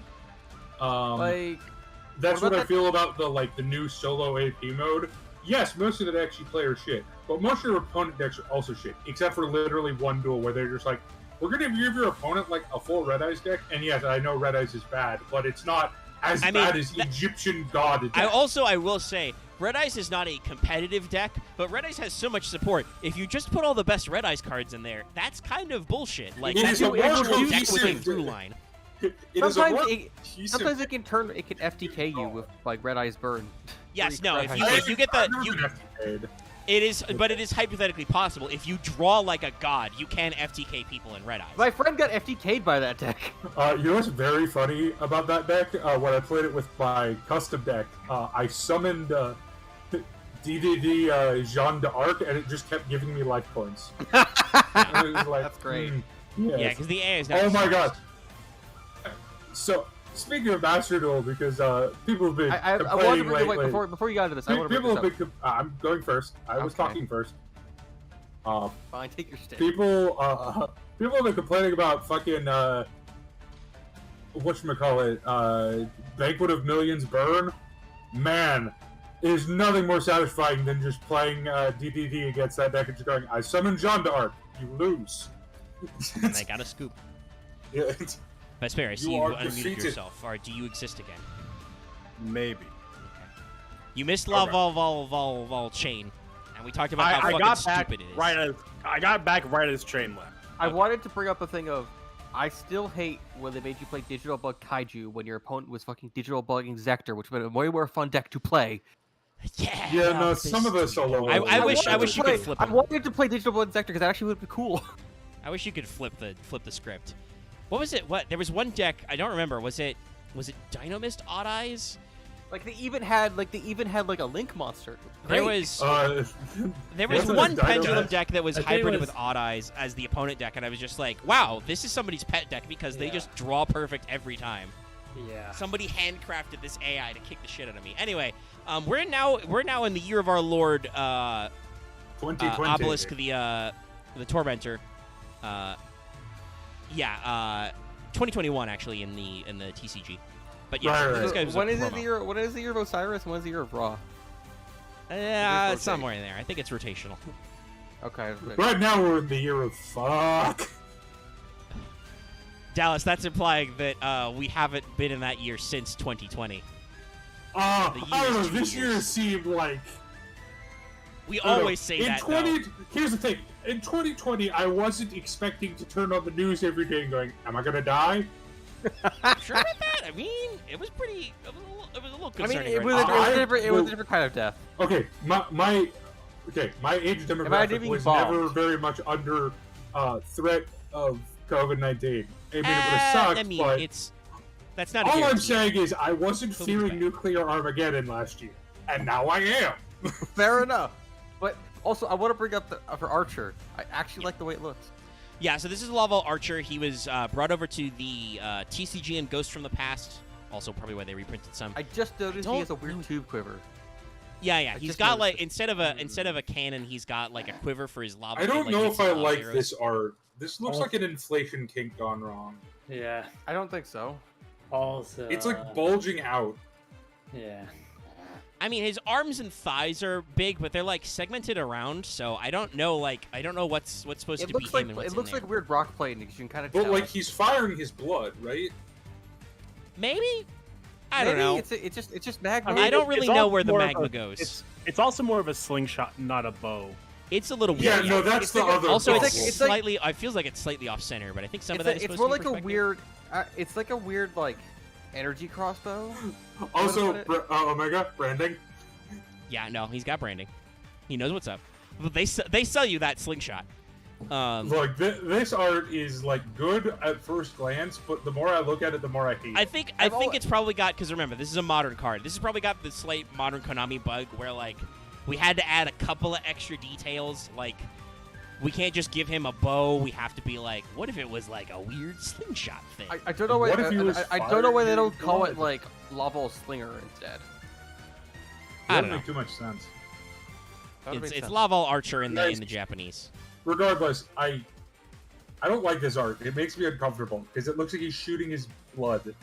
That's what I feel about the new solo AP mode. Yes, most of the decks you play are shit, but most of your opponent decks are also shit, except for literally one duel where they're just like, we're gonna give your opponent a full Red Eyes deck, and yes, I know Red Eyes is bad, but it's not as bad as Egyptian God deck. I will say, Red Eyes is not a competitive deck, but Red Eyes has so much support. If you just put all the best Red Eyes cards in there, that's kind of bullshit. It That's is a an more actual deck with a cohesive- through line. Sometimes Sometimes it can FTK you with Red Eyes Burn. Yes, Three no. Red If Eyes. you get it is hypothetically possible. If you draw like a god, you can FTK people in Red Eyes. My friend got FTK'd by that deck. You know what's very funny about that deck? When I played it with my custom deck, I summoned DDD Jeanne d'Arc, and it just kept giving me life points. And it was like, That's great. Yeah, because the AI is not. Oh my god. So, speaking of Master Duel, because people have been I wanted to complaining bring lately. before you got into this. I want to People bring have this been. I'm going first. I was Okay. talking first. up. Fine, take your stick. People have been complaining about fucking whatchamacallit, Banquet of Millions Burn. Man, it is nothing more satisfying than just playing DDD against that deck and just going, I summon Jeanne d'Arc. You lose. And I got a scoop. Yeah, it's- Vesper, I see You you are unmuted defeated. yourself. Or do you exist again? Maybe. You missed Okay. Laval chain, and we talked about how I fucking got back stupid it is. I got back right as train left. I wanted to bring up a thing of, I still hate when they made you play Digital Bug Kaiju when your opponent was fucking Digital Bugging Zector, which would have been a way more fun deck to play. Yeah. Yeah, no, this some of the solo I ones wish are you could flip I them. wanted to play Digital Bug Zector because that actually would be cool. I wish you could flip the script. What was it? There was one deck, I don't remember. Was it was it Dynamist Odd Eyes? Like they even had like a Link monster. There Great. was There one pendulum deck. deck that was I think it hybrid was- with Odd Eyes as the opponent deck, and I was just like, wow, this is somebody's pet deck because they Yeah. just draw perfect every time. Yeah. Somebody handcrafted this AI to kick the shit out of me. Anyway, we're now in the year of our Lord 2020. Obelisk the Tormentor. 2021 actually in the TCG. But yeah, Right, right. this guy was When a is it promo. the year? When is the year of Osiris? And when is the year of Ra? It's somewhere in there. I think it's rotational. Okay. Right now we're in the year of fuck. Dallas, that's implying that we haven't been in that year since 2020. The I year don't know. is 2 This year years. seemed like We I don't know. always say in that. 20. Here's the thing. In 2020, I wasn't expecting to turn on the news every day and going, "Am I gonna die?" though. Sure about that? I mean, it was pretty. It was a little I mean, concerning. it was, right it now. was I- different. It was a well- different kind of death. Okay, my age demographic being was bombed? never very much under threat of COVID-19. I mean, it would have sucked, I mean, but that's not. A all I'm guarantee. saying is I wasn't Could be fearing bad. nuclear Armageddon last year, and now I am. Fair enough. But also, I want to bring up for Archer. I actually like the way it looks. Yeah, so this is Laval Archer. He was brought over to the TCG and Ghost from the Past. Also, probably why they reprinted some. I just noticed don't he has a weird know. tube quiver. Yeah, I he's just got noticed like it. instead of a cannon, he's got like a quiver for his lava. I don't like know his if I lava like arrows. this art. This looks Oh. like an inflation kink gone wrong. Yeah. I don't think so. Also. It's like bulging out. Yeah. I mean, his arms and thighs are big, but they're like segmented around. So I don't know. I don't know what's supposed It to looks be like him and what's it looks in there. like weird rock plating because you can kind of But tell. like he's firing his blood, right? Maybe. I don't Maybe know. It's just magma. I don't really it's know also where the more of magma a- goes. It's also more of a slingshot, not a bow. It's a little weird. Yeah, no, that's It's the like a- other. Also, It's it's, like- puzzle. it's like- slightly. I feels like it's slightly off center, but I think some of that is It's supposed more to like be a perspective. weird. It's like a weird like energy crossbow. Also, What about Omega branding. Yeah, no, he's got branding. He knows what's up. But they sell you that slingshot. Look, this art is like good at first glance, but the more I look at it, the more I hate I it. think I've it's probably got, because remember, this is a modern card. This has probably got the slight modern Konami bug where like we had to add a couple of extra details. Like we can't just give him a bow. We have to be like, what if it was like a weird slingshot thing? I don't know why. What if he was I don't know why they don't firing call blood? it like Laval Slinger instead. I That don't doesn't know. make too much sense. That would It's make sense. Laval Archer in the Nice. Japanese. Regardless, I don't like this art. It makes me uncomfortable because it looks like he's shooting his blood.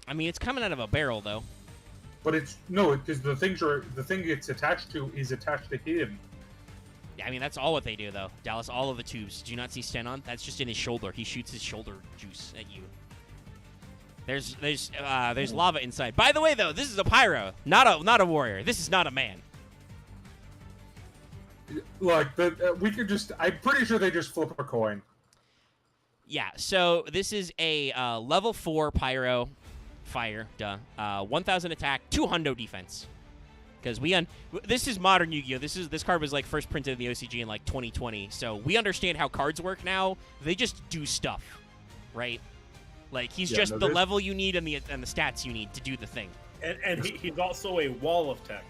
I mean, it's coming out of a barrel though. But it's no, because the thing it's attached to is attached to him. Yeah, I mean that's all what they do though. Dallas, all of the tubes. Do you not see Stenon? That's just in his shoulder. He shoots his shoulder juice at you. There's lava inside. By the way, though, this is a pyro, not a warrior. This is not a man. Like we could just. I'm pretty sure they just flip a coin. Yeah. So this is a level 4 pyro, fire. 1,000 attack, 200 defense. Because this is modern Yu-Gi-Oh. This card was like first printed in the OCG in like 2020. So we understand how cards work now. They just do stuff, right? Like he's Yeah, just no, the this- level you need and the stats you need to do the thing. And he's also a wall of tech.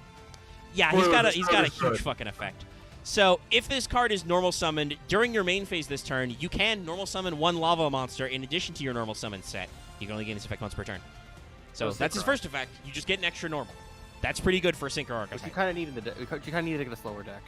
Yeah, Well, he's got a this huge card is good. fucking effect. So if this card is normal summoned during your main phase this turn, you can normal summon one lava monster in addition to your normal summon set. You can only gain this effect once per turn. So Oh, that's his synchro. first effect. You just get an extra normal. That's pretty good for a synchro Which you archetype. kind of need in the you kind of need to get a slower deck.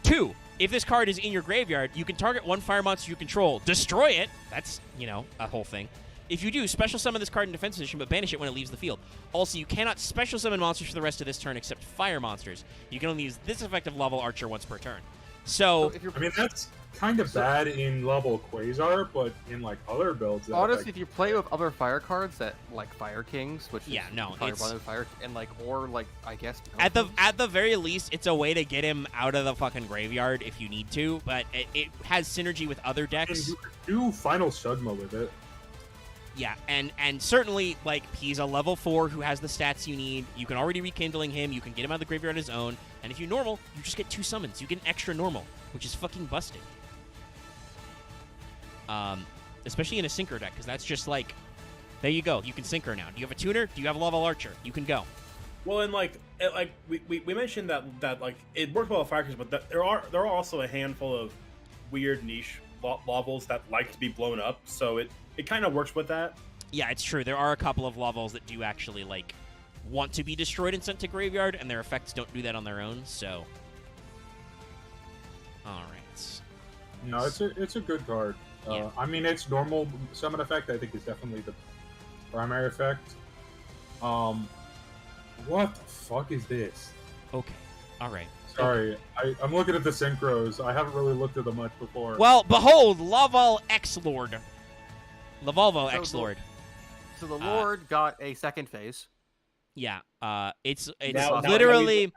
2, if this card is in your graveyard, you can target one fire monster you control, destroy it. That's, a whole thing. If you do, special summon this card in defense position, but banish it when it leaves the field. Also, you cannot special summon monsters for the rest of this turn except fire monsters. You can only use this effect of Laval Archer once per turn. So, If you're I mean, that's kind of bad in level Quasar, but in like other builds, that, honestly, like, if you play with other fire cards that like Fire Kings, which Yeah, is no, Fire it's- Brother Fire, and like or like I guess at the very least, it's a way to get him out of the fucking graveyard if you need to, but it has synergy with other and decks. you could do Final Sugma with it. Yeah, and certainly, like, he's a level 4 who has the stats you need. You can already rekindling him. You can get him out of the graveyard on his own. And if you normal, you just get 2 summons. You get an extra normal, which is fucking busted. Especially in a synchro deck, because that's just, like, There you go. You can synchro now. Do you have a tuner? Do you have a Laval Archer? You can go. Well, and we mentioned that like it works well with fire creatures, but there are also a handful of weird niche Lavals that like to be blown up, so it kind of works with that. Yeah, it's true. There are a couple of Lavals that do actually like want to be destroyed and sent to graveyard, and their effects don't do that on their own. So, all right. No, it's a good card. Yeah. I mean, its normal summon effect, I think, is definitely the primary effect. What the fuck is this? Okay. All right. Sorry, I'm looking at the synchros. I haven't really looked at them much before. Well, behold, Laval X-Lord. Lavalvo So X-Lord. So the Lord got a second phase. Yeah. It's Now literally...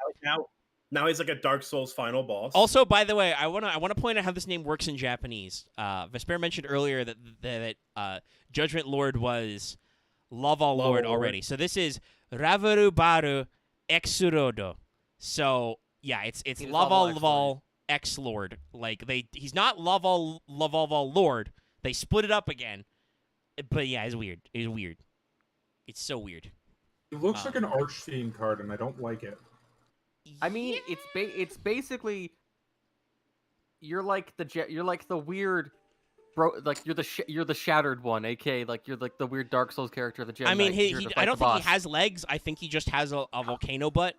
Now he's like a Dark Souls final boss. Also, by the way, I wanna point out how this name works in Japanese. Vesper mentioned earlier that Judgment Lord was Laval Lord already. So this is Ravaru Baru Exurodo. So yeah, it's Laval X Lord. Like he's not Laval Lord. They split it up again. But yeah, it's weird. It's weird. It's so weird. It looks like an Archfiend card, and I don't like it. I mean, it's basically you're like the weird bro, like you're the shattered one, aka like you're like the weird Dark Souls character of the Jedi I mean, Knight. I don't think he has legs. I think he just has a volcano butt.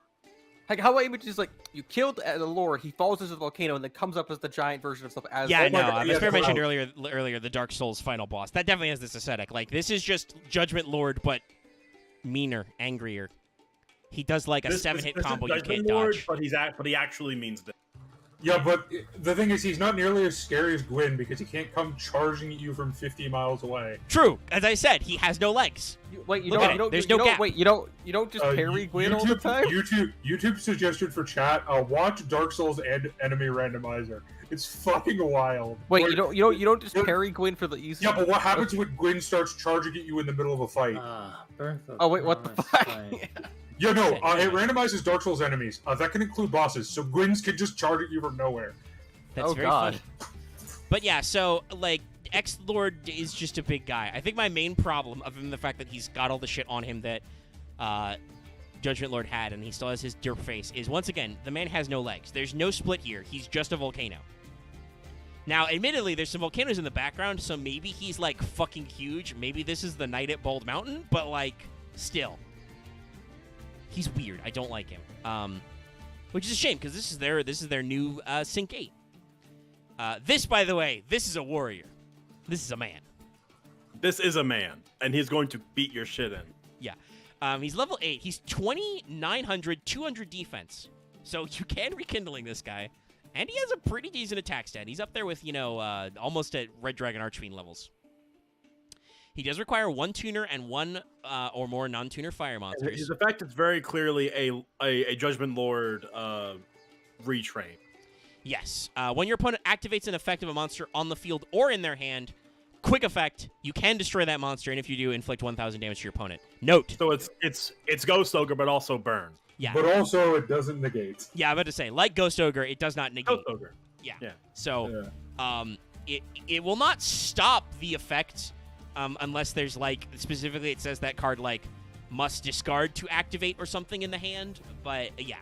Like how image is like you killed the Lord, he falls into the volcano and then comes up as the giant version of stuff. As Yeah, my no. God, yeah, Vesper mentioned wow. earlier the Dark Souls final boss. That definitely has this aesthetic. Like this is just Judgment Lord, but meaner, angrier. He does like a 7-hit combo you can't Lord, dodge. but he actually means that. Yeah, but the thing is, he's not nearly as scary as Gwyn because he can't come charging at you from 50 miles away. True. As I said, he has no legs. Wait, you Look at it. don't. There's you no don't, gap. Wait, you don't just parry Gwyn all the time. YouTube suggestion for chat: watch Dark Souls enemy randomizer. It's fucking wild. Wait, you don't just parry Gwyn for the easy. Yeah, but what happens when Gwyn starts charging at you in the middle of a fight? Oh wait, what the fuck? Yeah, no, it randomizes Dark Souls enemies. That can include bosses, so Gwyn's can just charge at you from nowhere. That's Oh, very God. funny. But yeah, so like X-Lord is just a big guy. I think my main problem, other than the fact that he's got all the shit on him that Judgment Lord had, and he still has his derp face, is once again, the man has no legs. There's no split here. He's just a volcano. Now, admittedly, there's some volcanoes in the background, so maybe he's like fucking huge. Maybe this is the Knight at Bald Mountain, but like, still. He's weird. I don't like him. Which is a shame, because this is their new Sync 8. This, by the way, this is a warrior. This is a man. This is a man, and he's going to beat your shit in. Yeah. He's level 8. He's 2,900, 200 defense. So you can rekindling this guy. And he has a pretty decent attack stat. He's up there with, almost at Red Dragon Archfiend levels. He does require one tuner and one or more non-tuner fire monsters. His effect is very clearly a Judgment Lord retrain. Yes. When your opponent activates an effect of a monster on the field or in their hand, quick effect, you can destroy that monster, and if you do, inflict 1,000 damage to your opponent. Note. So it's Ghost Ogre, but also burn. Yeah. But also, it doesn't negate. Yeah, I'm about to say, like Ghost Ogre, it does not negate. Ghost Ogre. Yeah. Yeah. So, it will not stop the effect unless there's, like, specifically it says that card, like, must discard to activate or something in the hand. But, yeah.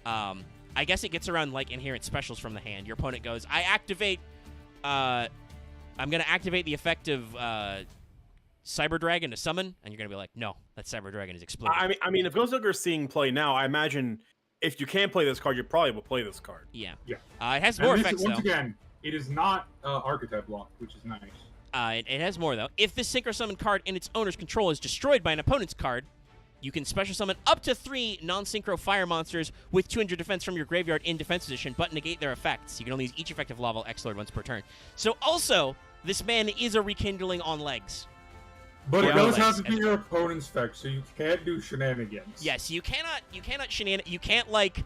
I guess it gets around, like, inherent specials from the hand. Your opponent goes, I activate, I'm going to activate the effect of Cyber Dragon to summon, and you're going to be like, no, that Cyber Dragon is exploding. I mean, if Ghost Ogre is seeing play now, I imagine if you can play this card, you probably will play this card. Yeah. Yeah. It has more And effects, once though. again, it is not archetype locked, which is nice. It has more, though. If this Synchro Summon card in its owner's control is destroyed by an opponent's card, you can special summon up to 3 non-synchro fire monsters with 200 defense from your graveyard in defense position, but negate their effects. You can only use each effect of Laval X-Lord once per turn. So also, this man is a rekindling on legs. But Yeah. it does have Legs. to be your opponent's effect, so you can't do shenanigans. Yes, you cannot you can't like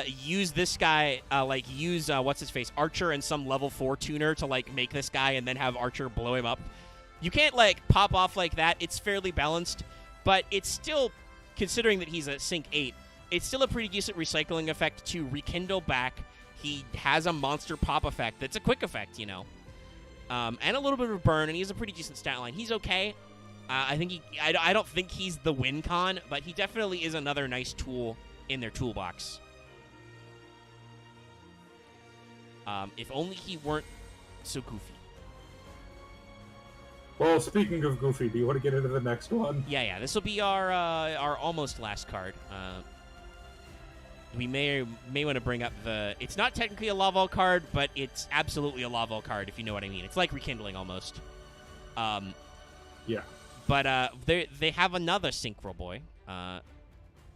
use this guy use what's his face Archer and some level 4 tuner to like make this guy and then have Archer blow him up. You can't like pop off like that. It's fairly balanced. But it's still, considering that he's a Sync 8, it's still a pretty decent recycling effect to rekindle back. He has a monster pop effect that's a quick effect, and a little bit of a burn, and he has a pretty decent stat line. He's okay. I think I don't think he's the win con, but he definitely is another nice tool in their toolbox. If only he weren't so goofy. Well, speaking of goofy, do you want to get into the next one? Yeah. This will be our almost last card. We may want to bring up the. It's not technically a Laval card, but it's absolutely a Laval card, if you know what I mean. It's like Rekindling almost. Yeah. But they have another Synchro Boy.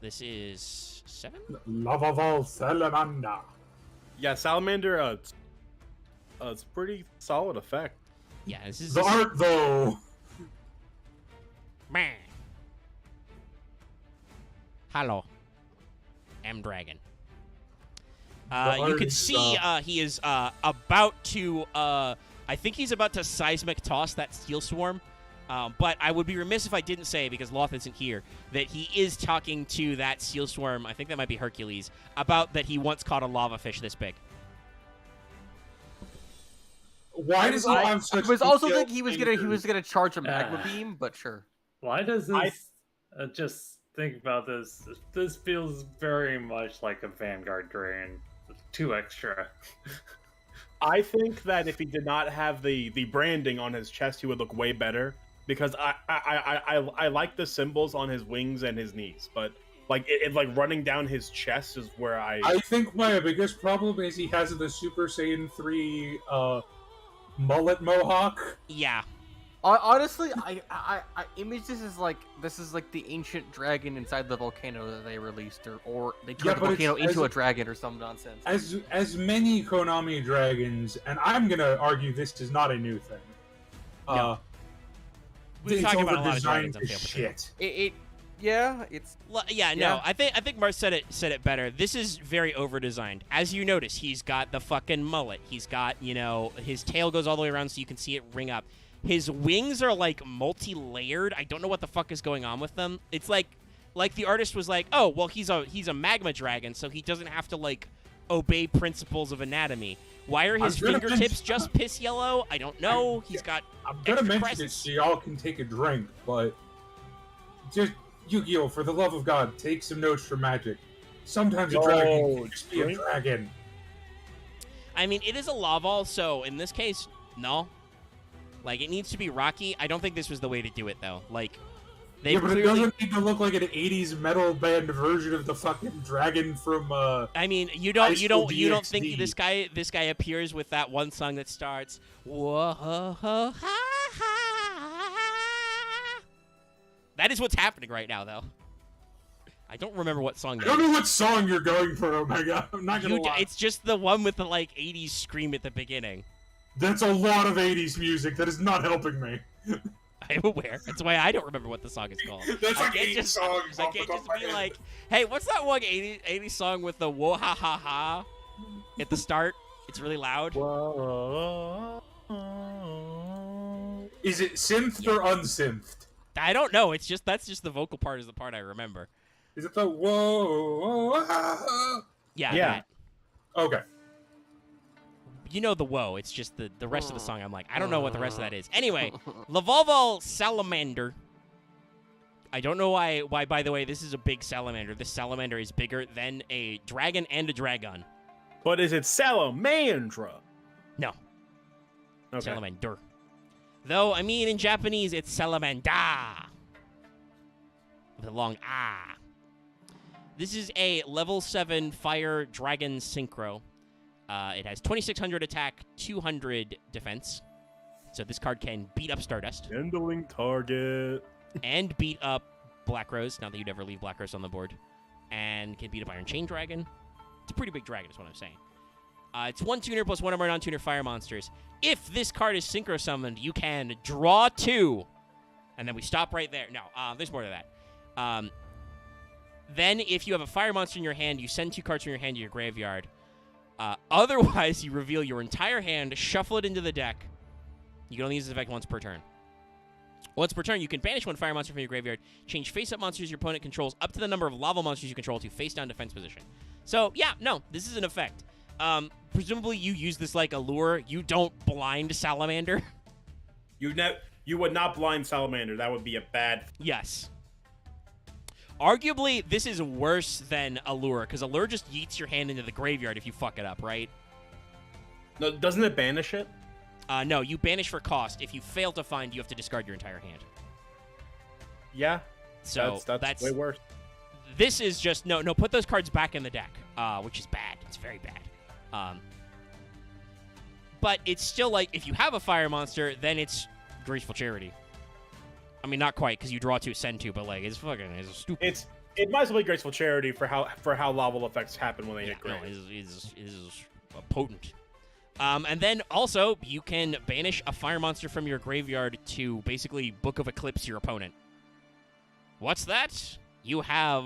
This is 7? Laval Salamander. Yeah, Salamander. It's pretty solid effect. Yeah, this is The art, though. Man. Hello, M Dragon. You can see he is about to. I think he's about to seismic toss that Steel Swarm. But I would be remiss if I didn't say, because Loth isn't here, that he is talking to that Steel Swarm. I think that might be Hercules, about that he once caught a lava fish this big. Why does he have such? I was also detailed thinking he was fingers? gonna charge a magma beam, but sure. Why does this? Just think about this. This feels very much like a Vanguard Drain. 2 extra. I think that if he did not have the branding on his chest, he would look way better. Because I like the symbols on his wings and his knees, but like it like running down his chest is where I think my biggest problem is he has the Super Saiyan 3 mullet mohawk. Yeah. Honestly, I image this as like the ancient dragon inside the volcano that they released, or they turned the volcano into a dragon or some nonsense. As many Konami dragons, and I'm gonna argue this is not a new thing. No. We've It's talked about a lot of over-designed dragons on as Fabled. shit. No. I think Mars said it better. This is very over-designed. As you notice, he's got the fucking mullet. He's got, his tail goes all the way around so you can see it ring up. His wings are like multi-layered. I don't know what the fuck is going on with them. It's like the artist was like, "Oh, well, he's a magma dragon, so he doesn't have to like obey principles of anatomy." Why are his fingertips just piss yellow? I don't know. He's got. I'm gonna mention it so y'all can take a drink, but just Yu-Gi-Oh! For the love of God, take some notes from Magic. Sometimes a dragon can just be a dragon. I mean, it is a Laval, so in this case, no. Like, it needs to be rocky. I don't think this was the way to do it, though. Like, they but clearly... it doesn't need to look like an '80s metal band version of the fucking dragon from. I mean, you don't think this guy appears with that one song that starts whoa ho ho ha ha. That is what's happening right now, though. I don't remember what song. I don't know what song you're going for, Omega. I'm not gonna lie. It's just the one with the like '80s scream at the beginning. That's a lot of '80s music. That is not helping me. I'm aware. That's why I don't remember what the song is called. That's like 80 songs. I can't just be like, hey, what's that one 80 song with the whoa ha ha ha at the start? It's really loud. Is it synthed or unsynthed? I don't know. That's just the vocal part is the part I remember. Is it the whoa? Yeah. That. Okay. You know the whoa. It's just the rest of the song. I'm like, I don't know what the rest of that is. Anyway, Laval Salamander. I don't know why. By the way, this is a big salamander. This salamander is bigger than a dragon and a dragon. But is it Salamandra? No. Okay. Salamander. Though, I mean, in Japanese, it's Salamander. With a long ah. This is a level 7 fire dragon synchro. It has 2,600 attack, 200 defense. So this card can beat up Stardust. Kindling target. And beat up Black Rose. Not that you'd ever leave Black Rose on the board. And can beat up Iron Chain Dragon. It's a pretty big dragon is what I'm saying. It's 1 tuner plus 1 of our non-tuner fire monsters. If this card is synchro summoned, you can draw 2. And then we stop right there. No, there's more to that. Then if you have a fire monster in your hand, you send 2 cards from your hand to your graveyard. Otherwise, you reveal your entire hand, shuffle it into the deck. You can only use this effect once per turn. Once per turn, you can banish 1 fire monster from your graveyard, change face-up monsters your opponent controls up to the number of lava monsters you control to face-down defense position. So, yeah, no, this is an effect. Presumably, you use this like a lure. You don't blind Salamander. You You would not blind Salamander. That would be a bad. Yes. Arguably, this is worse than Allure, because Allure just yeets your hand into the graveyard if you fuck it up, right? No, doesn't it banish it? No, you banish for cost. If you fail to find, you have to discard your entire hand. Yeah. So that's way worse. This is just no. Put those cards back in the deck, which is bad. It's very bad. But it's still like if you have a fire monster, then it's Graceful Charity. I mean, not quite because you draw 2, send 2, but like it's stupid. It might as well be Graceful Charity for how Laval effects happen when they hit grave. No, is potent. And then also you can banish a fire monster from your graveyard to basically Book of Eclipse your opponent. What's that? You have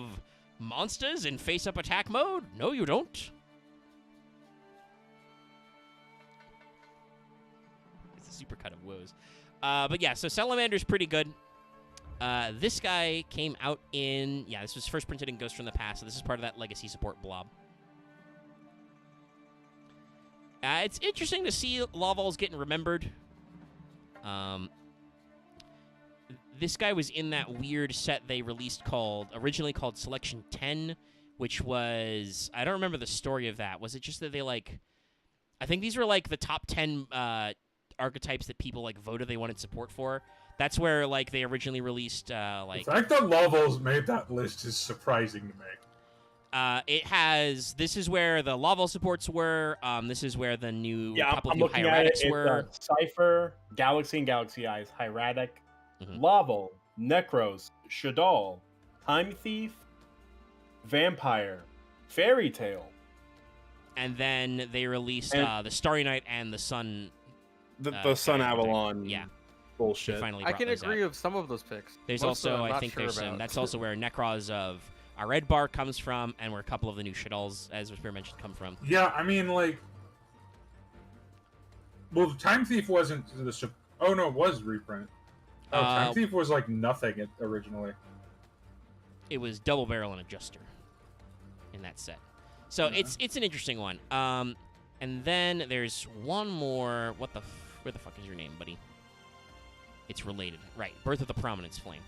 monsters in face-up attack mode? No, you don't. It's a supercut of woes. But yeah, so Salamander's pretty good. This guy came out in... Yeah, this was first printed in Ghost from the Past, so this is part of that legacy support blob. It's interesting to see Laval's getting remembered. This guy was in that weird set they released originally called Selection 10, which was... I don't remember the story of that. Was it just that they, like... I think these were, like, the top 10 archetypes that people, like, voted they wanted support for. That's where, like, they originally released, like... The fact that Laval's made that list is surprising to me. It has... This is where the Laval supports were. This is where the new... couple I'm of new looking at it. Hieratics were. It's Cypher, Galaxy and Galaxy Eyes, Hieratic, Laval, Necros, Shadal, Time Thief, Vampire, Fairy Tale. And then they released the Starry Night and the Sun... The Sun Avalon Yeah. bullshit. Finally I brought can those agree out. with some of those picks. There's Most of them also, I'm I not think sure there's some... about. That's also where Necros of our Red Bar comes from, and where a couple of the new Shadals, as was mentioned, come from. Yeah, I mean, like... Well, Time Thief wasn't... Oh, no, it was reprint. Oh, Time Thief was, like, nothing originally. It was Double Barrel and Adjuster in that set. So it's an interesting one. And then there's one more... Where the fuck is your name, buddy? It's related. Right, Birth of the Prominence Flame.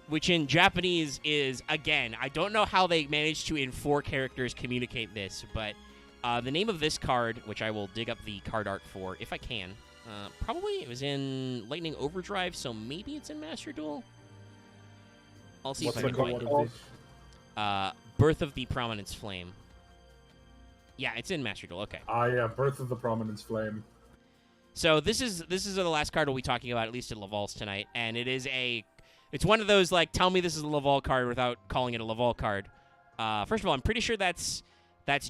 Which in Japanese is, again, I don't know how they managed to, in 4 characters, communicate this, but the name of this card, which I will dig up the card art for, if I can, probably it was in Lightning Overdrive, so maybe it's in Master Duel? I'll see if I can find it. Birth of the Prominence Flame. Yeah, it's in Master Duel, okay. Yeah, Birth of the Prominence Flame. So this is the last card we'll be talking about, at least at Laval's tonight, and it's one of those, like, tell me this is a Laval card without calling it a Laval card. First of all, I'm pretty sure that's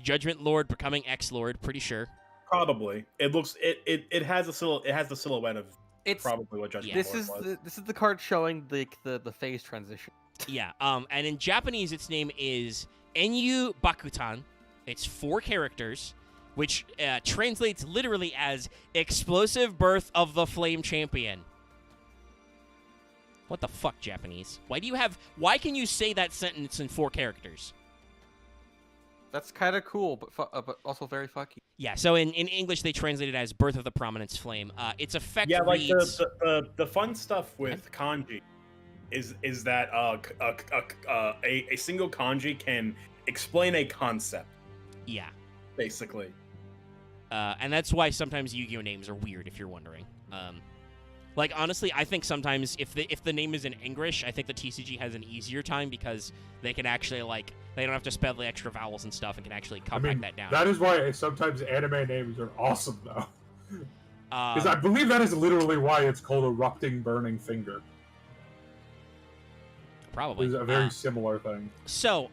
Judgment Lord becoming X-Lord, pretty sure. Probably. It looks it has the silhouette of It's probably what Judgment This Lord is was. this is the card showing the phase transition. Yeah, and in Japanese, its name is Enyu Bakutan. It's 4 characters, which translates literally as Explosive Birth of the Flame Champion. What the fuck, Japanese? Why can you say that sentence in 4 characters? That's kind of cool, but also very fucky. Yeah, so in English, they translate it as Birth of the Prominence Flame. Its effect reads... the fun stuff with kanji is that a single kanji can explain a concept. Yeah. Basically. And that's why sometimes Yu-Gi-Oh names are weird, if you're wondering. Like, honestly, I think sometimes if the name is in English, I think the TCG has an easier time because they can actually, like, they don't have to spell the extra vowels and stuff and can actually compact that down. That is why sometimes anime names are awesome, though. Because I believe that is literally why it's called Erupting Burning Finger. Probably. It's a very similar thing. So,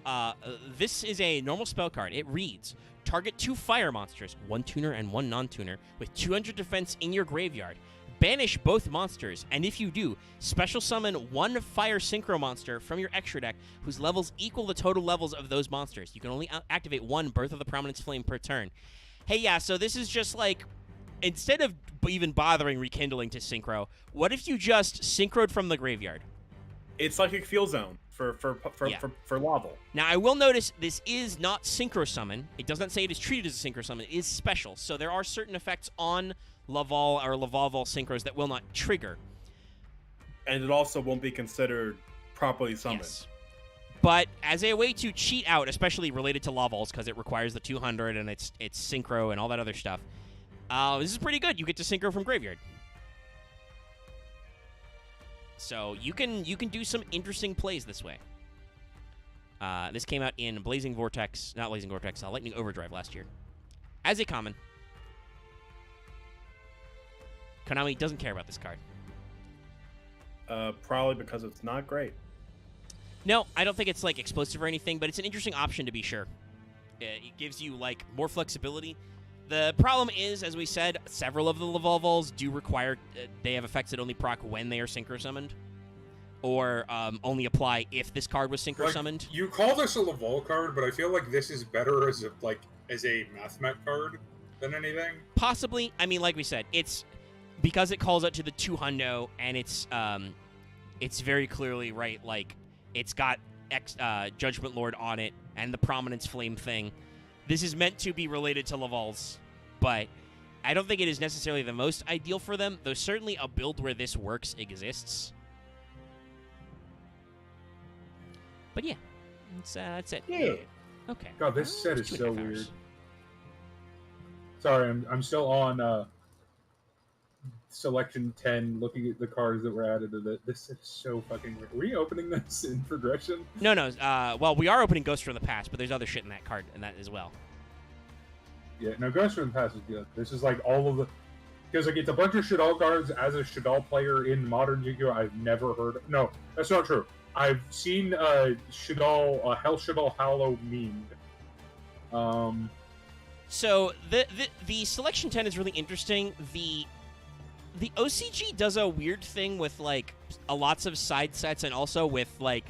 this is a normal spell card. It reads, target 2 fire monsters, 1 tuner and 1 non-tuner, with 200 defense in your graveyard. Banish both monsters, and if you do, special summon 1 fire synchro monster from your extra deck whose levels equal the total levels of those monsters. You can only activate 1 Birth of the Prominence Flame per turn. Hey, yeah, so this is just like, instead of even bothering rekindling to synchro, what if you just synchroed from the graveyard? It's Psychic Field Zone. Yeah. for Laval. Now, I will notice this is not Synchro Summon. It does not say it is treated as a Synchro Summon. It is special. So there are certain effects on Laval or Laval Synchros that will not trigger. And it also won't be considered properly summoned. Yes. But as a way to cheat out, especially related to Lavals, because it requires the 200 and it's Synchro and all that other stuff, this is pretty good. You get to Synchro from Graveyard. So you can do some interesting plays this way. This came out in Lightning Overdrive last year. As a common. Konami doesn't care about this card. Probably because it's not great. No, I don't think it's like explosive or anything, but it's an interesting option to be sure. It gives you like more flexibility. The problem is, as we said, several of the Laval do require they have effects that only proc when they are Synchro Summoned, or only apply if this card was Synchro Summoned. You call this a Laval card, but I feel like this is better as a Mathmat card than anything. Possibly. I mean, like we said, it's because it calls out to the 200, and it's very clearly right. Like it's got Judgment Lord on it and the Prominence Flame thing. This is meant to be related to Laval's, but I don't think it is necessarily the most ideal for them, though certainly a build where this works exists. But yeah, that's it. Yeah. Okay. God, this set is Two so and a half weird. hours. Sorry, I'm still on selection 10, looking at the cards that were added to it. This is so fucking weird. Are we opening this in progression? No. Well, we are opening Ghost from the Past, but there's other shit in that card and that as well. Yeah, no, Ghost from the Past is good. This is like all of the... Because like, it's a bunch of Shadal cards. As a Shadal player in Modern Yu-Gi-Oh! I've never heard... No, that's not true. I've seen Hell Shadal Hallow memed. So the selection 10 is really interesting. The OCG does a weird thing with like lots of side sets and also with like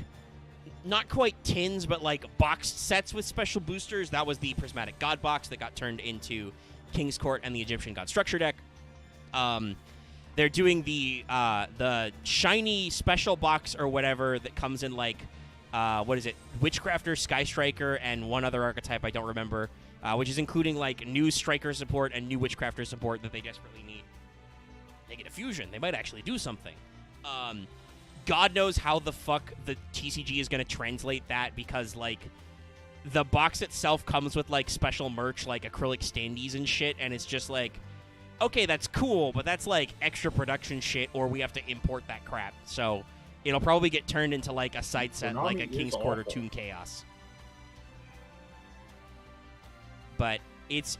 not quite tins but like boxed sets with special boosters. That was the Prismatic God box that got turned into King's Court and the Egyptian God structure deck. They're doing the shiny special box or whatever that comes in like what is it? Witchcrafter, Sky Striker, and one other archetype I don't remember, which is including like new Striker support and new Witchcrafter support that they desperately need. They get a fusion. They might actually do something. God knows how the fuck the TCG is going to translate that because, like, the box itself comes with, like, special merch, like acrylic standees and shit, and it's just like, okay, that's cool, but that's, like, extra production shit, or we have to import that crap. So it'll probably get turned into, like, a side set, like a King's Court or Toon Chaos. But it's...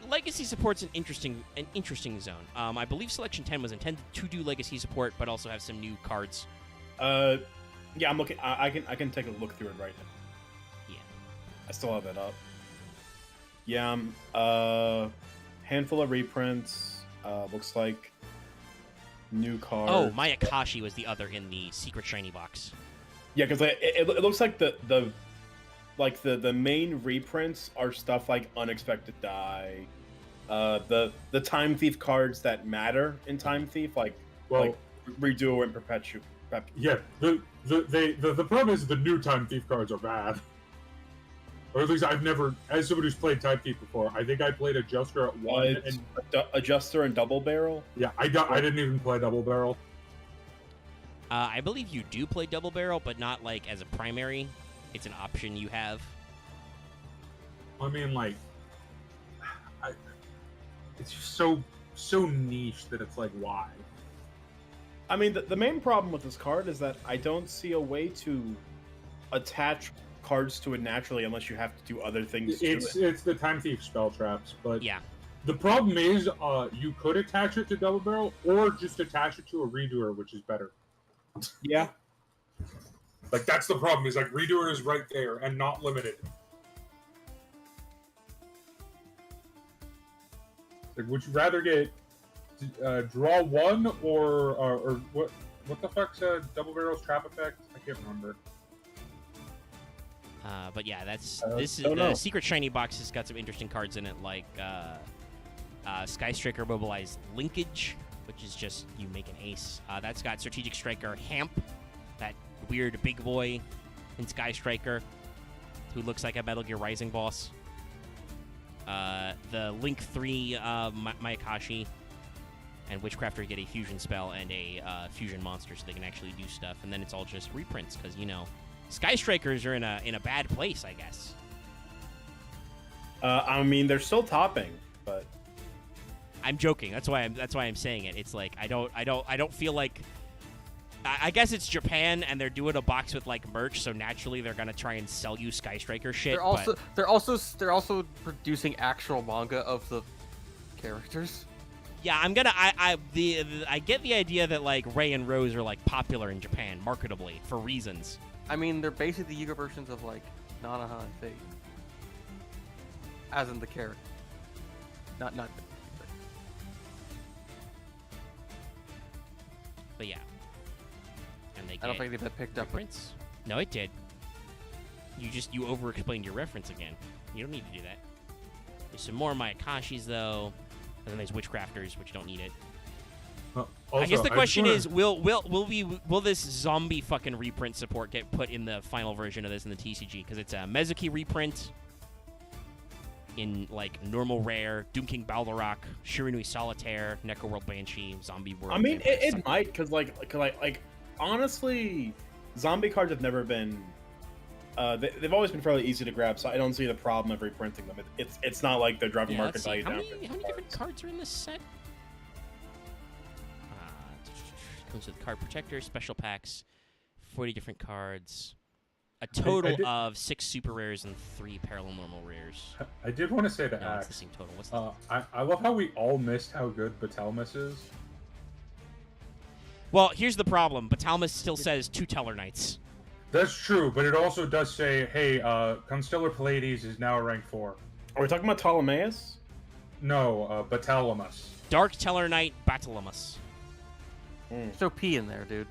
Legacy support's an interesting zone. I believe Selection 10 was intended to do Legacy support, but also have some new cards. Yeah, I'm looking. I can take a look through it right now. Yeah, I still have it up. Yeah, handful of reprints. Looks like new cards. Oh, Mayakashi was the other in the secret shiny box. Yeah, because it looks like the main reprints are stuff like Unexpected Die, the Time Thief cards that matter in Time Thief, like Redo and Perpetuate. Yeah, the problem is the new Time Thief cards are bad. Or at least I've never, as somebody who's played Time Thief before, I think I played Adjuster at one. And Adjuster and Double Barrel? Yeah, I didn't even play Double Barrel. I believe you do play Double Barrel, but not like as a primary. It's an option you have. I mean, like, it's just so niche that it's like, why? I mean, the main problem with this card is that I don't see a way to attach cards to it naturally unless you have to do other things to it. It's the Time Thief spell traps, but yeah. The problem is you could attach it to Double Barrel or just attach it to a Redoer, which is better. Yeah. Like, that's the problem, is like Redoer is right there and not limited. Like, would you rather get draw one or what the fuck's Double Barrel's trap effect? I can't remember. But yeah, the secret shiny box has got some interesting cards in it, like Sky Striker Mobilized Linkage, which is just you make an ace. That's got Strategic Striker Hamp, that weird big boy in Sky Striker, who looks like a Metal Gear Rising boss. The Link 3 Mayakashi and Witchcrafter get a fusion spell and a fusion monster, so they can actually do stuff. And then it's all just reprints, because, you know, Sky Strikers are in a bad place, I guess. I mean, they're still topping, but I'm joking. That's why I'm saying it. It's like I don't feel like. I guess it's Japan, and they're doing a box with like merch, so naturally they're gonna try and sell you Sky Striker shit. They're also producing actual manga of the characters. Yeah, I get the idea that like Ray and Rose are like popular in Japan, marketably for reasons. I mean, they're basically the Yuga versions of like Nanaha and Fate, as in the character. Not. But yeah, and they. I don't think they've been picked up. Reprints. No, it did. You over-explained your reference again. You don't need to do that. There's some more Mayakashis though, and then there's Witchcrafters, which don't need it. Also, I guess the question is, will this zombie fucking reprint support get put in the final version of this in the TCG? Because it's a Mezuki reprint in like normal rare, Doom King Baldorak, Shiranui Solitaire, Necroworld Banshee, Zombie World. I mean, it might, because like honestly, zombie cards have never been. They've always been fairly easy to grab, so I don't see the problem of reprinting them. It's not like they're driving market value down. How many different cards are in this set? Comes with card protector, special packs, 40 different cards, a total of 6 super rares and 3 parallel normal rares. I did want to say to No, Axe, it's the same total. What's the I love how we all missed how good Batalmus is. Well, here's the problem. Batalmus still says 2 Teller Knights. That's true, but it also does say, hey, Constellar Pallades is now a rank 4. Are we talking about Ptolemaeus? No, Batalamus. Dark Teller Knight Batalamus. So P in there, dude.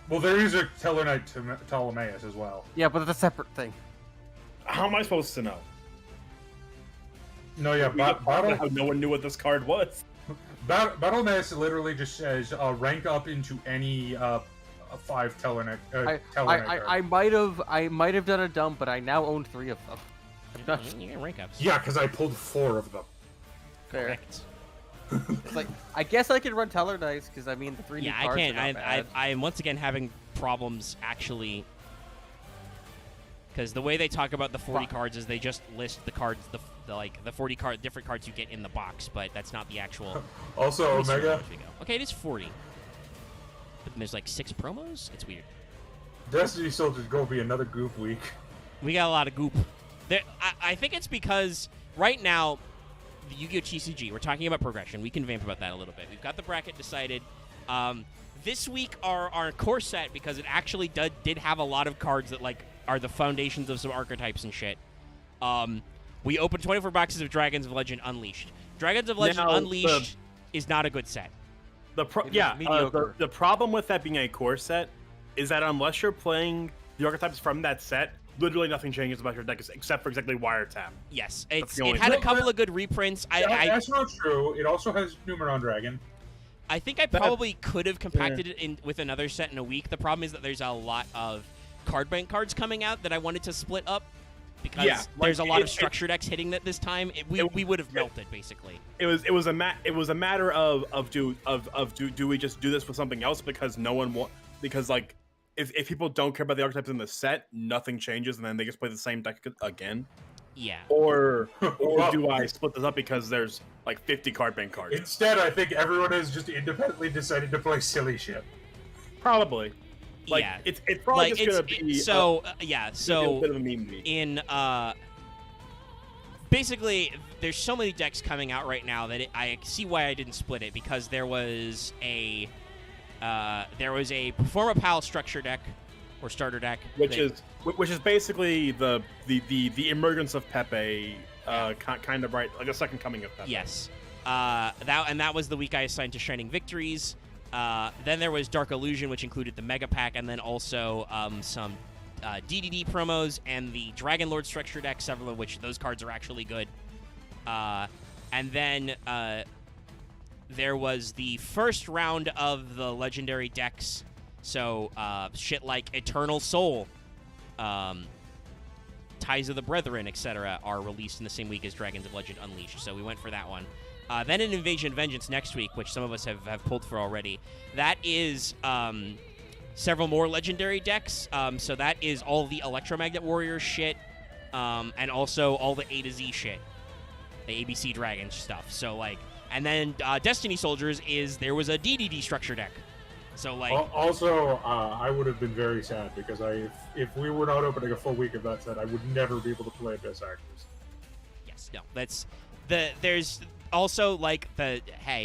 Well, there is a Teller Knight Ptolemaeus as well. Yeah, but it's a separate thing. How am I supposed to know? No, yeah, How no one knew what this card was. Battlemass literally just says rank up into any 5 Teller Knight. I might have done a dump, but I now own 3 of them. You get rank ups. Yeah, because I pulled 4 of them. Fair. Correct. It's like, I guess I can run Teller Knights, because I mean the 3 new Yeah, cards I can't. are not bad. I'm once again having problems actually, because the way they talk about the 40 cards is they just list the cards, the 40 different cards you get in the box, but that's not the actual. Also, Let me see Omega. where we go. Okay, it is 40. But then there's like 6 promos. It's weird. Destiny Soldiers gonna be another goop week. We got a lot of goop. I think it's because right now, the Yu-Gi-Oh! TCG, we're talking about progression. We can vamp about that a little bit. We've got the bracket decided. This week, our core set, because it actually did have a lot of cards that like are the foundations of some archetypes and shit. We opened 24 boxes of Dragons of Legend Unleashed. Dragons of Legend Unleashed is not a good set. The problem with that being a core set is that unless you're playing the archetypes from that set, literally nothing changes about your deck except for exactly Wiretap. Yes, it had a couple of good reprints. That's not true. It also has Numeron Dragon. I think I probably could have compacted it in with another set in a week. The problem is that there's a lot of card bank cards coming out that I wanted to split up because there's a lot of structure decks hitting that this time. We would have melted basically. It was a matter of do we just do this with something else because like if people don't care about the archetypes in the set, nothing changes and then they just play the same deck again. Yeah. Or do I split this up because there's like 50 card bank cards? Instead, I think everyone has just independently decided to play silly shit. Probably. Like, yeah. It's probably just gonna be so a bit of a meme to me. In basically there's so many decks coming out right now that I see why I didn't split it, because there was a Performa Pal structure deck or starter deck, which is basically the emergence of Pepe, kind of right, like a second coming of Pepe. Yes, that was the week I assigned to Shining Victories. Then there was Dark Illusion, which included the Mega Pack, and then also some DDD promos and the Dragon Lord structure deck, several of which those cards are actually good. And then there was the first round of the legendary decks So shit like Eternal Soul, Ties of the Brethren, etc. are released in the same week as Dragons of Legend Unleashed. So we went for that one. Then an Invasion Vengeance next week, which some of us have pulled for already. That is several more legendary decks. So that is all the Electromagnet Warrior shit, and also all the A to Z shit, the ABC Dragon stuff. So like, and then Destiny Soldiers there was a DDD structure deck. So like, also, I would have been very sad because if we were not opening a full week of that set, I would never be able to play Abyss Actors. Yes, no, there's also like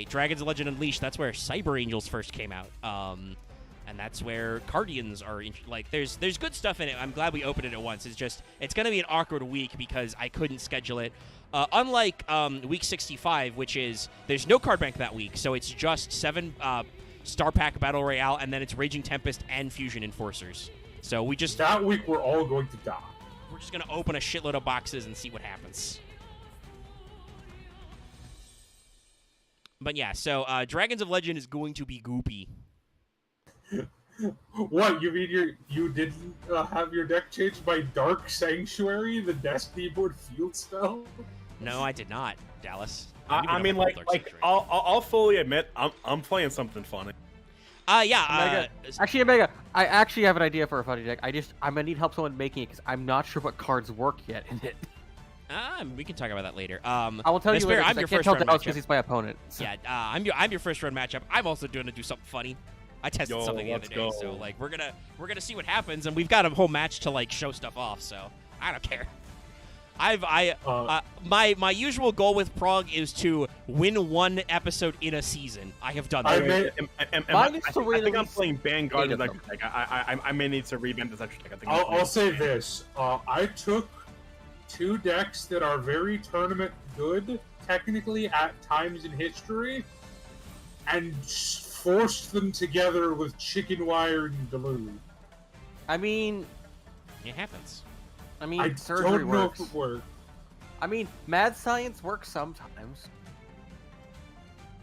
Dragons of Legend Unleashed. That's where Cyber Angels first came out, and that's where Guardians are. Like, there's good stuff in it. I'm glad we opened it at once. It's gonna be an awkward week because I couldn't schedule it. Unlike week 65, which is there's no card bank that week, so it's just 7 Star Pack Battle Royale, and then it's Raging Tempest and Fusion Enforcers. So that week we're all going to die. We're just gonna open a shitload of boxes and see what happens. But yeah, so Dragons of Legend is going to be goopy. What, you mean you didn't have your deck changed by Dark Sanctuary, the Destiny board field spell? No, I did not, Dallas. I mean, like I'll fully admit I'm playing something funny. Actually, Omega, I actually have an idea for a funny deck. I'm gonna need help someone making it because I'm not sure what cards work yet in it. We can talk about that later. I will tell you later. I'm your I can't first tell round Dallas matchup. because he's my opponent. So. Yeah, I'm your first round matchup. I'm also doing to do something funny. I tested something the other day, so like we're gonna see what happens, and we've got a whole match to like show stuff off. So I don't care. My usual goal with Prague is to win 1 episode in a season. I have done that. I think I'm playing Vanguard with extra deck. I may need to revamp this extra deck. I'll say this: I took 2 decks that are very tournament good, technically at times in history, and forced them together with chicken wire and glue. I mean, it happens. I mean, I surgery don't know works. if it works. I mean, mad science works sometimes.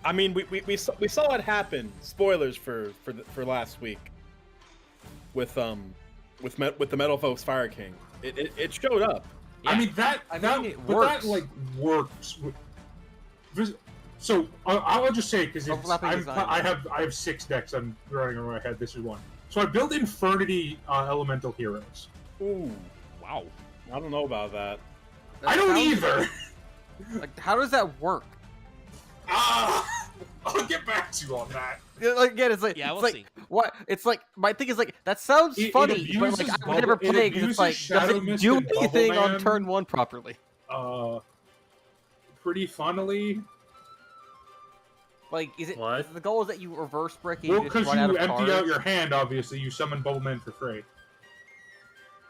I mean, we saw it happen. Spoilers for last week with the Metal Folks Fire King. It showed up. Yeah. I mean it works. That like works. So I'll just say because I have 6 decks I'm running in my head. This is one. So I built Infernity Elemental Heroes. Ooh. Wow. I don't know about that. I don't either. Like, how does that work? I'll get back to you on that. Like, again, it's like, yeah, we'll like, see. What? It's like, my thing is like, that sounds funny, but like, I would never play because it's like, does it do anything on turn 1 properly? Pretty funnily. Like, is it? What? Is the goal is that you reverse brick and Well, you just because run out you of empty cards? out your hand, obviously, you summon Bubbleman for free.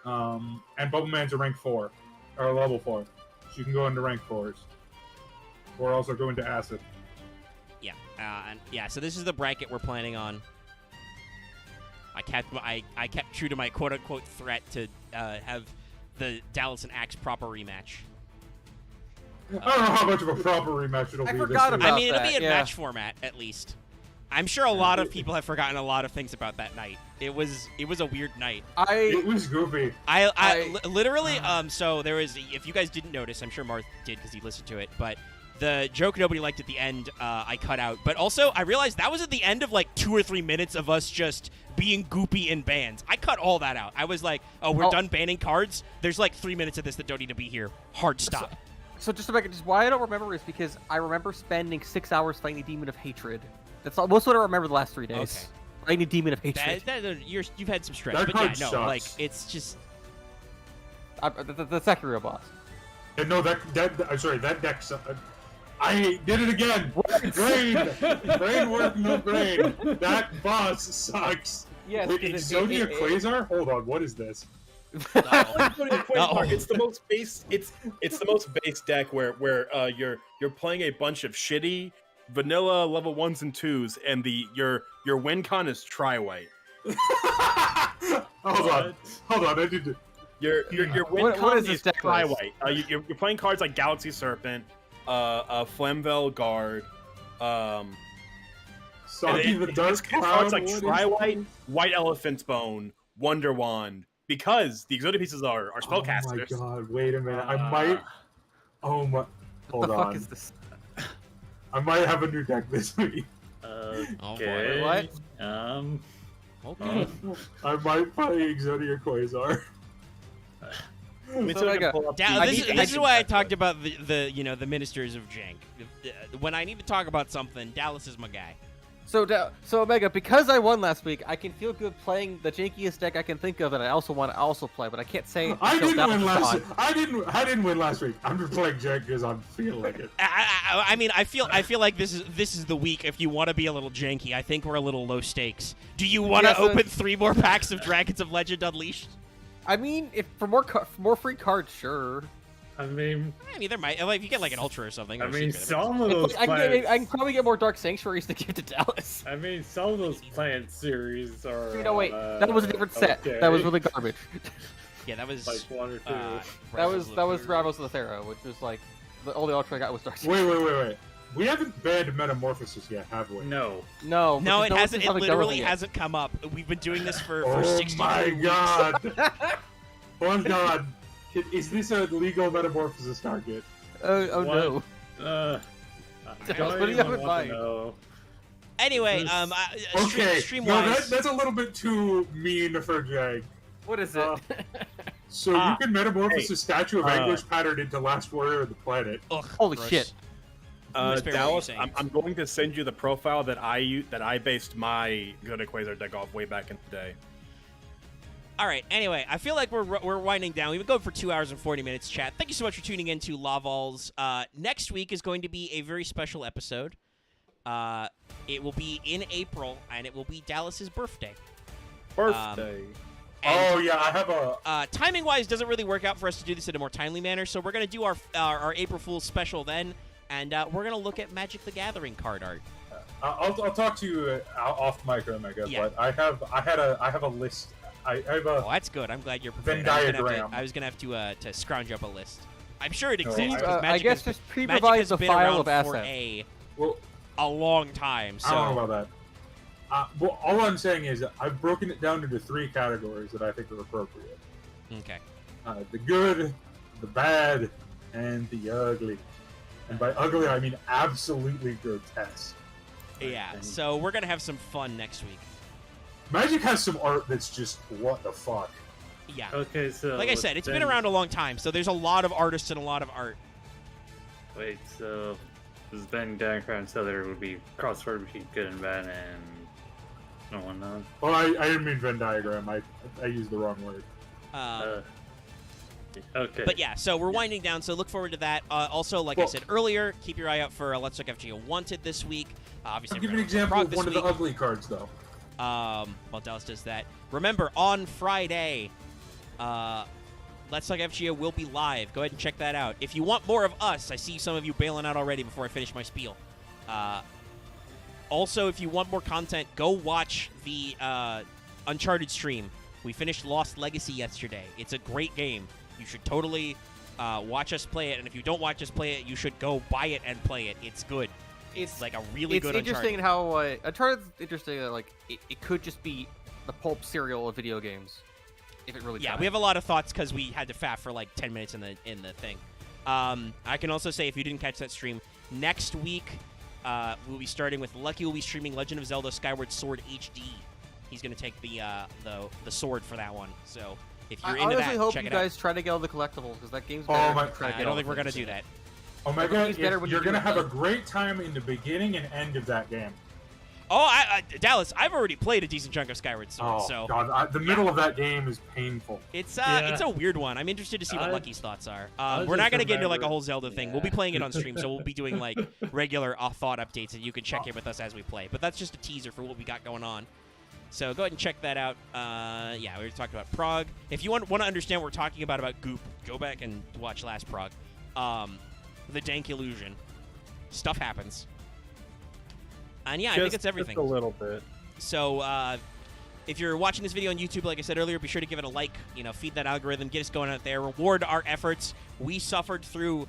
And Bubbleman's a rank 4, or a level 4, so you can go into rank 4s, or also go into Acid. Yeah, so this is the bracket we're planning on. I kept true to my quote unquote threat to have the Dallas and Axe proper rematch. I don't know how much of a proper rematch it'll be. forgot about I mean, it'll be in yeah. match format at least. I'm sure a lot of people have forgotten a lot of things about that night. It was a weird night. It was goofy. Literally, so there was, if you guys didn't notice, I'm sure Marth did because he listened to it, but the joke nobody liked at the end, I cut out. But also, I realized that was at the end of like 2 or 3 minutes of us just being goopy in bans. I cut all that out. I was like, we're done banning cards. There's like 3 minutes of this that don't need to be here. Hard stop. So just why I don't remember is because I remember spending 6 hours fighting the Demon of Hatred. That's most what I remember the last 3 days. Okay. Fighting the Demon of Hatred. You've had some stress, That but card yeah, no, sucks. like it's just. The Sekiro boss. And no, that deck. I did it again. Brain work, no brain. That boss sucks. Yes, Wait, Exodia Quasar? Hold on, what is this? It's the most base. It's the most base deck where you're playing a bunch of shitty vanilla level 1s and 2s, and your win con is tri-white. Hold on, I need to. Your win con what is is this deck tri-white. You're playing cards like Galaxy Serpent, Flamvel Guard, Saki the Dark It's Cloud. like what is Tri-White, this? White Elephant's Bone, Wonder Wand, because the exotic pieces are spellcasters. Oh my god! Wait a minute. I might. Oh my. What Hold the on. fuck is this? I might have a new deck this week. Okay. What? Okay. I might play Exodia Quasar. Let me see So if I I can got- pull up Da- the- this is why I talked about the ministers of jank. When I need to talk about something, Dallas is my guy. So Omega, because I won last week, I can feel good playing the jankiest deck I can think of that I also want to also play, but I can't say. I until didn't that win was last. on. I didn't win last week. I'm just playing Jank because I feel like it. I mean, I feel like this is the week if you want to be a little janky. I think we're a little low stakes. Do you want to Yeah, so- open 3 more packs of Dragons of Legend Unleashed? I mean, if for more free cards, sure. I mean, There might, like, if you get like an ultra or something. I or mean, secret, some of those I plants. can probably get more Dark Sanctuaries to give to Dallas. I mean, some of those plant series are. You know, wait, that was a different set. okay. That was really garbage. yeah, that was like 1 or 2. that was Bravos of the Thera, which was like the only ultra I got was Dark Wait, Sanctuary. wait. We haven't banned Metamorphosis yet, have we? No. No, No, because it one hasn't. seems It to have literally yet. hasn't come up. We've been doing this for Oh 60 my weeks. god! Oh god! Is this a legal Metamorphosis target? Oh What? no. I Dallas, don't what do you even have in want mind? to know. Anyway, Okay, stream no, wise. that's a little bit too mean for Jank. What is it? Uh, So you can Metamorphose hey, a Statue of Anguish pattern into Last Warrior of the Planet. Ugh, Holy gross. shit. Let's bear what you're Dallas, saying. I'm going to send you the profile that I based my Good Quasar deck off way back in the day. All right. Anyway, I feel like we're winding down. We've been going for 2 hours and 40 minutes. Chat. Thank you so much for tuning in to Laval's. Next week is going to be a very special episode. It will be in April, and it will be Dallas's birthday. Birthday. And, Oh yeah, I have a. timing wise, doesn't really work out for us to do this in a more timely manner. So we're gonna do our April Fool's special then, and we're gonna look at Magic the Gathering card art. I'll talk to you off mic, Omega. Yeah. But I have a list. I have Oh, a. that's good. I'm glad you're prepared. Venn diagram. I was gonna have to scrounge up a list. I'm sure it No, exists. 'cause I Magic guess has- just Magic pre-provide has the been file around of for assets. Well, a long time. I don't know So about that. Well, all I'm saying is I've broken it down into 3 categories that I think are appropriate. okay. The good, the bad, and the ugly. And by ugly, I mean absolutely grotesque. Yeah. So we're gonna have some fun next week. Magic has some art that's just what the fuck. Yeah. Okay, so. Like I said, it's been then- around a long time, so there's a lot of artists and a lot of art. Wait, so. This Venn diagram so there would be crossword between good and bad, and. No one knows. Well, I didn't mean Venn diagram. I used the wrong word. Okay. But yeah, so we're winding down, so look forward to that. Also, like I Well- said earlier, keep your eye out for Let's Talk FGO Wanted this week. Obviously, I'll give you we're an gonna example Prague of this one of the week. ugly cards, though. While Dallas does that. Remember, on Friday, Let's Talk FGO will be live. Go ahead and check that out. If you want more of us, I see some of you bailing out already before I finish my spiel. Also, if you want more content, go watch the Uncharted stream. We finished Lost Legacy yesterday. It's a great game. You should totally watch us play it, and if you don't watch us play it, you should go buy it and play it. It's good. It's like a really It's good interesting Uncharted. how Uncharted's interesting that like it could just be the pulp cereal of video games if it really Yeah, tried. we have a lot of thoughts because we had to faff for like 10 minutes in the thing. I can also say, if you didn't catch that stream, next week we'll be starting with Lucky. Will be streaming Legend of Zelda: Skyward Sword HD. He's gonna take the sword for that one. So if you're I into honestly that, hope check you it out. guys try to get all the collectibles because that game's Oh better. my- than trying to I get don't all think the we're gonna things. do that. Omega, Everything's better when you're you do gonna it have a done. great time in the beginning and end of that game. Oh, Dallas, I've already played a decent chunk of Skyward Sword, Oh so god, the middle of that game is painful. it's Yeah. it's a weird one. I'm interested to see what I- Lucky's thoughts are. I We're not just gonna get into like a remember- whole Zelda thing. We'll be Yeah. playing it on stream, so we'll be doing like regular thought updates, and you can check in with us as we play. But that's just a teaser for what we got going on. So go ahead and check that out. Yeah, we were talking about Prague. If you want to understand what we're talking about Goop, go back and watch last Prague. The Dank Illusion. Stuff happens. And yeah, I think it's everything. Just a little bit. So if you're watching this video on YouTube, like I said earlier, be sure to give it a like. Feed that algorithm, get us going out there, reward our efforts. We suffered through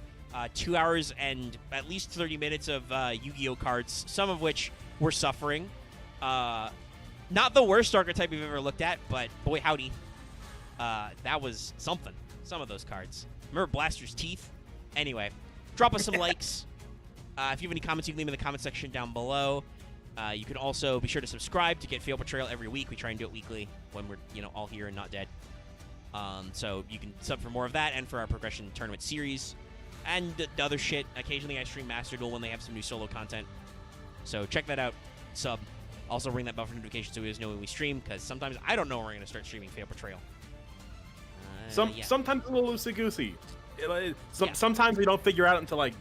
2 hours and at least 30 minutes of Yu-Gi-Oh cards, some of which we're suffering. Not the worst archetype we've ever looked at, but boy howdy, that was something. Some of those cards. Remember Blaster's Teeth? Anyway, drop us some likes. If you have any comments, you can leave them in the comment section down below. You can also be sure to subscribe to get Fail Portrayal every week. We try and do it weekly when we're all here and not dead. So you can sub for more of that and for our Progression Tournament series and the other shit. Occasionally I stream Master Duel when they have some new solo content. So check that out. Sub. Also ring that bell for notifications so you guys know when we stream, because sometimes I don't know when we're going to start streaming Fail Portrayal. Yeah. Sometimes a little loosey-goosey. Sometimes we don't figure out until like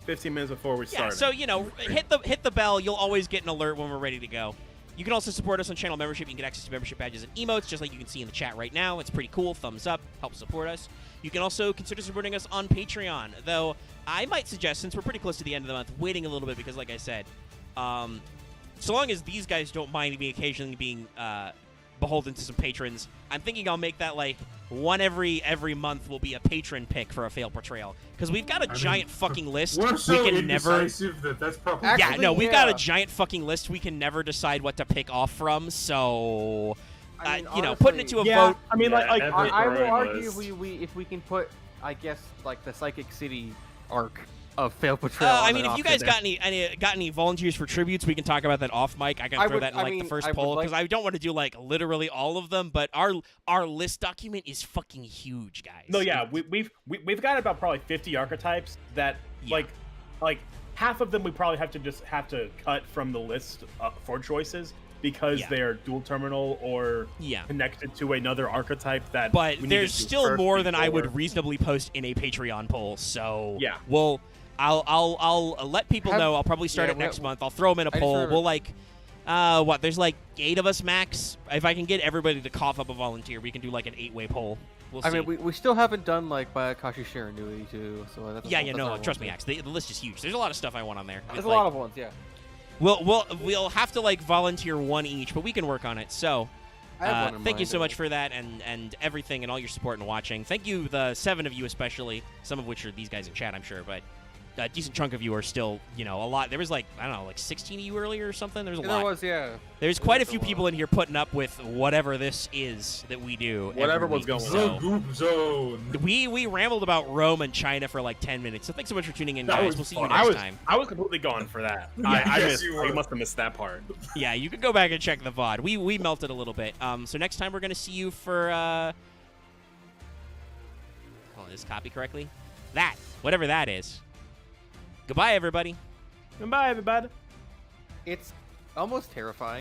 15 minutes before we start. So, hit the bell. You'll always get an alert when we're ready to go. You can also support us on channel membership. You can get access to membership badges and emotes, just like you can see in the chat right now. It's pretty cool. Thumbs up. Help support us. You can also consider supporting us on Patreon, though I might suggest, since we're pretty close to the end of the month, waiting a little bit because, like I said, so long as these guys don't mind me occasionally being beholden to some patrons, I'm thinking I'll make that like one every month will be a patron pick for a Fail Portrayal, because we've got a giant fucking list. We're so we can never. that's probably. Actually, we've got a giant fucking list. We can never decide what to pick off from. So, I mean, putting it to a vote. I mean, I will argue list. if we can put, I guess, like the Psychic City arc of Fail Portrayal. I mean, if you guys got any volunteers for tributes, we can talk about that off mic. I can throw that in the first poll, because I don't want to do like literally all of them, but our list document is fucking huge, guys. No, yeah, we've got about probably 50 archetypes that like half of them we probably have to cut from the list for choices, because they're dual terminal or connected to another archetype that. But there's still more than I would reasonably post in a Patreon poll. So I'll let people know. I'll probably start it next month. I'll throw them in a poll. We'll there's like 8 of us max. If I can get everybody to cough up a volunteer, we can do like an 8-way poll. We'll see. I mean, we still haven't done like Bayakashi Shiranui too. So that's trust me, Axe. The list is huge. There's a lot of stuff I want on there. There's a lot of ones, yeah. We'll have to like volunteer one each, but we can work on it. So thank you so much for that and everything and all your support and watching. Thank you, the 7 of you especially, some of which are these guys in chat, I'm sure, but a decent chunk of you are still, a lot. There was like, I don't know, like 16 of you earlier or something. There was a lot. There was, yeah. There's quite a few people in here putting up with whatever this is that we do. Whatever was going on. The Goop Zone. We rambled about Rome and China for like 10 minutes. So thanks so much for tuning in, guys. We'll see you next time. I was completely gone for that. You must have missed that part. Yeah, you could go back and check the VOD. We melted a little bit. So next time we're going to see you for... Is this copy correctly? Whatever that is. Goodbye, everybody. Goodbye, everybody. It's almost terrifying.